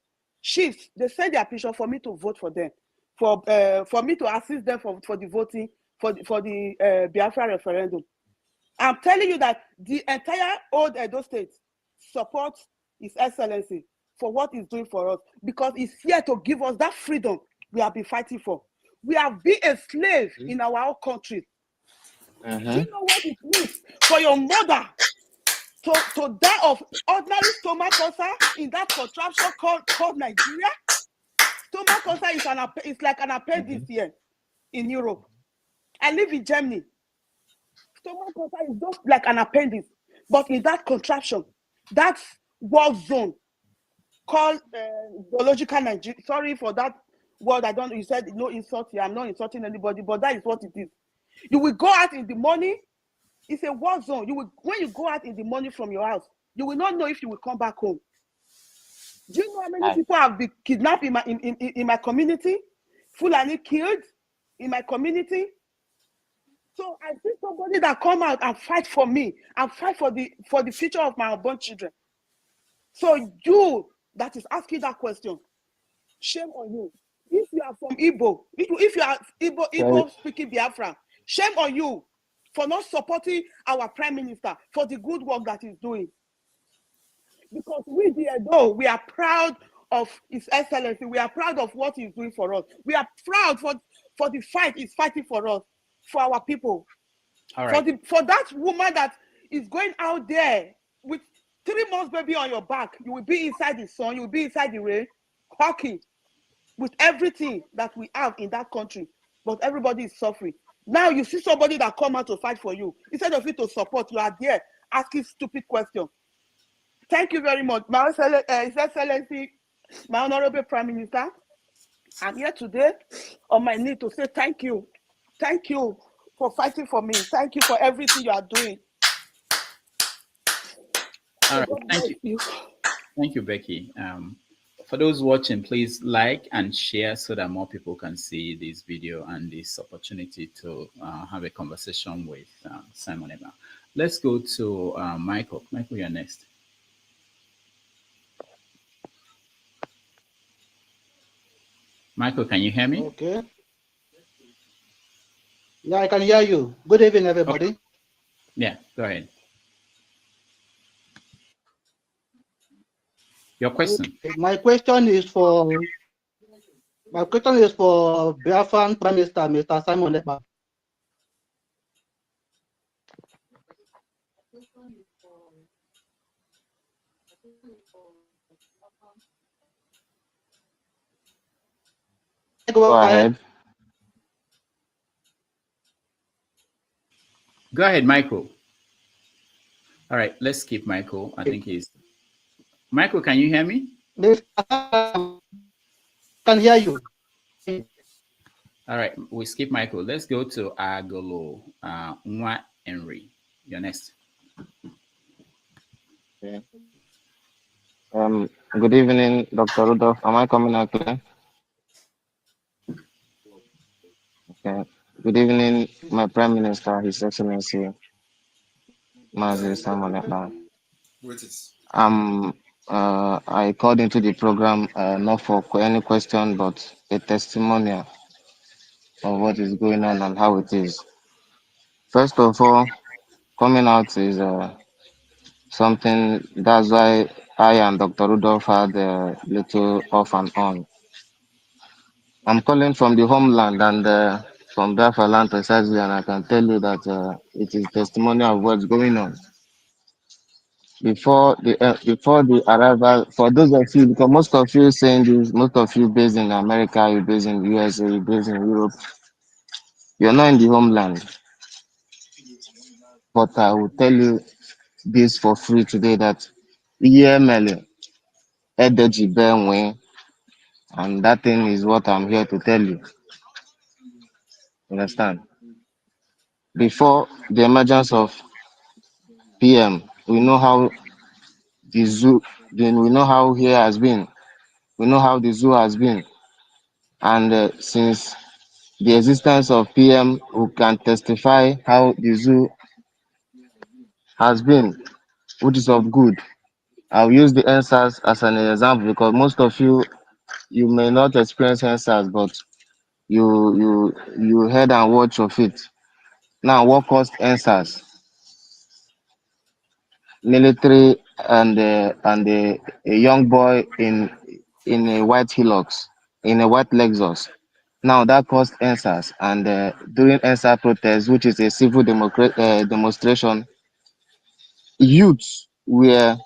Chiefs, they sent their picture for me to vote for them, for me to assist them for the voting for the Biafra referendum. I'm telling you that the entire old Edo State supports His Excellency for what he's doing for us, because he's here to give us that freedom we have been fighting for. We have been a slave in our own country. Do you know what it means for your mother to die of ordinary stomach cancer in that contraption called Nigeria? Stomach cancer is like an appendix here in Europe. I live in Germany. Stomach cancer is just like an appendix, but in that contraption, that war zone called biological Nigeria. Sorry for that word. I don't. You said no insult here. I'm not insulting anybody, but that is what it is. You will go out in the morning. It's a war zone. When you go out in the morning from your house, you will not know if you will come back home. Do you know how many people have been kidnapped in my community? Fulani killed in my community. So I see somebody that come out and fight for me and fight for the future of my unborn children. So you that is asking that question, shame on you. If you are from Igbo, if you are Igbo speaking Biafra, shame on you for not supporting our Prime Minister for the good work that he's doing. Because we we are proud of His Excellency. We are proud of what he's doing for us. We are proud for the fight he's fighting for us, for our people. All right. For that woman that is going out there with 3 months baby on your back, you will be inside the sun, you will be inside the rain, hawking with everything that we have in that country. But everybody is suffering. Now you see somebody that come out to fight for you. Instead of you to support, you are there asking stupid questions. Thank you very much. His Excellency, my Honorable Prime Minister, I'm here today on my knee to say thank you. Thank you for fighting for me. Thank you for everything you are doing. All right, thank you. Thank you, Becky. For those watching, please like and share so that more people can see this video and this opportunity to have a conversation with Simon Eba. Let's go to Michael. Michael, you're next. Michael, can you hear me? Okay. Yeah, I can hear you. Good evening, everybody. Okay. Yeah, go ahead. Your question. Okay. My question is for Biafran Prime Minister, Mr. Simon Ekpa. Go ahead. Go ahead, Michael. All right, let's skip Michael. I think he's... Michael, can you hear me? Can hear you. All right, we skip Michael. Let's go to Agolo Nwa Henry. You're next. Okay. Good evening, Dr. Rudolph. Am I coming out clear? Okay. Good evening, my Prime Minister, His Excellency, Mazi Simon Ekpa. I called into the program not for any question, but a testimonial of what is going on and how it is. First of all, coming out is something, that's why I and Dr. Rudolph had a little off and on. I'm calling from the homeland and from Biafra land precisely, and I can tell you that it is testimonial of what's going on. Before the arrival, for those of you, because most of you saying this, most of you based in America, you based in USA, you based in Europe, you're not in the homeland. But I will tell you this for free today that EML, Edeji Benwe, and that thing is what I'm here to tell you. Understand? Before the emergence of PM, we know how the zoo, then we know how here has been. We know how the zoo has been. And since the existence of PM, who can testify how the zoo has been, which is of good. I'll use the answers as an example because most of you may not experience answers, but you heard and watch of it. Now, what caused answers? Military and a young boy in a white Hilux, in a white Lexus. Now that caused answers, and during answer protest, which is a civil demonstration, youths were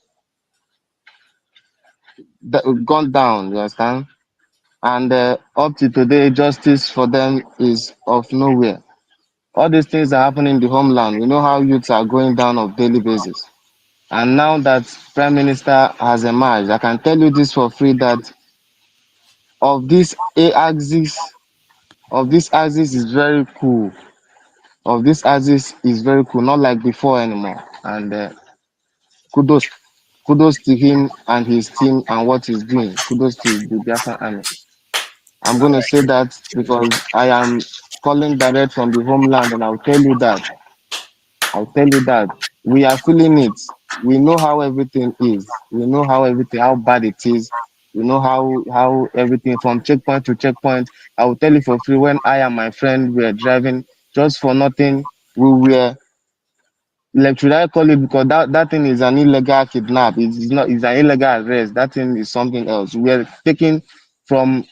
gone down. You understand? And up to today, justice for them is of nowhere. All these things are happening in the homeland. We know how youths are going down on daily basis. And now that Prime Minister has emerged, I can tell you this for free that of this axis is very cool. Of this axis is very cool, not like before anymore. And kudos to him and his team and what he's doing. Kudos to the Biafran Army. I'm going to say that because I am calling direct from the homeland, and I'll tell you that we are feeling it. We know how everything is. We know how bad it is. We know how everything from checkpoint to checkpoint. I will tell you for free, when I and my friend were driving just for nothing, we were, like, should I call it, because that thing is an illegal kidnap. It's not, it's an illegal arrest. That thing is something else. We are taken from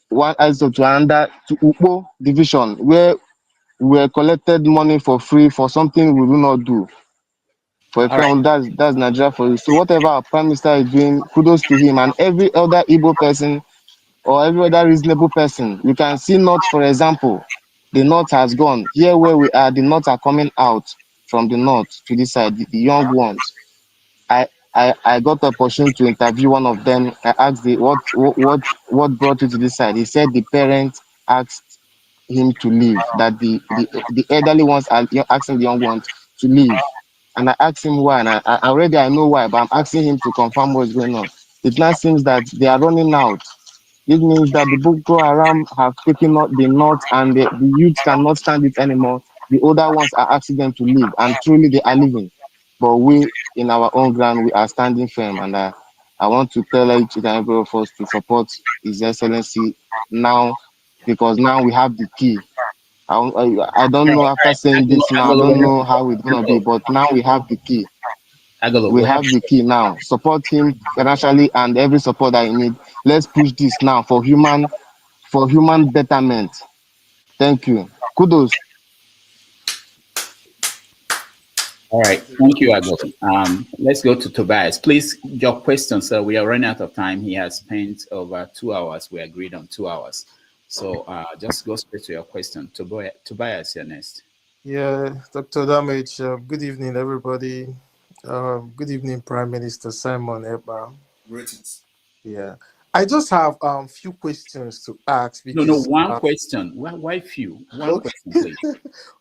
one ISO to another to Upo division, where we were collected money for free for something we do not do. For All right. example, that's Nigeria for you. So whatever our Prime Minister is doing, kudos to him and every other Igbo person or every other reasonable person. You can see North, for example. The North has gone. Here where we are, the North are coming out from the North to this side, the young ones. I got the opportunity to interview one of them. I asked what brought you to this side. He said the parents asked him to leave, that the elderly ones are asking the young ones to leave. And I asked him why, and I already know why, but I'm asking him to confirm what's going on. it now seems that they are running out. It means that the Boko Haram have taken out the north and the youth cannot stand it anymore. The older ones are asking them to leave, and truly they are leaving. But we, in our own ground, we are standing firm. And I want to tell each and every of us to support His Excellency now, because now we have the key. I don't know, after saying this now, I don't know how it's going to be, but now we have the key. We have the key now. Support him financially and every support that he needs. Let's push this now for human betterment. Thank you. Kudos. All right, thank you, Agolo. Let's go to Tobias. Please, your question, sir. We are running out of time. He has spent over 2 hours. We agreed on 2 hours. So just go straight to your question. Tobias, you're next. Yeah, Dr. Damage, good evening, everybody. Good evening, Prime Minister Simon Ekpa. Greetings. Yeah, I just have few questions to ask because one question. Why few? One question, please.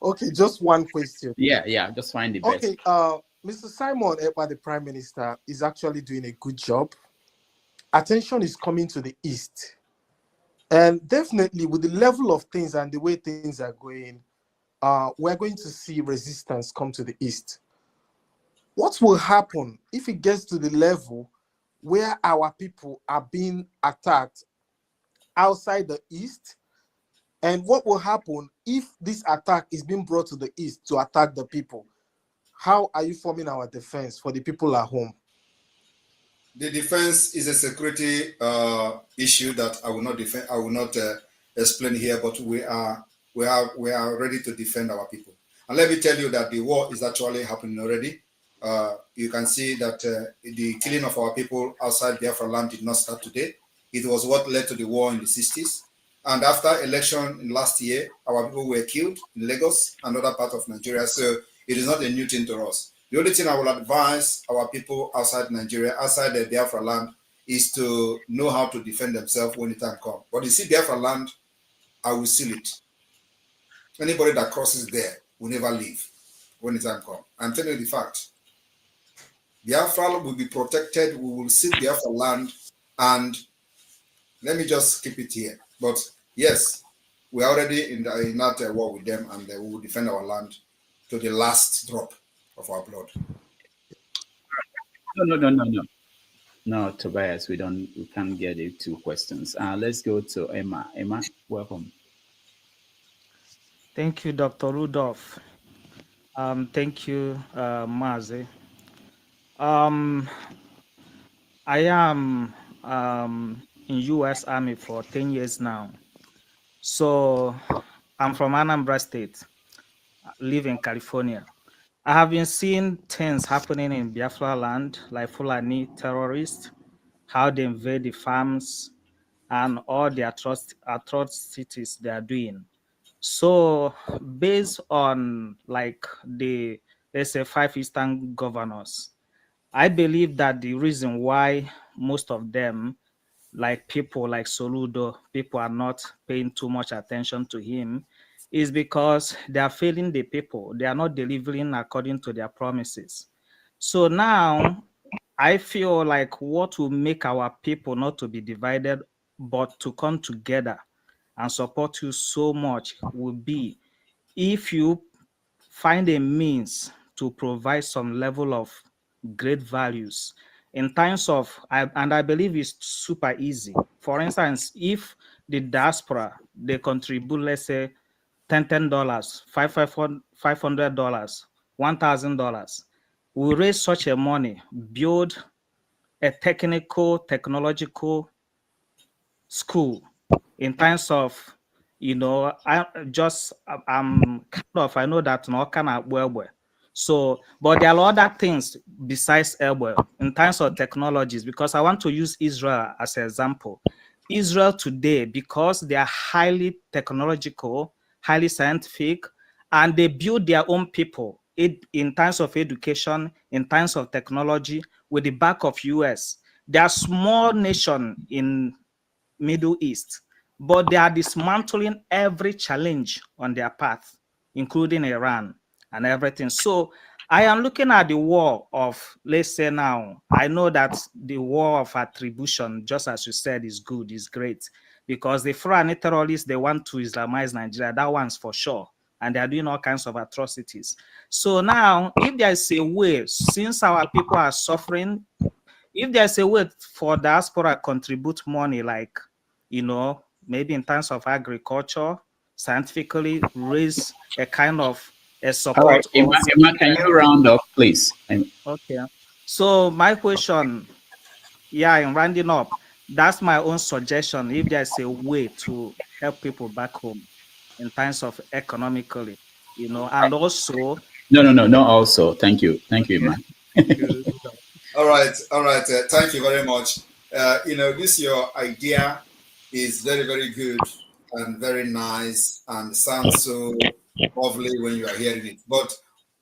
Okay, just one question. Yeah, just find the best. Okay, Mr. Simon Ekpa, the Prime Minister, is actually doing a good job. Attention is coming to the East. And definitely with the level of things and the way things are going, we're going to see resistance come to the East. What will happen if it gets to the level where our people are being attacked outside the East? And what will happen if this attack is being brought to the East to attack the people? How are you forming our defense for the people at home? The defense is a security issue that I will not defend. I will not explain here, but we are ready to defend our people. And let me tell you that the war is actually happening already. You can see that the killing of our people outside Biafra land did not start today. It was what led to the war in the 60s. And after election last year, our people were killed in Lagos and other parts of Nigeria. So it is not a new thing to us. The only thing I will advise our people outside Nigeria, outside the Biafra land, is to know how to defend themselves when the time comes. But you see, Biafra land, I will seal it. Anybody that crosses there will never leave when the time comes. I'm telling you the fact. Biafra will be protected. We will seal Biafra land, and let me just keep it here. But yes, we are already in that war with them, and we will defend our land to the last drop of our blood. No, Tobias, we can't get it 2 questions. Let's go to Emma. Emma, welcome. Thank you, Dr. Rudolph. Thank you, Mazi. I am in U.S. Army for 10 years now. So I'm from Anambra State, live in California. I have been seeing things happening in Biafra land, like Fulani terrorists, how they invade the farms, and all the atrocities they are doing. So based on like let's say 5 Eastern governors, I believe that the reason why most of them, like people like Soludo, people are not paying too much attention to him, is because they are failing the people. They are not delivering according to their promises. So now I feel like what will make our people not to be divided, but to come together and support you so much will be if you find a means to provide some level of great values in terms of, and I believe it's super easy. For instance, if the diaspora, they contribute, let's say, $10, $500, $1,000, we raise such a money, build a technological school in terms of, I'm I know that no kind of well. So, but there are other things besides Elwell in terms of technologies, because I want to use Israel as an example. Israel today, because they are highly technological, highly scientific, and they build their own people in terms of education, in terms of technology, with the back of US. They are a small nation in Middle East, but they are dismantling every challenge on their path, including Iran and everything. So I am looking at the war of, let's say now, I know that the war of attribution, just as you said, is good, is great, because the Fulani terrorists, they want to Islamize Nigeria. That one's for sure. And they are doing all kinds of atrocities. So now, if there is a way, since our people are suffering, if there's a way for diaspora contribute money, like, you know, maybe in terms of agriculture, scientifically raise a kind of a All right, support or Emma, can you round up, please? okay. So my question, yeah, in rounding up, that's my own suggestion. If there's a way to help people back home in terms of economically, you know, and also No. Also, thank you, Emma. All right. Thank you very much. This your idea is very, very good and very nice and sounds so lovely when you are hearing it. But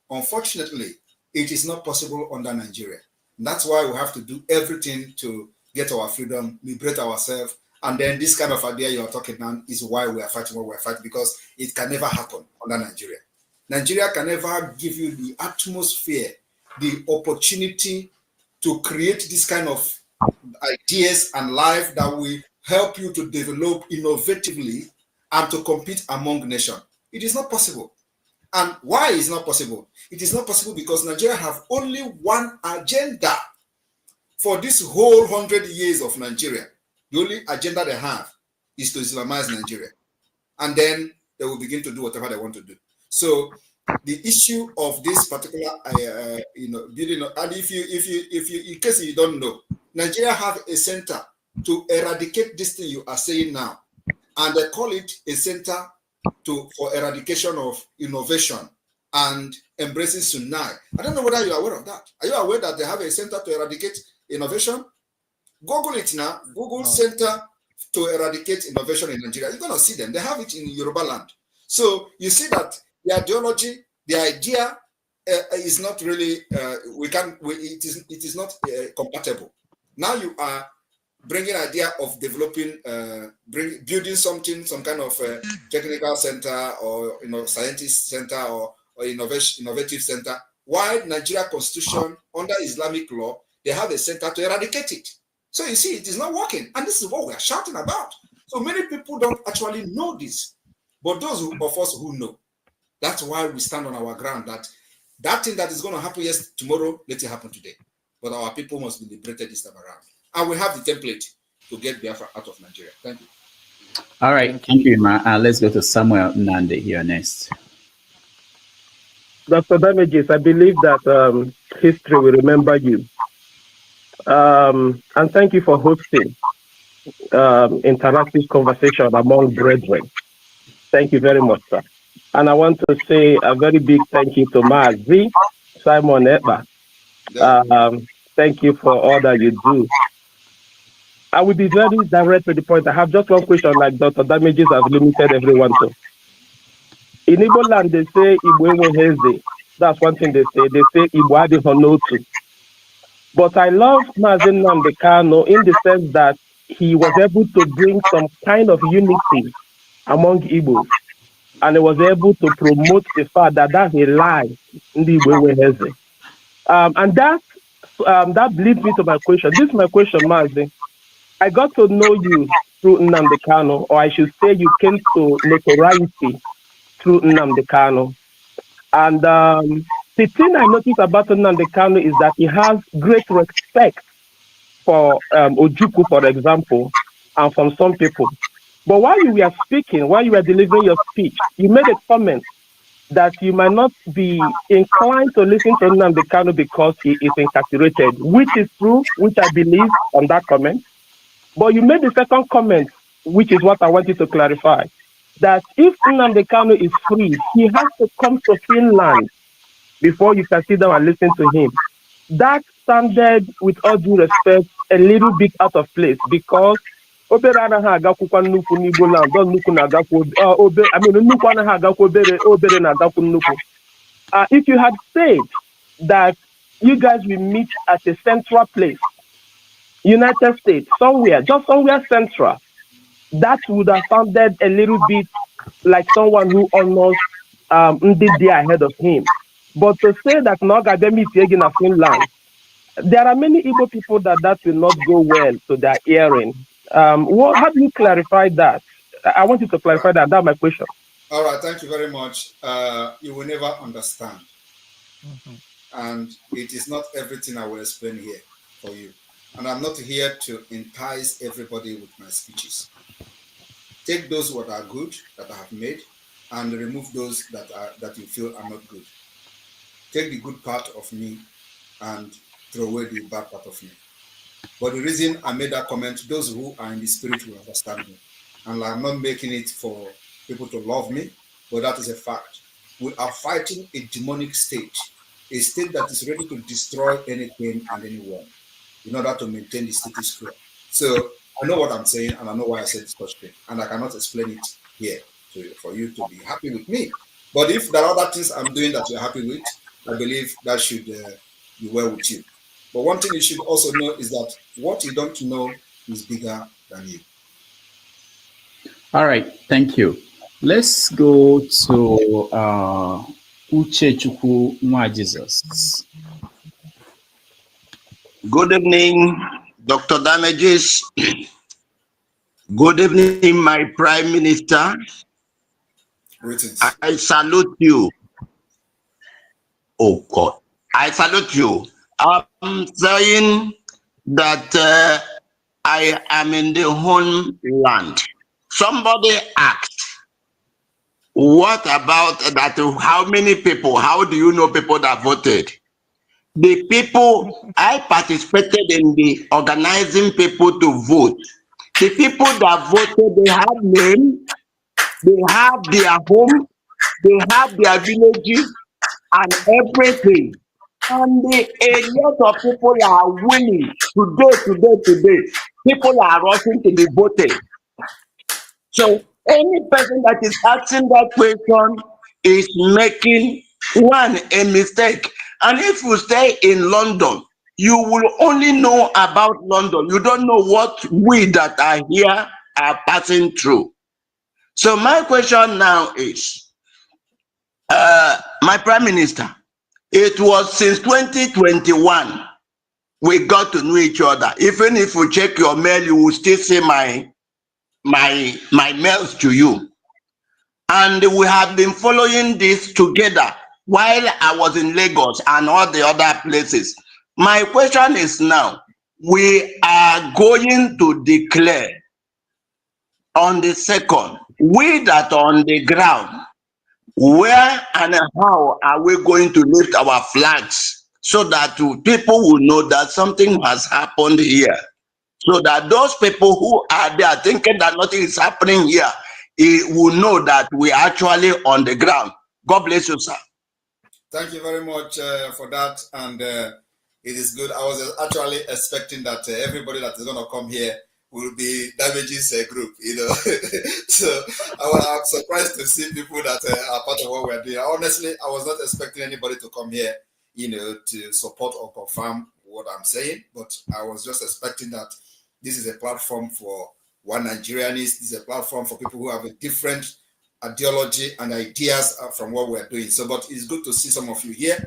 unfortunately, it is not possible under Nigeria. And that's why we have to do everything to get our freedom, liberate ourselves. And then this kind of idea you are talking now is why we are fighting what we are fighting, because it can never happen under Nigeria. Nigeria can never give you the atmosphere, the opportunity to create this kind of ideas and life that will help you to develop innovatively and to compete among nations. It is not possible. And why is not possible? It is not possible because Nigeria have only one agenda for this whole 100 years of Nigeria. The only agenda they have is to Islamize Nigeria. And then they will begin to do whatever they want to do. So the issue of this particular, building, and if you, in case you don't know, Nigeria have a center to eradicate this thing you are saying now, and they call it a center for eradication of innovation and embracing Sunai. I don't know whether you are aware of that. Are you aware that they have a center to eradicate innovation? Google it now. Google Center to Eradicate Innovation in Nigeria. You're going to see them. They have it in Yoruba land. So you see that the ideology, the idea is not really, it is not compatible. Now you are bringing idea of developing, building something, some kind of technical center or scientist center or innovative center. While Nigeria Constitution under Islamic law, they have a center to eradicate it. So you see, it is not working, and this is what we are shouting about. So many people don't actually know this, but those of us who know, that's why we stand on our ground. That thing that is going to happen tomorrow, let it happen today. But our people must be liberated this time around. And we have the template to get Biafra out of Nigeria. Thank you. All right. Thank you, Emma. Let's go to Samuel Nande here next. Dr. Damages, I believe that history will remember you. And thank you for hosting interactive conversation among brethren. Thank you very much, sir. And I want to say a very big thank you to Mazi, Simon Ekpa. Thank you for all that you do. I will be very direct to the point. I have just one question, like Dr. Damages has limited everyone to. In Igbo land, they say Igbo Heze. That's one thing they say. They say Igbo Adi Honotu. But I love Mazi Nnamdi Kanu in the sense that he was able to bring some kind of unity among Igbos. And he was able to promote the fact that that's a lie in the Igbo Heze. And that leads me to my question. This is my question, Mazi. I got to know you through Nnamdi Kanu, or I should say you came to notoriety through Nnamdi Kanu. And the thing I noticed about Nnamdi Kanu is that he has great respect for Ojukwu, for example, and from some people. But while you were speaking, while you were delivering your speech, you made a comment that you might not be inclined to listen to Nnamdi Kanu because he is incarcerated, which is true, which I believe on that comment. But you made the second comment, which is what I wanted to clarify, that if Nnamdi Kanu is free, he has to come to Finland before you can sit down and listen to him. That sounded, with all due respect, a little bit out of place because if you had said that you guys will meet at a central place, United States, somewhere, just somewhere central, that would have sounded a little bit like someone who almost did there ahead of him. But to say that Nogademi is in Finland, there are many Igbo people that will not go well to their hearing. How do you clarify that? I want you to clarify that. That's my question. All right, thank you very much. You will never understand. And it is not everything I will explain here for you. And I'm not here to entice everybody with my speeches. Take those what are good that I have made and remove those that you feel are not good. Take the good part of me and throw away the bad part of me. But the reason I made that comment, those who are in the spirit will understand me. And I'm not making it for people to love me, but that is a fact. We are fighting a demonic state, a state that is ready to destroy anything and anyone in order to maintain the status quo. So I know what I'm saying, and I know why I said such thing, and I cannot explain it here for you to be happy with me. But if there are other things I'm doing that you're happy with, I believe that should be well with you. But one thing you should also know is that what you don't know is bigger than you. All right, thank you. Let's go to Uchechukwu Nwa Jesus. Good evening, Dr. Damages. Good evening, my Prime Minister. Greetings. I salute you. Oh God, I salute you. I'm saying that I am in the homeland. Somebody asked, what about that? How many people? How do you know people that voted? The people, I participated in the organizing people to vote. The people that voted, they have name, they have their home, they have their villages and everything. And a lot of people are willing today. People are rushing to be voted. So any person that is asking that question is making a mistake. And if you stay in London, you will only know about London. You don't know what we that are here are passing through. So my question now is, my Prime Minister, it was since 2021 we got to know each other. Even if you check your mail, you will still see my mails to you. And we have been following this together while I was in Lagos and all the other places. My question is now, we are going to declare on the 2nd, we that are on the ground, where and how are we going to lift our flags so that people will know that something has happened here? So that those people who are there thinking that nothing is happening here, will know that we are actually on the ground. God bless you, sir. Thank you very much for that. And it is good. I was actually expecting that everybody that is going to come here will be Damages group, you know. So I'm surprised to see people that are part of what we're doing. Honestly, I was not expecting anybody to come here, you know, to support or confirm what I'm saying. But I was just expecting that this is a platform for one Nigerianist. This is a platform for people who have a different ideology and ideas from what we're doing. So, but it's good to see some of you here.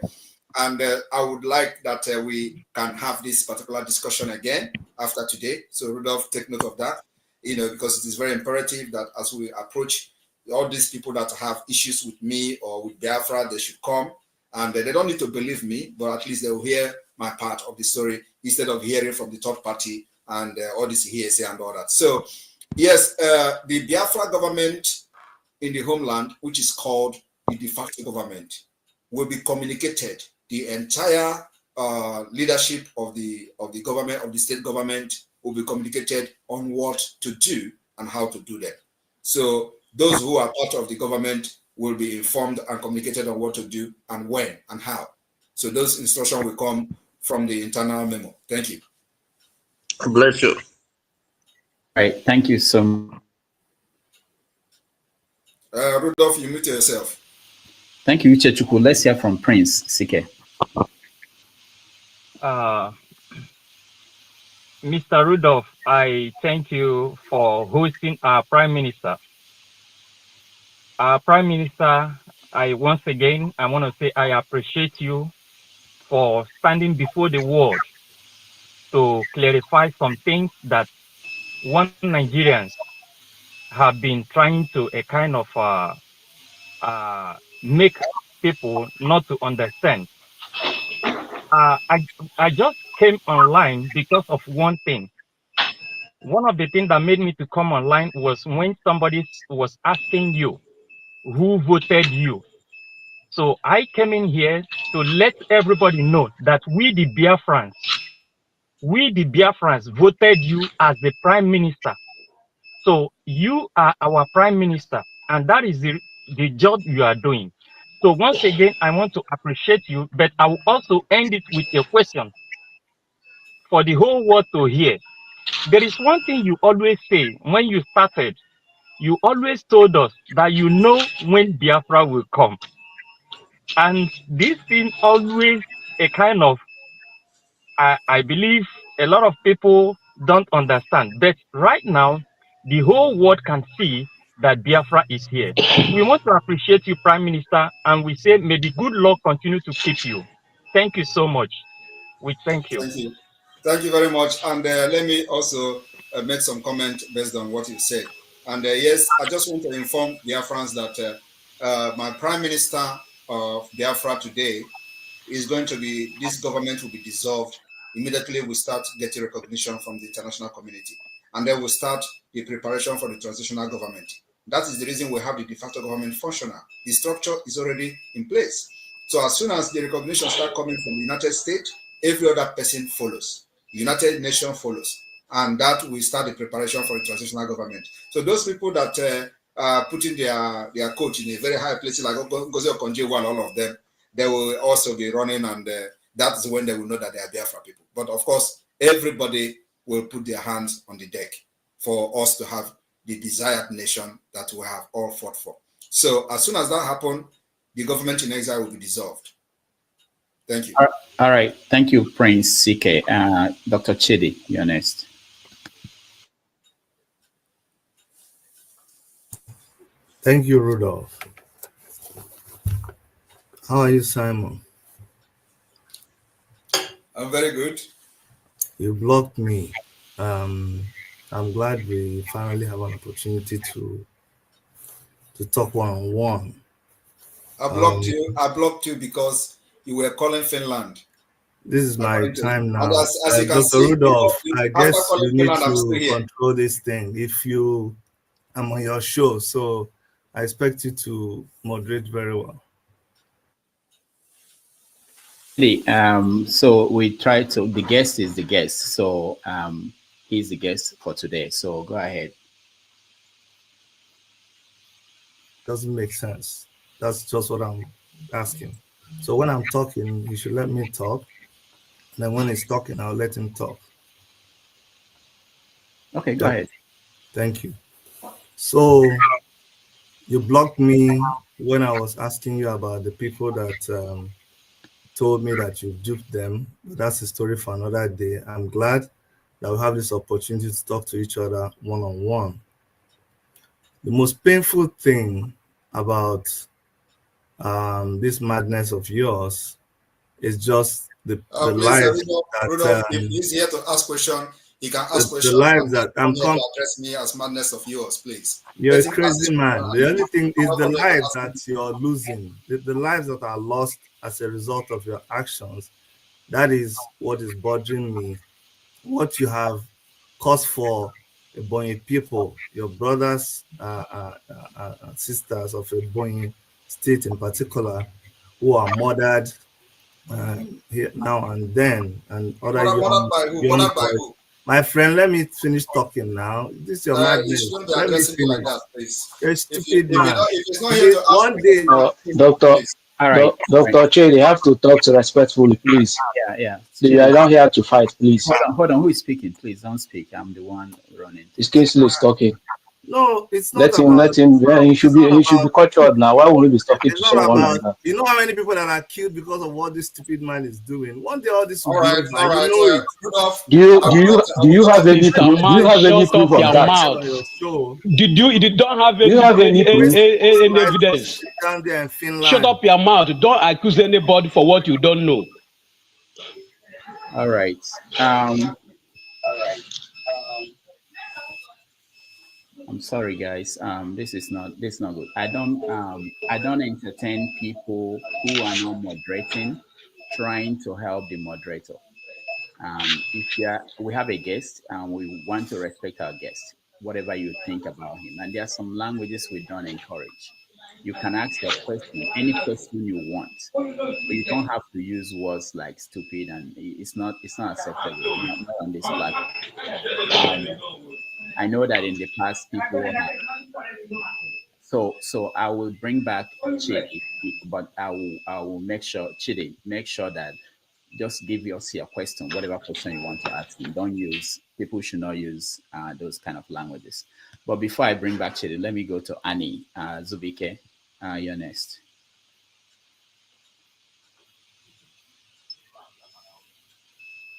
And I would like that we can have this particular discussion again after today. So Rudolph, take note of that, you know, because it is very imperative that as we approach all these people that have issues with me or with Biafra, they should come. And they don't need to believe me, but at least they'll hear my part of the story instead of hearing from the third party and all this hearsay and all that. So, yes, the Biafra government in the homeland, which is called the de facto government, will be communicated. The entire leadership of the government, of the state government, will be communicated on what to do and how to do that. So those who are part of the government will be informed and communicated on what to do and when and how. So those instructions will come from the internal memo. Thank you. Bless you. All right, thank you so much. Rudolph, you mute yourself. Thank you, Uchechukwu. Let's hear from Prince Sike. Mr. Rudolph, I thank you for hosting our Prime Minister. Our Prime Minister, I once again I want to say I appreciate you for standing before the world to clarify some things that one Nigerians have been trying to a kind of make people not to understand. Uh, I I just came online because of one thing. One of the things that made me to come online was when somebody was asking you who voted you. So I came in here to let everybody know that we the Biafrans voted you as the prime minister. So you are our prime minister, and that is the job you are doing. So once again, I want to appreciate you, but I will also end it with a question for the whole world to hear. There is one thing you always say when you started. You always told us that you know when Biafra will come. And this thing always a kind of, I believe a lot of people don't understand. But right now, the whole world can see that Biafra is here. We want to appreciate you, Prime Minister, and we say, may the good Lord continue to keep you. Thank you so much. We thank you. Thank you. Thank you very much. And let me also make some comment based on what you said. And yes, I just want to inform Biafrans that my Prime Minister of Biafra today is going to be, this government will be dissolved. Immediately we start getting recognition from the international community. And then we'll start the preparation for the transitional government. That is the reason we have the de facto government functional. The structure is already in place. So as soon as the recognition start coming from the United States, every other person follows. The United Nations follows. And that will start the preparation for the transitional government. So those people that are putting their coach in a very high place, like Ngozi Okonjo-Iweala, all of them, they will also be running, and that's when they will know that they are Biafra people. But of course, everybody will put their hands on the deck for us to have the desired nation that we have all fought for. So as soon as that happens, the government in exile will be dissolved. Thank you. All right. Thank you, Prince CK. Dr. Chidi, you're next. Thank you, Rudolph. How are you, Simon? I'm very good. You blocked me. I'm glad we finally have an opportunity to talk one-on-one. I blocked you because you were calling Finland. This is my time now. And as you can Dr. see, Rudolph, I after guess calling you need Finland, I'm still to here. control this thing. I'm on your show, so I expect you to moderate very well. So we try to, the guest is the guest. So he's the guest for today. So go ahead. Doesn't make sense. That's just what I'm asking. So when I'm talking, you should let me talk. And then when he's talking, I'll let him talk. Okay, go ahead. Thank you. So you blocked me when I was asking you about the people that told me that you duped them. But that's a story for another day. I'm glad that we have this opportunity to talk to each other one-on-one. The most painful thing about this madness of yours is just the lives Rudolph, if he's here to ask questions, he can ask questions. The lives that I'm here to address me as madness of yours, please. You're a crazy man. The only thing is the lives that you're losing, the lives that are lost as a result of your actions. That is what is bothering me. What you have caused for Ebonyi people, your brothers, sisters of Ebonyi state in particular, who are murdered here now and then, and other young boys. My friend, let me finish talking now. This is your madness. Let me finish. Like that, please. You're a stupid man. One day, Doctor Che, they have to talk to respectfully, please. Yeah. You are not here to fight, please. Hold on. Who is speaking? Please don't speak. I'm the one running. It's Kingsley is talking. No, it's not Let him, about. let him. Yeah, It's not he should be about. cultured now. Why would he be talking It's to not someone like about. that? You know how many people that are killed because of what this stupid man is doing. One day all this will All be right, over. all You right. know it. Rudolph, Do you I do will you not. I do will you not have any take Mr. proof? Do you Man, have any shut proof up of your that? mouth. On your show. You don't have Do you have any proof? any evidence? Down there in Finland. Shut up your mouth. Don't accuse anybody for what you don't know. All right. I'm sorry, guys. This is not good. I don't entertain people who are not moderating, trying to help the moderator. If we have a guest and we want to respect our guest, whatever you think about him, and there are some languages we don't encourage. You can ask your question, any question you want, but you don't have to use words like stupid, and it's not acceptable. Not on this platform. I know that in the past people have. So I will bring back Chidi, but I will make sure Chidi make sure that just give us your question, whatever question you want to ask him. Don't use people should not use those kind of languages. But before I bring back Chidi, let me go to Annie Zubike. You're next.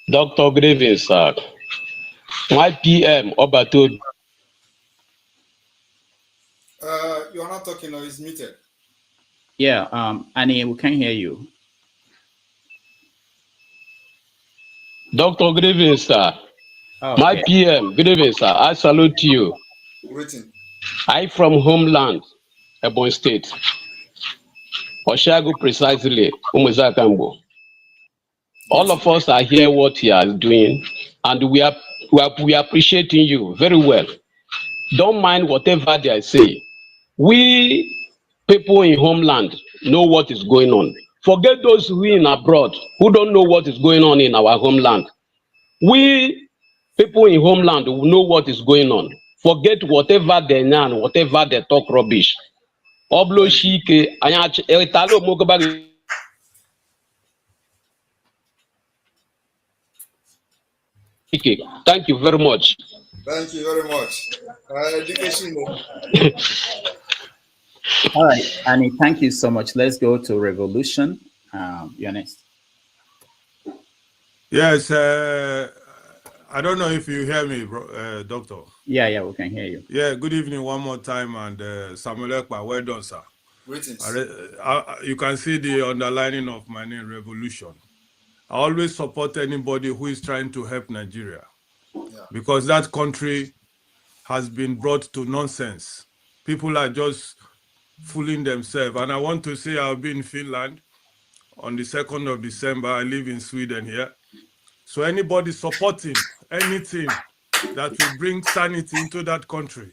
Dr. Grievous, sir. My PM, Obato. You're not talking or it's muted. Yeah, Annie, we can hear you. Dr. Grievous, sir. Oh, My okay. PM, Grievous, sir. I salute you. Waiting. I from homeland, Ebony State. Oshago precisely, Umuzakambo. All of us are here what he is doing, and we are appreciating you very well. Don't mind whatever they say. We people in homeland know what is going on. Forget those who in abroad who don't know what is going on in our homeland. We people in homeland who know what is going on. Forget whatever they know, whatever they talk rubbish. Oblo shike anya etalo mogaba. Thank you very much. Thank you very much. Education. All right, Annie, thank you so much. Let's go to Revolution. You're next. Yes, I don't know if you hear me, Doctor. Yeah, we can hear you. Yeah, good evening one more time, and Samuel Ekpa, well done, sir. Greetings. You can see the underlining of my name, Revolution. I always support anybody who is trying to help Nigeria, because that country has been brought to nonsense. People are just fooling themselves. And I want to say I'll be in Finland on the 2nd of December. I live in Sweden here. So anybody supporting anything that will bring sanity into that country,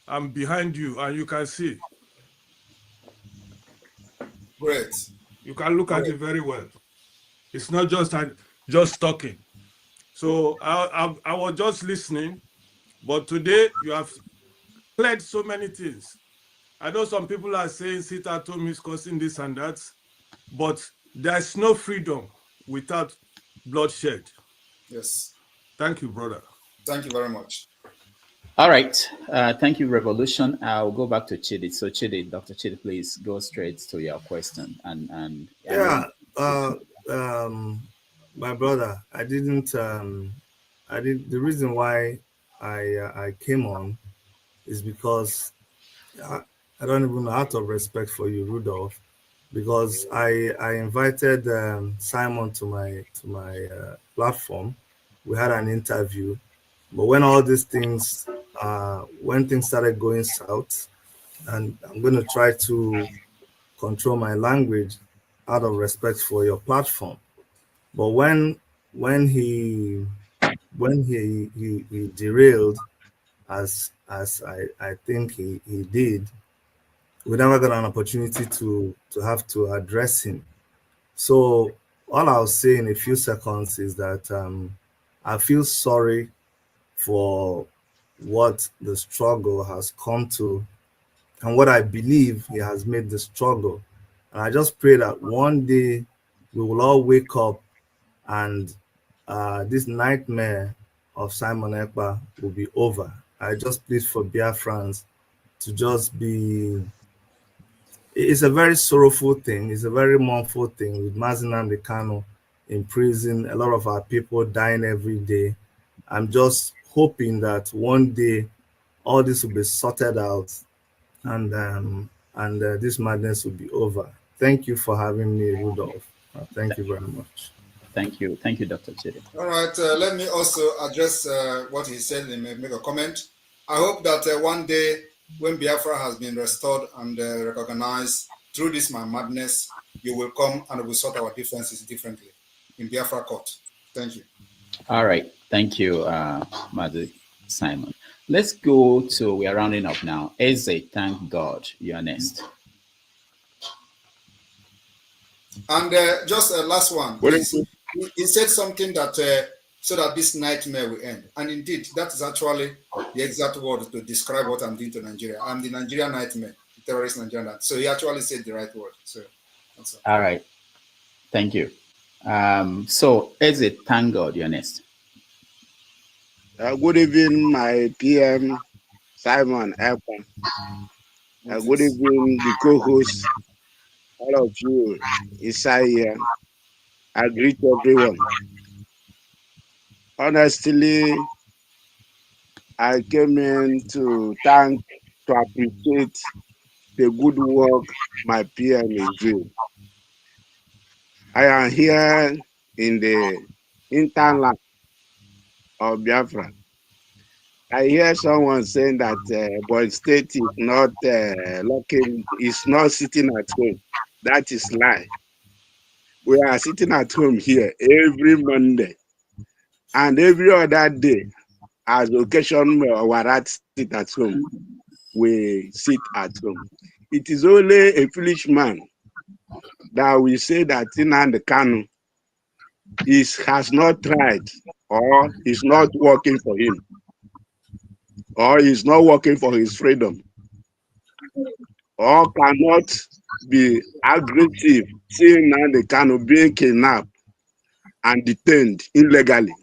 I'm behind you, and you can see. Great. You can look at it very well. It's not just talking. So I was just listening, but today you have cleared so many things. I know some people are saying sit at home is causing this and that, but there's no freedom without bloodshed. Yes. Thank you, brother. Thank you very much. All right. Thank you, Revolution. I'll go back to Chidi. So Chidi, Dr. Chidi, please go straight to your question. My brother, the reason why I came on is because I don't even know, out of respect for you, Rudolph, because I invited Simon to my platform. We had an interview, but when all these things when things started going south, and I'm going to try to control my language out of respect for your platform, but when he derailed, as I think he did, we never got an opportunity to have to address him. So all I'll say in a few seconds is that I feel sorry for what the struggle has come to and what I believe he has made the struggle. And I just pray that one day we will all wake up and this nightmare of Simon Ekpa will be over. I just plead for Biafrans to just be. It's a very sorrowful thing. It's a very mournful thing with Mazi Nnamdi Kanu in prison. A lot of our people dying every day. I'm just hoping that one day all this will be sorted out, and this madness will be over. Thank you for having me, Rudolph. Thank you very much. Thank you, Dr. Chidi. All right, let me also address what he said and make a comment. I hope that one day when Biafra has been restored and recognized through this madness, you will come and we'll sort our differences differently in Biafra court. Thank you. All right. Thank you, Mazi Simon. Let's go to, we are rounding up now. Eze, thank God, you are next. And just a last one, please. He said something that so that this nightmare will end. And indeed, that is actually the exact word to describe what I'm doing to Nigeria. I'm the Nigerian nightmare, the terrorist Nigerian nightmare. So he actually said the right word. So that's all right. Thank you. So Eze, thank God, you're next. Good evening, my PM, Simon Ekpa. Good evening, the co-hosts, all of you, Isai here. I greet everyone. Honestly, I came in to appreciate the good work my PM is doing. I am here in the hinterland of Biafra. I hear someone saying that Boy State is not is not sitting at home. That is lie. We are sitting at home here every Monday and every other day. As occasion Warat sit at home, we sit at home. It is only a foolish man that we say that Nnamdi Kanu has not tried or is not working for him or is not working for his freedom or cannot be aggressive seeing Nnamdi Kanu being kidnapped and detained illegally.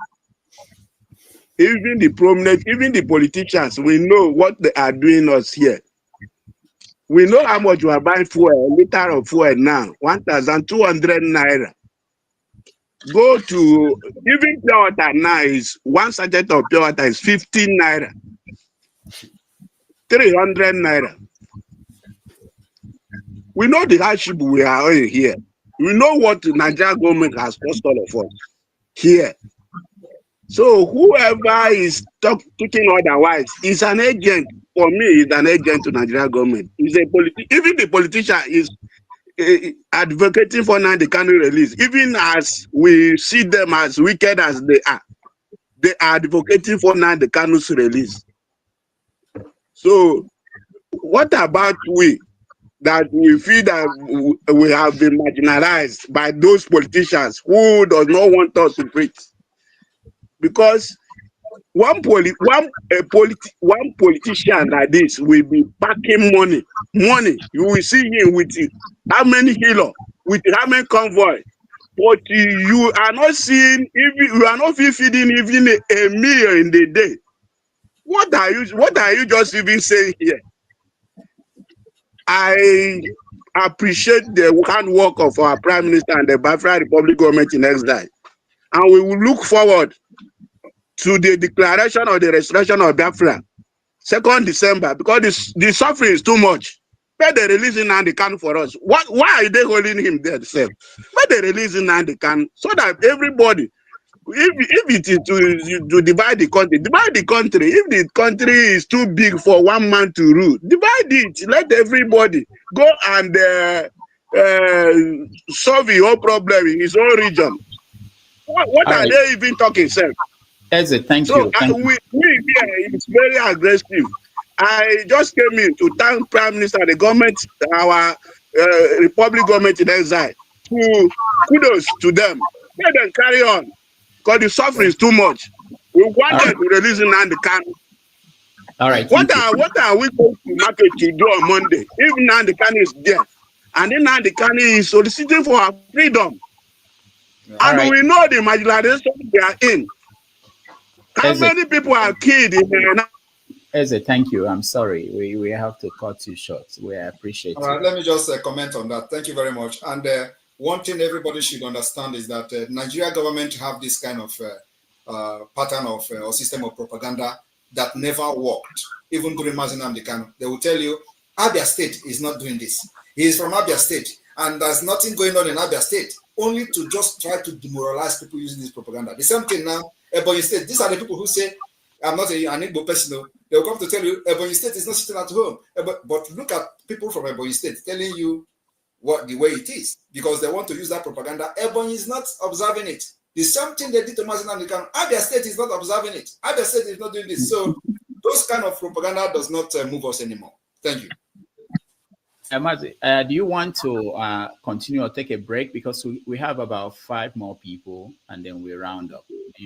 Even the prominent, even the politicians, we know what they are doing us here. We know how much we are buying fuel, a liter of fuel now, 1,200 naira. Go to, even pure water now is, one sachet of pure water is 15 naira. 300 naira. We know the hardship we are in here. We know what the Nigerian government has cost all of us here. So whoever is talking otherwise is an agent. For me, is an agent to Nigerian government. Even the politician is advocating for Nnamdi Kanu release. Even as we see them as wicked as they are advocating for Nnamdi Kanu's release. So what about we? That we feel that we have been marginalized by those politicians who does not want us to preach. Because one politician like this will be packing money. You will see him with how many kilo, with how many convoy. But you are not seeing, you are not feeding even a meal in the day. What are you just even saying here? I appreciate the hard work of our Prime Minister and the Biafra Republic government in exile. And we will look forward to the declaration of the restoration of Biafra, 2nd December, because the suffering is too much. Where they release Nnamdi Kanu for us? Why are they holding him there themselves? Where they release Nnamdi Kanu so that everybody, if it is to divide the country, divide the country. If the country is too big for one man to rule, divide it. Let everybody go and solve your whole problem in his own region. What are they even talking, sir? Eze, thank you. We here is very aggressive. I just came in to thank Prime Minister, the government, our Republic government in exile. Kudos to them. Let them carry on. Because the suffering is too much. We want them to release Nnamdi Kanu. All right. What are we going to market to do on Monday? If Nnamdi Kanu is there, and then Nnamdi Kanu is soliciting for our freedom. And we know the marginalization they are in. How many people are killed in Eze, thank you. I'm sorry. We have to cut you short. We appreciate All right, you. let me just comment on that. Thank you very much. And one thing everybody should understand is that Nigeria government have this kind of pattern of or system of propaganda that never worked. Even during Mazinam Dekano, they will tell you, Abia State is not doing this. He is from Abia State, and there's nothing going on in Abia State, only to just try to demoralize people using this propaganda. The same thing now, Ebonyi State. These are the people who say, I'm not an Igbo person. They'll come to tell you, Ebonyi State is not sitting at home. But look at people from Ebonyi State telling you what the way it is, because they want to use that propaganda. Ebonyi is not observing it. The same thing they did to Mazinam Dekano. Abia State is not observing it. Abia State is not doing this. So those kind of propaganda does not move us anymore. Thank you. Mazi, do you want to continue or take a break? Because we have about 5 more people and then we round up.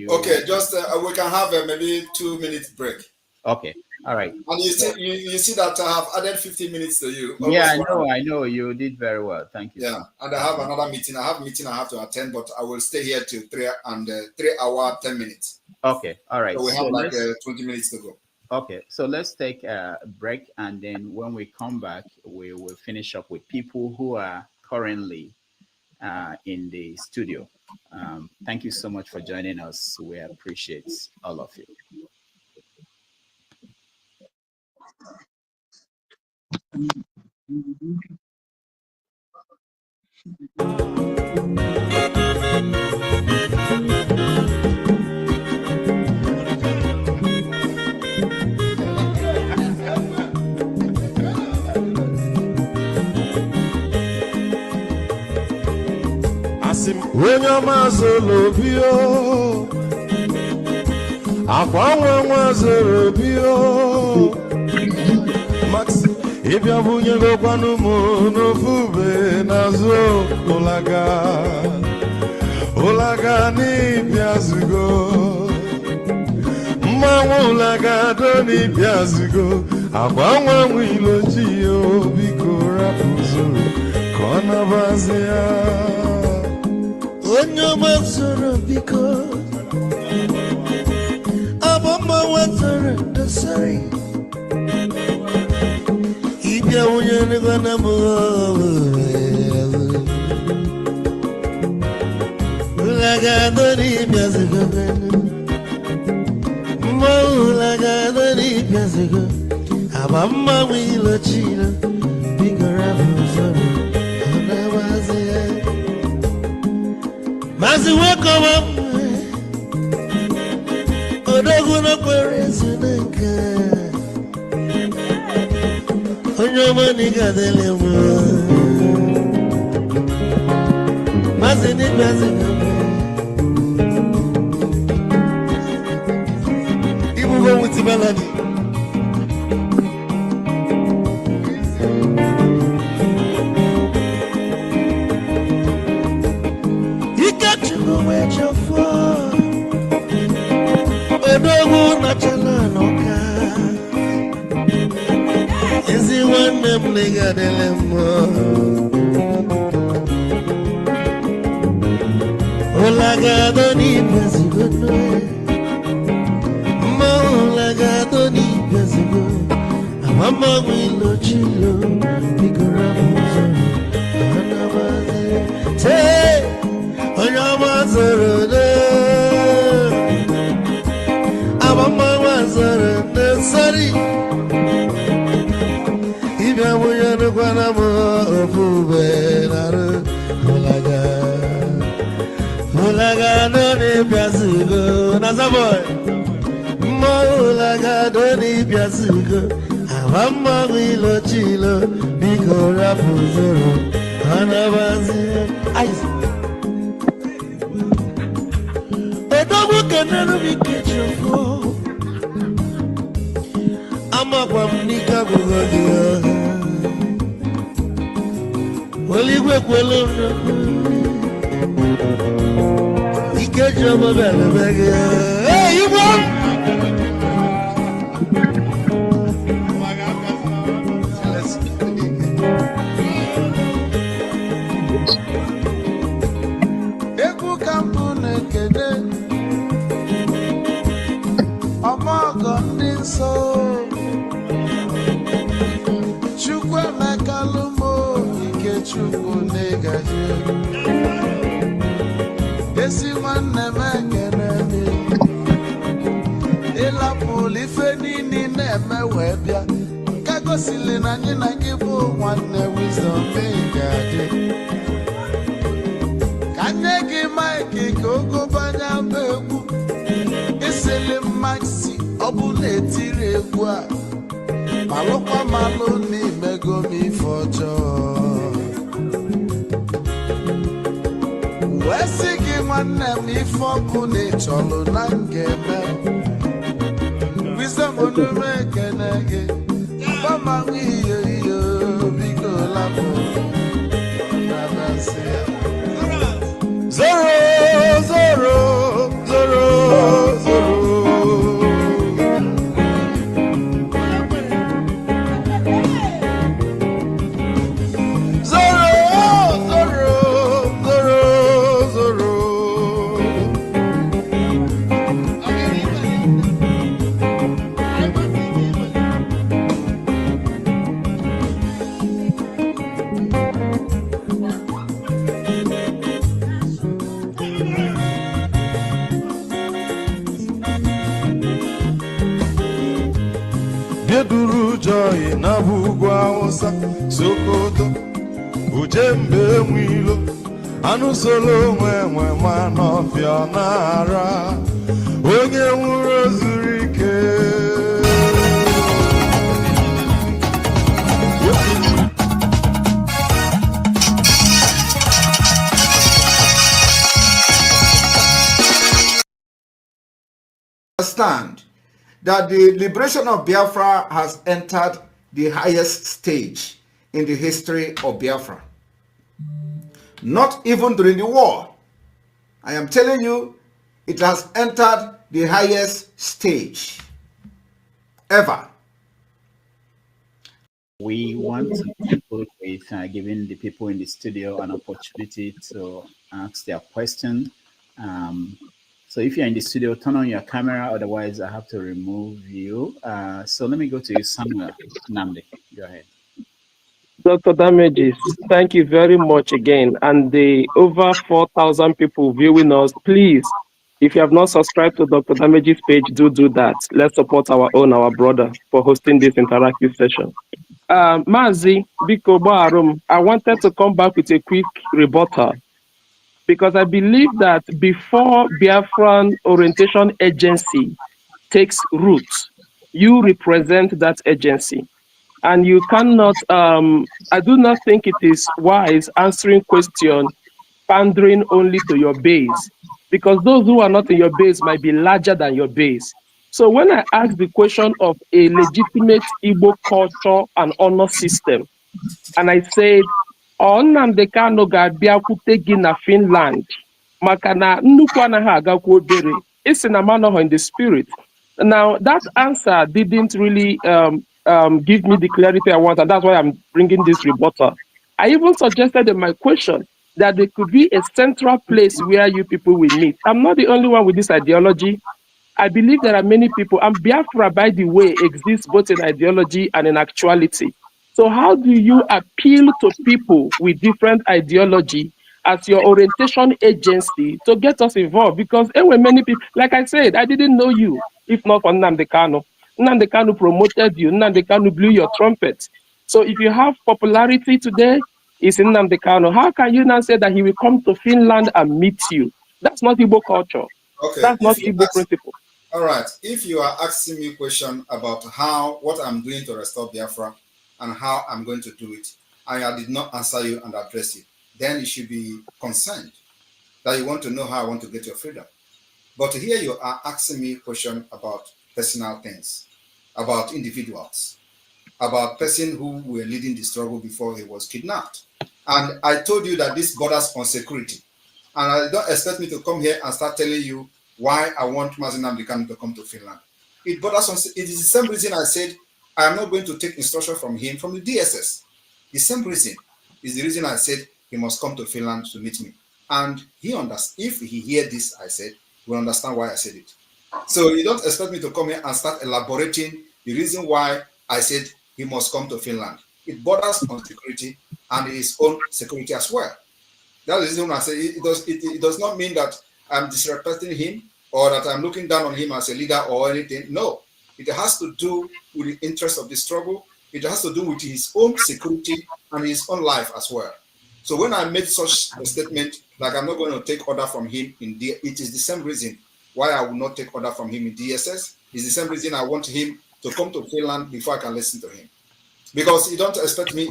Okay, just we can have maybe 2 minutes break. Okay, all right. And you see that I have added 15 minutes to you. Yeah, I know. You did very well. Thank you. Yeah, and I have another meeting. I have a meeting I have to attend, but I will stay here till 3 hours, 10 minutes. Okay, all right. So we have like 20 minutes to go. Okay, so let's take a break, and then when we come back, we will finish up with people who are currently in the studio. Thank you so much for joining us. We appreciate all of you. When your mazolo bio, akwa mazolo bio, Max, if you have no panumo no fube nazo olaga ni piazugo, ulaga doni piazugo, akwa mwilo chio bikora puzo, kona bazia. Onyo mazoro biko abamba wazara dasari ibya unyane gana mo ulaga dori byazigo mo ulaga dori byazigo abamba wilo chilo bigora buzoro ona wazia. Mazi weko wamwe odogu no kwerezu neka onyomo nigadele mwa mazi ni mazi ibu go wuti baladi Odogu na chala noka Ezi wane mliga delemo Olaga doni pezigo Olaga doni pezigo Amama wilo chilo Bigora muzo Anabaze Te Onyama zorode Abama wazara nesari Ibya muyana kwana mo ofube naru Mulaga doni piazugo Nazaboy Mulaga doni piazugo Abama wilo chilo Biko rapuzoro Anabazi Edobu kenenu bikechofo Ama kwa mnika bugodia Waligwe kwelo Ikechobo bele bege Hey, you won! Eku kampu nekede Omogo ndi so nke Chukwu na-egaji esi nwanne m ekene mi ịlapụlụ ife niile na-eme wee bịa ka gosili na anyị na gị bụ nwanne Wisdom ga-adị ka nne gị Mike ka ogobanya bụ egwu isili Maxi ọ bụ na-etiri egwu a malụkwa malụ n'imego m ife ọjọọ wee sị gị nwanne m ife ọkụ na ịchọlụ na ngeme Wisdom onume ekene gị gbamanwụ iyo iyo biko lapụ nabasị ya zoro zoro zoro zoro Bieduru joy na bugwu Hausa Sokoto Ujembe nwilo anụ solo onwe ma n'ọfịa na-ara onye nwụrụ zuru ike understand that the liberation of Biafra has entered the highest stage in the history of Biafra. Not even during the war. I am telling you, it has entered the highest stage ever. We want to conclude with giving the people in the studio an opportunity to ask their question. So if you're in the studio, turn on your camera, otherwise I have to remove you. So let me go to you, Samuel Namdi. Go ahead. Dr. Damages, thank you very much again. And the over 4,000 people viewing us, please, if you have not subscribed to Dr. Damages page, do that. Let's support our brother, for hosting this interactive session. Mazi, Biko Barum, I wanted to come back with a quick rebuttal, because I believe that before Biafran Orientation Agency takes root, you represent that agency. And you cannot, I do not think it is wise answering question pandering only to your base, because those who are not in your base might be larger than your base. So when I ask the question of a legitimate Igbo culture and honor system, and I said, Nnamdi Kanu ga-abịakwute gị na Finland, maka na nnukwu anaghị agakwa obere, isi na manọhọ in the spirit. Now, that answer didn't really give me the clarity I want, and that's why I'm bringing this rebuttal. I even suggested in my question that there could be a central place where you people will meet. I'm not the only one with this ideology. I believe there are many people, and Biafra, by the way, exists both in ideology and in actuality. So how do you appeal to people with different ideology as your orientation agency to get us involved? Because there were many people, like I said, I didn't know you, if not for Nnamdi Kanu. Nnamdi Kanu promoted you, Nnamdi Kanu blew your trumpet. So if you have popularity today, it's in Nnamdi Kanu. How can you now say that he will come to Finland and meet you? That's not Igbo culture. Okay. That's not Igbo principle. All right. If you are asking me a question about what I'm doing to restore Biafra and how I'm going to do it, and I did not answer you and address it, then you should be concerned that you want to know how I want to get your freedom. But here you are asking me a question about personal things, about individuals, about person who were leading the struggle before he was kidnapped. And I told you that this borders on security. And I don't expect me to come here and start telling you why I want Mazi Nnamdi Kanu to come to Finland. It borders on, it is the same reason I said I am not going to take instruction from him from the DSS. The same reason is the reason I said he must come to Finland to meet me. And he understands, if he hears this, I said, he will understand why I said it. So you don't expect me to come here and start elaborating the reason why I said he must come to Finland. it borders on security and his own security as well. That is the reason I say it does not mean that I'm disrespecting him or that I'm looking down on him as a leader or anything. No, it has to do with the interest of the struggle. It has to do with his own security and his own life as well. So when I made such a statement, like I'm not going to take order from him it is the same reason why I will not take order from him in DSS. It's the same reason I want him to come to Finland before I can listen to him. Because you don't expect me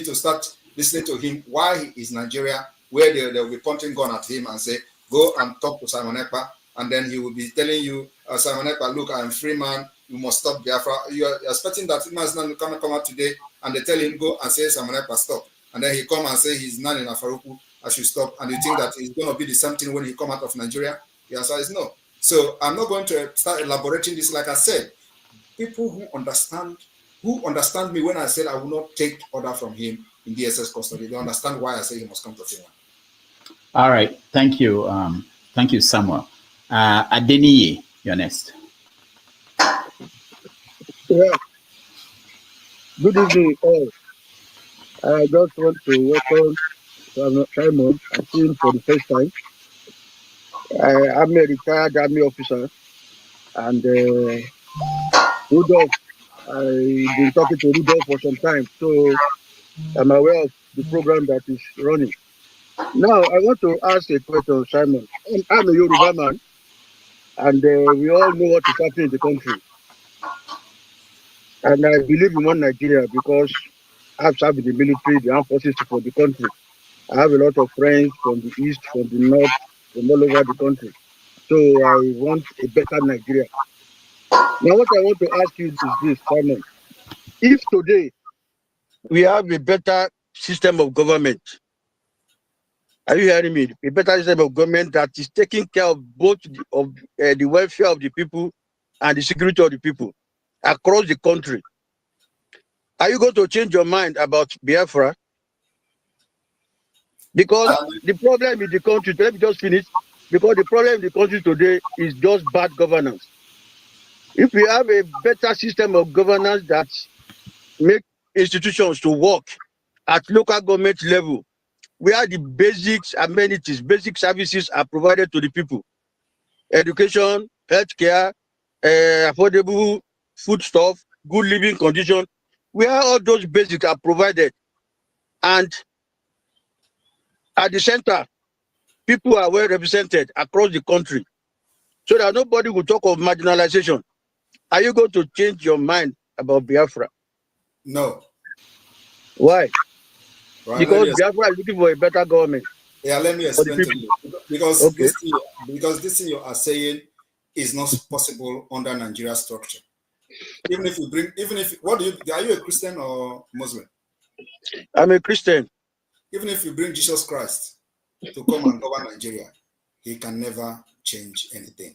to start listening to him while he is Nigeria, where they'll be pointing gun at him and say, go and talk to Simon Ekpa, and then he will be telling you, Simon Ekpa, look, I'm a free man, you must stop Biafra. You're expecting that he is not going to come out today and they tell him, go and say, Simon Ekpa, stop. And then he come and say he's not in Afaruku, I should stop. And you think that it's going to be the same thing when he come out of Nigeria? The answer is no. So I'm not going to start elaborating this. Like I said, people who understand me when I said I will not take order from him in DSS custody, they understand why I say he must come to Finland. All right. Thank you. Thank you, Samuel. Adeniyi, you're next. Yeah. Good evening, all. I just want to welcome Simon. I see him for the first time. I'm a retired army officer, and Rudolph, I've been talking to Rudolph for some time, so I'm aware of the program that is running. Now, I want to ask a question, Simon. I'm a Yoruba man, and we all know what is happening in the country. And I believe in one Nigeria because I've served in the military, the armed forces for the country. I have a lot of friends from the east, from the north, from all over the country. So I want a better Nigeria. Now, what I want to ask you is this, Simon. If today we have a better system of government, are you hearing me? A better system of government that is taking care of both the welfare of the people and the security of the people across the country. Are you going to change your mind about Biafra? Because the problem in the country, let me just finish, because the problem in the country today is just bad governance. If we have a better system of governance that make institutions to work at local government level, where the basics amenities, basic services are provided to the people, education, healthcare, affordable foodstuff, good living condition, where all those basics are provided, and at the center, people are well represented across the country, so that nobody will talk of marginalization. Are you going to change your mind about Biafra? No. Why? Right, because Biafra is looking for a better government. Yeah, let me explain to you. Because okay. this thing you are saying is not possible under Nigeria structure. Even if, are you a Christian or Muslim? I'm a Christian. Even if you bring Jesus Christ to come and govern Nigeria, he can never change anything.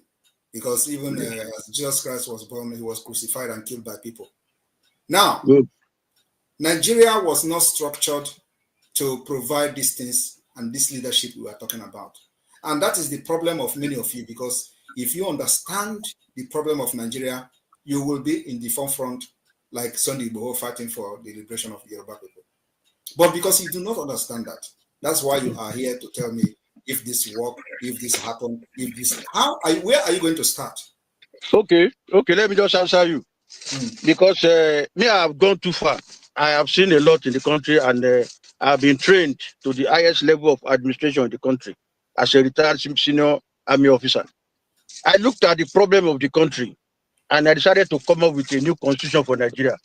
Because even as Jesus Christ was born, he was crucified and killed by people. Now, Nigeria was not structured to provide these things and this leadership we are talking about. And that is the problem of many of you, because if you understand the problem of Nigeria, you will be in the forefront like Sunday Igboho fighting for the liberation of the Yoruba people. But because you do not understand that, that's why you are here to tell me if this work, if this happened, if this, where are you going to start? Okay, let me just answer you. Because me, I have gone too far. I have seen a lot in the country, and I have been trained to the highest level of administration in the country as a retired senior army officer. I looked at the problem of the country, and I decided to come up with a new constitution for Nigeria.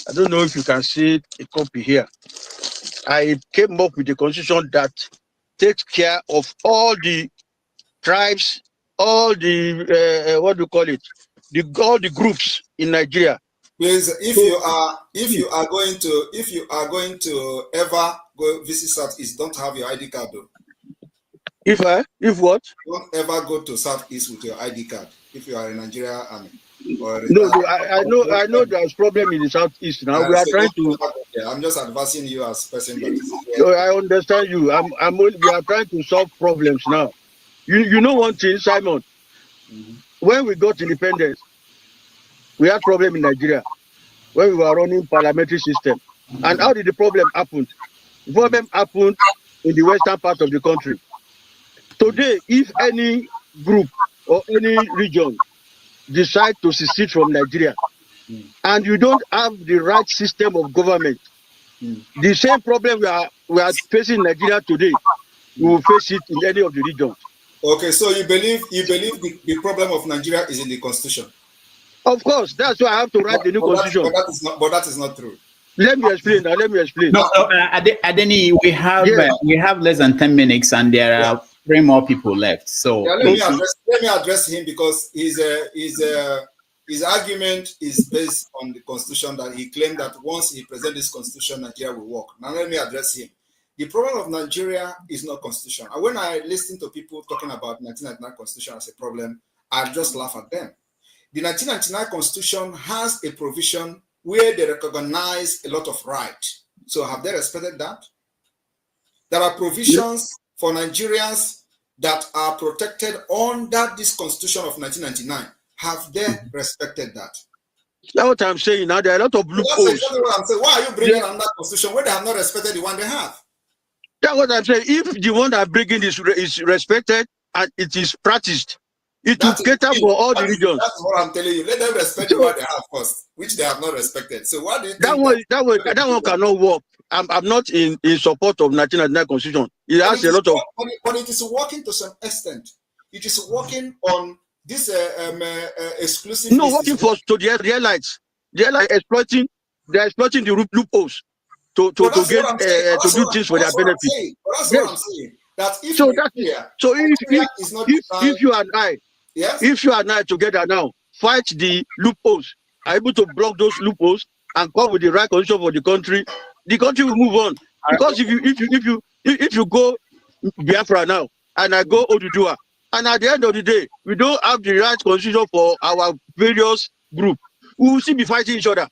I don't know if you can see a copy here. I came up with a constitution that takes care of all the tribes, all the what do you call it, all the groups in Nigeria. Please, if you are going to ever go visit Southeast, don't have your ID card though. If what? Don't ever go to Southeast with your ID card if you are in Nigeria army. I know there's problem in the Southeast now. We are trying to. I'm just advising you as person that is here. So I understand you. We are trying to solve problems now. You know one thing, Simon. When we got independence, we had problem in Nigeria when we were running parliamentary system. And how did the problem happen? The problem happened in the western part of the country. Today, if any group or any region decide to secede from Nigeria, and you don't have the right system of government, the same problem we are facing in Nigeria today, we will face it in any of the regions. Okay, so you believe the problem of Nigeria is in the constitution? Of course, that's why I have to write the new constitution. But that is not true. Let me explain. Now, let me explain. No, Adeni, we have less than 10 minutes, and there are 3 more people left. So yeah, let me address him, because his argument is based on the constitution, that he claimed that once he presents this constitution, Nigeria will work. Now let me address him. The problem of Nigeria is not constitution. And when I listen to people talking about 1999 constitution as a problem, I just laugh at them. The 1999 constitution has a provision where they recognize a lot of rights. So have they respected that? There are provisions for Nigerians that are protected under this constitution of 1999. Have they respected that? That's what I'm saying. Now there are a lot of loopholes. That's exactly what I'm saying. Why are you bringing another constitution where they have not respected the one they have? That's what I'm saying. If the one that bringing is respected and it is practiced, it will cater for all the regions. That's what I'm telling you. Let them respect the one they have first, which they have not respected. So what do you think? That one cannot work. I'm not in support of 1999 constitution. It has a lot of. But it is working to some extent. It is working on this exclusive. No, working for to the Israelites. The Israelites exploiting the loopholes to do things for their benefit. That's what I'm saying. That if if you and I, if you and I together now fight the loopholes, are able to block those loopholes and come with the right condition for the country will move on. Because if you go Biafra now and I go Oduduwa, and at the end of the day we don't have the right constitution for our various groups, we will still be fighting each other.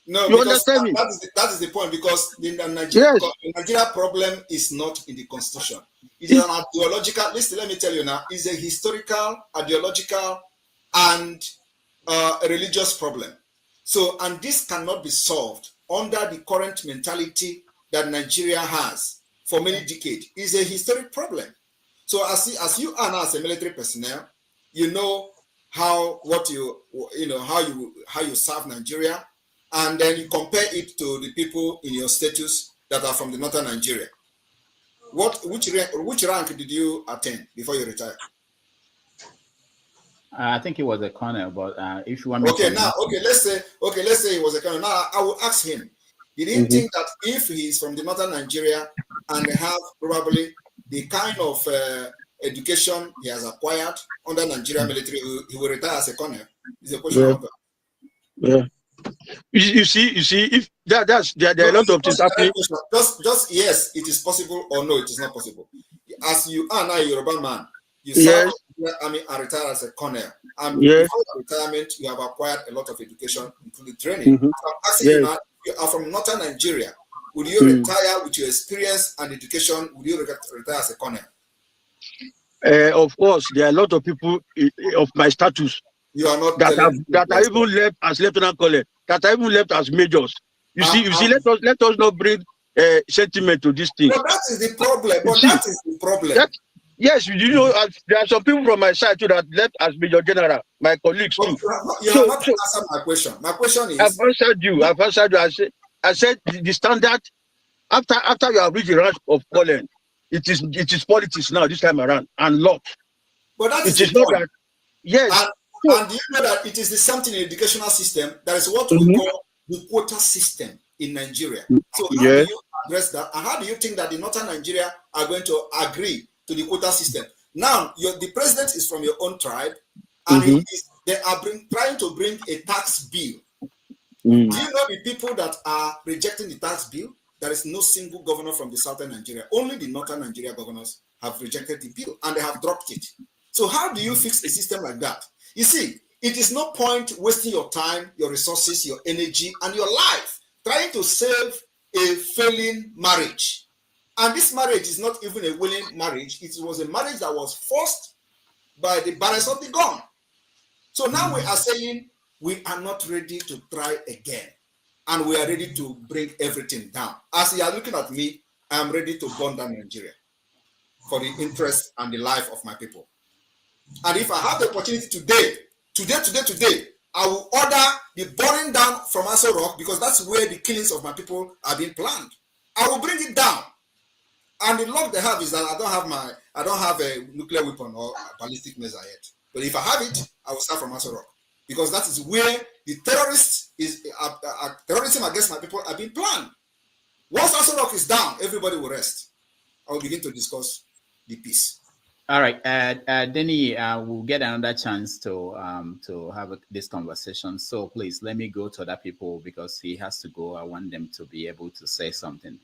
No, you understand me? That is the point, because the Nigeria problem is not in the constitution. It is an ideological. Listen, let me tell you now. It's a historical, ideological, and a religious problem. So, and this cannot be solved under the current mentality that Nigeria has for many decades. It's a historic problem. So, as you are now as a military personnel, you know how you serve Nigeria. And then you compare it to the people in your status that are from the northern Nigeria. Which rank did you attain before you retired? I think it was a colonel, but if you want me let's say he was a colonel. Now I will ask him. Did he think that if he is from the northern Nigeria and have probably the kind of education he has acquired under Nigerian military, he will retire as a colonel? Is a question. Yeah. You see, if there are a lot of things happening. Just yes, it is possible, or no, it is not possible. As you are now a Yoruba man, you serve the army and retire as a colonel. And before retirement, you have acquired a lot of education, including training. So I'm asking you now, you are from northern Nigeria. Would you retire with your experience and education? Would you retire as a colonel? Of course, there are a lot of people of my status. You are not that are even left as lieutenant colonel, that are even left as majors. You see, let us not bring sentiment to this thing. But that is the problem. Yes, you know, there are some people from my side too that left as major general. My colleagues too. You have not answered my question. My question is. I've answered you. I said the standard after you have reached the rank of colonel, it is politics now this time around and law. But that is not that. Yes. And do you know that it is the something in the educational system that is what we call the quota system in Nigeria? So how do you address that? And how do you think that the northern Nigeria are going to agree to the quota system? Now, the president is from your own tribe, and they are trying to bring a tax bill. Do you know the people that are rejecting the tax bill? There is no single governor from the southern Nigeria. Only the northern Nigeria governors have rejected the bill, and they have dropped it. So how do you fix a system like that? You see, it is no point wasting your time, your resources, your energy, and your life trying to save a failing marriage. And this marriage is not even a willing marriage. It was a marriage that was forced by the barrels of the gun. So now we are saying we are not ready to try again. and we are ready to bring everything down. As you are looking at me, I am ready to burn down Nigeria for the interest and the life of my people. And if I have the opportunity today, I will order the burning down from Aso Rock, because that's where the killings of my people are being planned. I will bring it down. And the luck they have is that I don't have a nuclear weapon or a ballistic missile yet. But if I have it, I will start from Aso Rock, because that is where the terrorism against my people are being planned. Once Aso Rock is down, everybody will rest. I will begin to discuss the peace. All right, Denny, we'll get another chance to have this conversation. So please let me go to other people because he has to go. I want them to be able to say something.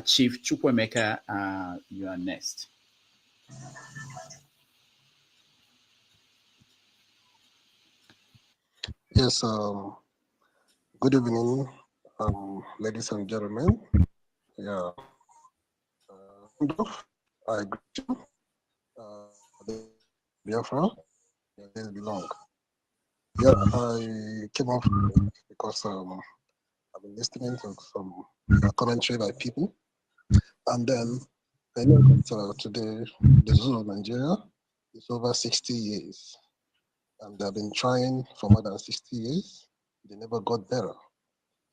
Chief Chukwemeka, you are next. Yes. Good evening, ladies and gentlemen. Yeah. I greet you. Biafra, days belong. Yeah, I came off because I've been listening to some commentary by people, and then I know that today the zoo of Nigeria is over 60 years, and they've been trying for more than 60 years. They never got better.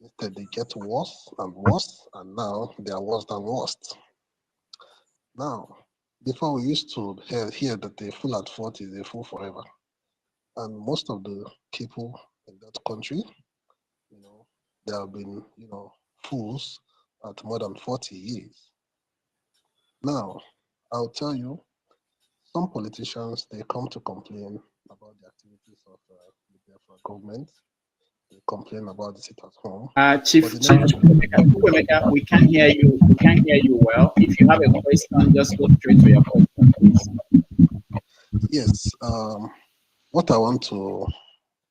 Instead, they get worse and worse, and now they are worse than worst. Now, before we used to hear that a fool at 40 is a fool forever. And most of the people in that country, they have been, fools at more than 40 years. Now, I'll tell you, some politicians, they come to complain about the activities of the Biafra government. They complain about the sit at home. Chief Chukwemeka, we can't hear you. We can't hear you well. If you have a question, just go straight to your question, please. Yes. What I want to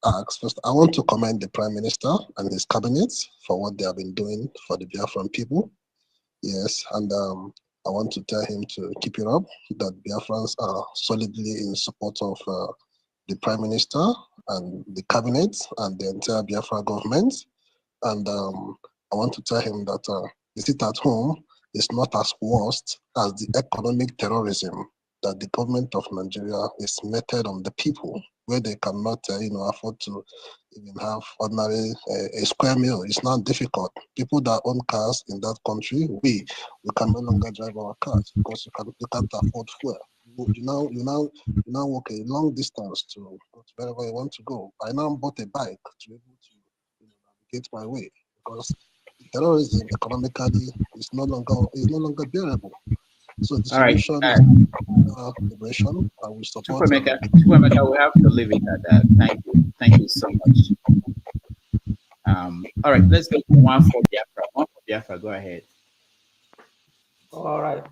ask first, I want to commend the Prime Minister and his cabinet for what they have been doing for the Biafran people. Yes, and I want to tell him to keep it up, that Biafrans are solidly in support of the Prime Minister and the cabinet and the entire Biafra government. And I want to tell him that the sit at home is not as worst as the economic terrorism that the government of Nigeria is meted on the people, where they cannot, afford to even have ordinary a square meal. It's not difficult. People that own cars in that country, we can no longer drive our cars because you can't afford fuel. You now walk a long distance to go to wherever you want to go. I now bought a bike to be able to navigate my way because terrorism economically is no longer bearable. So the solution is liberation. I will support. Chukwemeka, we have to leave it at that. Thank you so much. All right, let's go to one for Biafra. One for Biafra, go ahead. All right.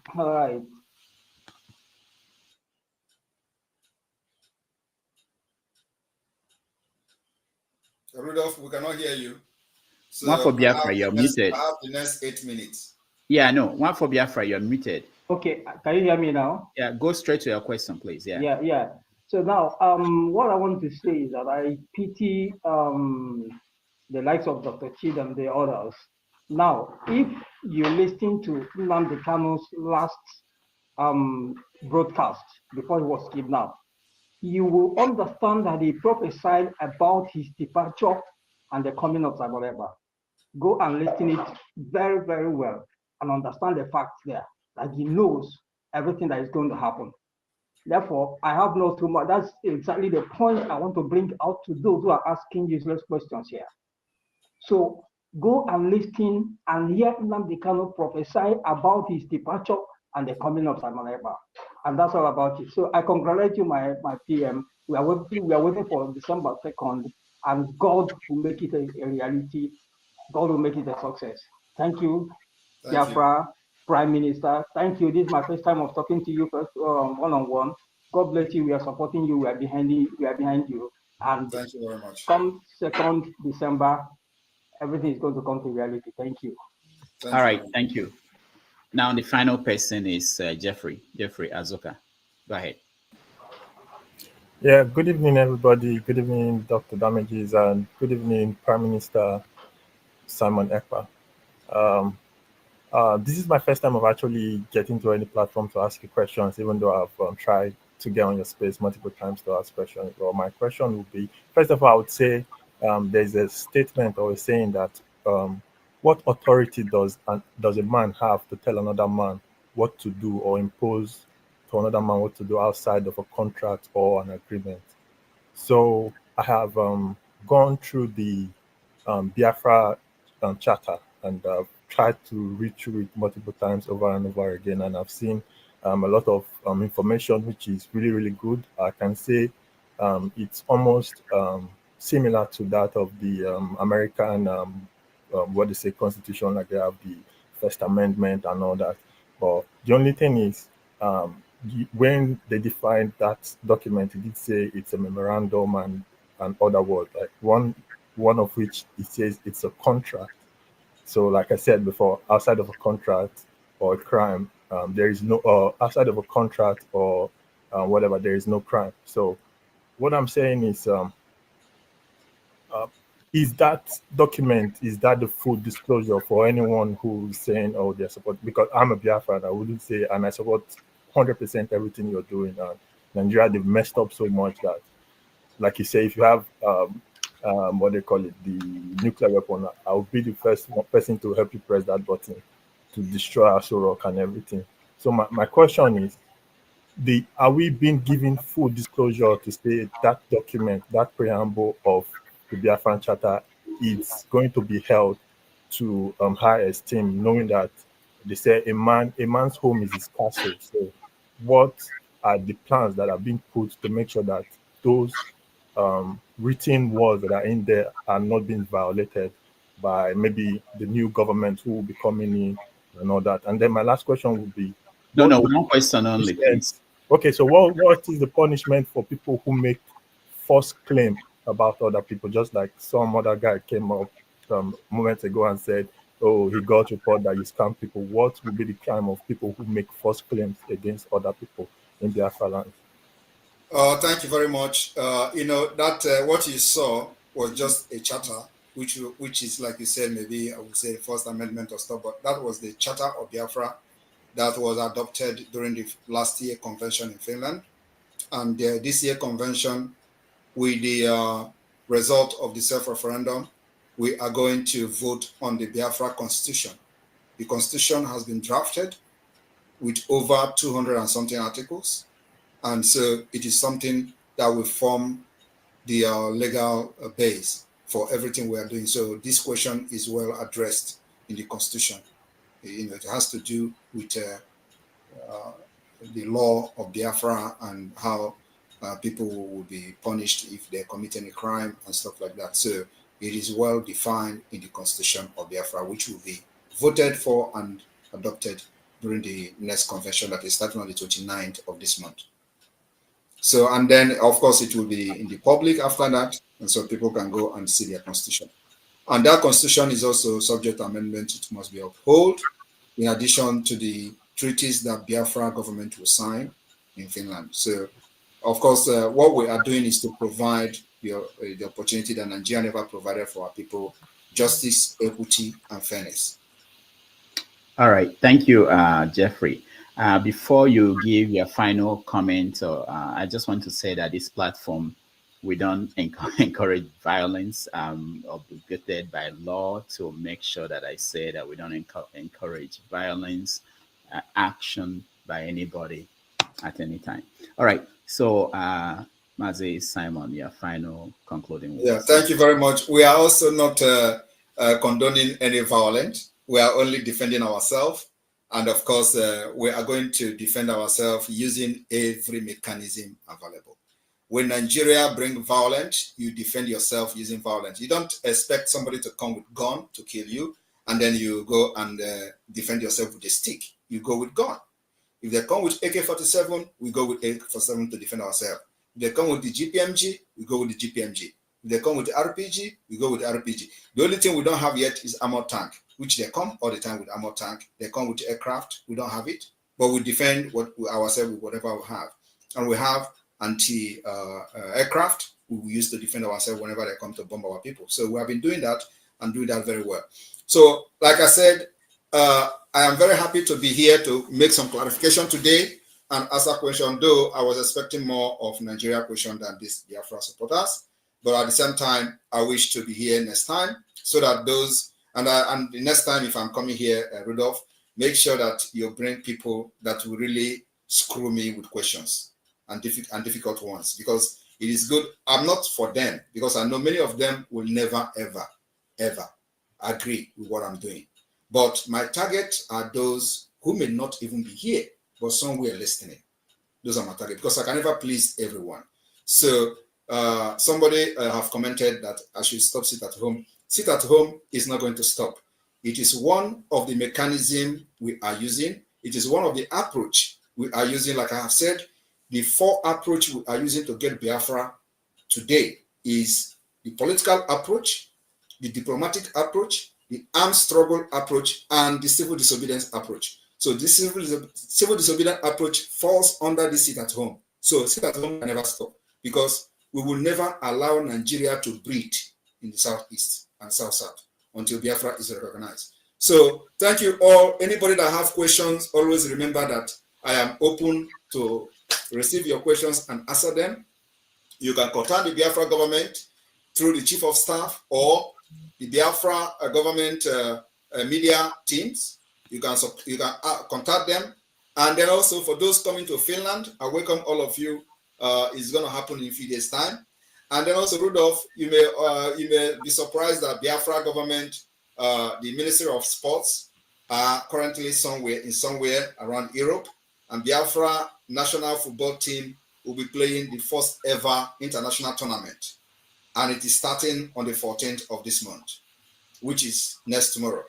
Rudolph, we cannot hear you. So one for Biafra, you're muted. I have the next 8 minutes. Yeah, no. One for Biafra, you're muted. Okay, can you hear me now? Yeah, go straight to your question, please. Yeah. So now, what I want to say is that I pity the likes of Dr. Chid and the others. Now, if you listen to Nnamdi Kanu's last broadcast before he was kidnapped, you will understand that he prophesied about his departure and the coming of Zaboreba. Go and listen it very, very well and understand the facts there, that he knows everything that is going to happen. Therefore, I have no too much. That's exactly the point I want to bring out to those who are asking useless questions here. So go and listen and hear Nnamdi Kanu prophesy about his departure and the coming of Zaboreba. And that's all about it. So I congratulate you, my PM. We are waiting for December 2nd, and God will make it a reality. God will make it a success. Thank you, Biafra, Prime Minister. Thank you. This is my first time of talking to you first one-on-one. God bless you. We are supporting you. We are behind you. And thank you very much. Come 2nd December, everything is going to come to reality. Thank you. All right. Thank you. Now the final person is Jeffrey Azuka. Go ahead. Yeah, good evening, everybody. Good evening, Dr. Damages, and good evening, Prime Minister. Simon Ekpa. This is my first time of actually getting to any platform to ask you questions, even though I've tried to get on your space multiple times to ask questions. Well, my question would be, first of all, I would say there's a statement or a saying that what authority does a man have to tell another man what to do or impose to another man what to do outside of a contract or an agreement? So I have gone through the Biafra charter and tried to read through it multiple times over and over again, and I've seen a lot of information which is really, really good. I can say it's almost similar to that of the American, what they say, Constitution, like they have the First Amendment and all that. But the only thing is, when they defined that document, it did say it's a memorandum and other words, like one of which it says it's a contract. So, like I said before, outside of a contract or a crime, there is no outside of a contract or whatever, there is no crime. So, what I'm saying is that document, is that the full disclosure for anyone who's saying, oh, they're support? Because I'm a Biafran, I wouldn't say, and I support 100% everything you're doing. Nigeria, they've messed up so much that, like you say, if you have what they call it, the nuclear weapon, I'll be the first person to help you press that button to destroy Aso Rock and everything. So my question is, are we being given full disclosure to say that document, that preamble of the Biafran Charter is going to be held to high esteem, knowing that they say a man's home is his castle. So what are the plans that are being put to make sure that those written words that are in there are not being violated by maybe the new government who will be coming in and all that? And then my last question would be, No, one question only, please. Okay, so what is the punishment for people who make false claim about other people? Just like some other guy came up moments ago and said, oh, he got report that you scam people. What would be the crime of people who make false claims against other people in Biafra land? Thank you very much. That what you saw was just a charter, which is, like you said, maybe I would say First Amendment or stuff, but that was the Charter of Biafra that was adopted during the last year convention in Finland. And this year convention, with the result of the self-referendum, we are going to vote on the Biafra Constitution. The Constitution has been drafted with over 200 and something articles. And so it is something that will form the legal base for everything we are doing. So this question is well addressed in the Constitution. It has to do with the law of Biafra and how people will be punished if they commit any crime and stuff like that. So it is well defined in the Constitution of Biafra, which will be voted for and adopted during the next convention that is starting on the 29th of this month. So, and then of course it will be in the public after that, and so people can go and see their constitution. And that constitution is also subject to amendment. It must be upheld in addition to the treaties that Biafra government will sign in Finland. So, of course, what we are doing is to provide the opportunity that Nigeria never provided for our people: justice, equity, and fairness. All right, thank you, Jeffrey. Before you give your final comment, I just want to say that this platform, we don't encourage violence, obligated by law to make sure that I say that we don't encourage violence, action by anybody at any time. All right, so Mazi, Simon, your final concluding words. Yeah, thank you very much. We are also not condoning any violence. We are only defending ourselves. And of course, we are going to defend ourselves using every mechanism available. When Nigeria brings violence, you defend yourself using violence. You don't expect somebody to come with gun to kill you, and then you go and defend yourself with a stick. You go with gun. If they come with AK-47, we go with AK-47 to defend ourselves. If they come with the GPMG, we go with the GPMG. If they come with the RPG, we go with the RPG. The only thing we don't have yet is armored tank, which they come all the time with armored tank. They come with aircraft. We don't have it, but we defend ourselves with whatever we have. And we have anti-aircraft we use to defend ourselves whenever they come to bomb our people. So we have been doing that, and doing that very well. So, like I said, I am very happy to be here to make some clarification today and answer question, though I was expecting more of Nigeria question than this Biafra supporters. But at the same time, I wish to be here next time so that those, and the next time if I'm coming here, Rudolph, make sure that you bring people that will really screw me with questions and difficult ones, because it is good. I'm not for them, because I know many of them will never, ever, ever agree with what I'm doing. But my target are those who may not even be here, but somewhere listening. Those are my target, because I can never please everyone. So somebody have commented that I should stop sit at home. Sit at home is not going to stop. It is one of the mechanisms we are using. It is one of the approach we are using. Like I have said, the 4 approach we are using to get Biafra today is the political approach, the diplomatic approach, the armed struggle approach, and the civil disobedience approach. So this civil disobedience approach falls under the sit at home. So sit at home can never stop, because we will never allow Nigeria to breathe in the southeast and south-south until Biafra is recognized. So thank you all. Anybody that have questions, always remember that I am open to receive your questions and answer them. You can contact the Biafra government through the chief of staff or the Biafra government media teams. You can contact them. And then also for those coming to Finland, I welcome all of you. It's going to happen in a few days' time. And then also, Rudolph, you may be surprised that Biafra government, the Ministry of Sports, are currently somewhere around Europe, and Biafra national football team will be playing the first ever international tournament, and it is starting on the 14th of this month, which is next tomorrow.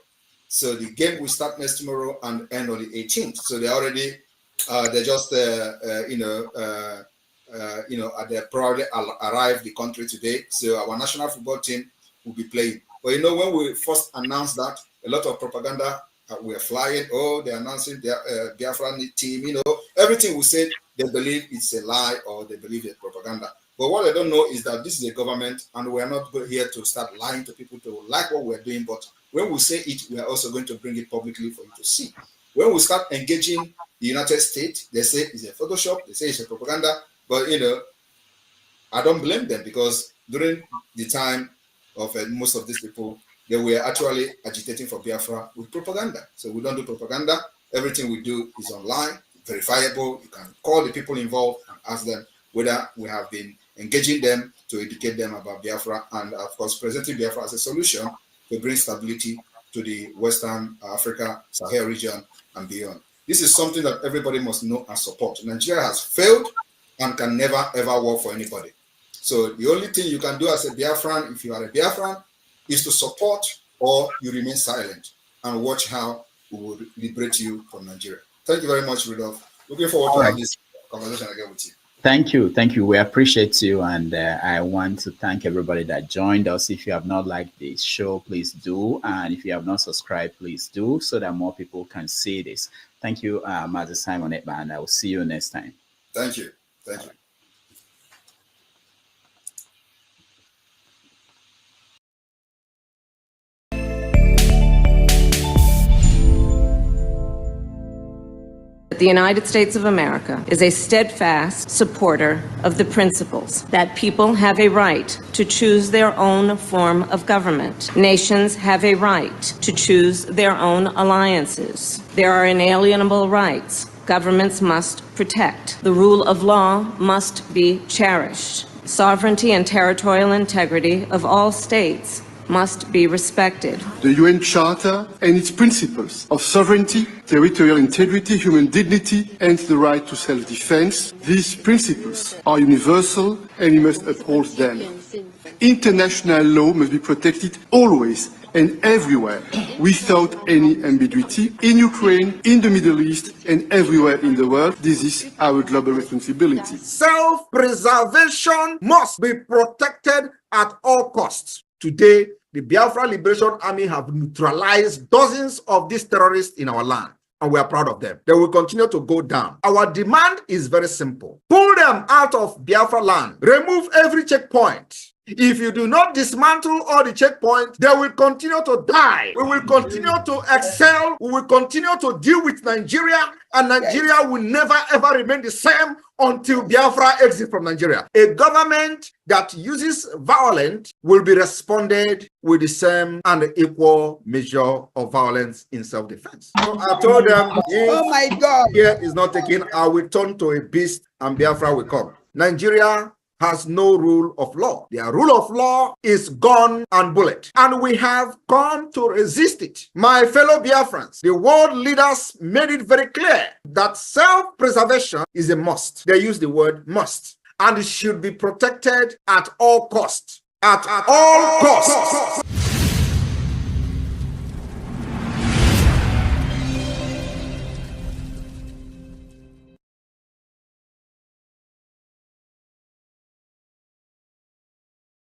So the game will start next tomorrow and end on the 18th. So they already, they just they probably arrived the country today. So our national football team will be playing. But when we first announced that, a lot of propaganda were flying. Oh, they're announcing their Biafra team. Everything we said, they believe it's a lie or they believe it's propaganda. But what they don't know is that this is a government, and we're not here to start lying to people to like what we're doing. But when we say it, we are also going to bring it publicly for you to see. When we start engaging the United States, they say it's a Photoshop, they say it's a propaganda. But, I don't blame them, because during the time of most of these people, they were actually agitating for Biafra with propaganda. So we don't do propaganda. Everything we do is online, verifiable. You can call the people involved and ask them whether we have been engaging them to educate them about Biafra, and of course, presenting Biafra as a solution to bring stability to the Western Africa, Sahel region, and beyond. This is something that everybody must know and support. Nigeria has failed and can never, ever work for anybody. So the only thing you can do as a Biafran, if you are a Biafran, is to support, or you remain silent and watch how we will liberate you from Nigeria. Thank you very much, Rudolph. Looking forward to have this conversation again with you. Thank you. Thank you. We appreciate you. And I want to thank everybody that joined us. If you have not liked this show, please do. And if you have not subscribed, please do, so that more people can see this. Thank you, Master Simon Ekpa, and I will see you next time. Thank you. Thank you. The United States of America is a steadfast supporter of the principles that people have a right to choose their own form of government. Nations have a right to choose their own alliances. There are inalienable rights governments must protect. The rule of law must be cherished. Sovereignty and territorial integrity of all states must be respected. The UN Charter and its principles of sovereignty, territorial integrity, human dignity, and the right to self-defense, these principles are universal and we must uphold them. International law must be protected always and everywhere, without any ambiguity, in Ukraine, in the Middle East, and everywhere in the world. This is our global responsibility. Self-preservation must be protected at all costs. Today, the Biafra Liberation Army have neutralized dozens of these terrorists in our land, and we are proud of them. They will continue to go down. Our demand is very simple. Pull them out of Biafra land. Remove every checkpoint. If you do not dismantle all the checkpoints, they will continue to die. We will continue to excel. We will continue to deal with Nigeria, and Nigeria will never ever remain the same until Biafra exits from Nigeria. A government that uses violence will be responded with the same and equal measure of violence in self-defense. So I told them, oh my God, here is not taken, I will turn to a beast and Biafra will come. Nigeria has no rule of law. Their rule of law is gun and bullet. And we have come to resist it. My fellow Biafrans, the world leaders made it very clear that self-preservation is a must. They use the word must. And it should be protected at all costs. At all costs.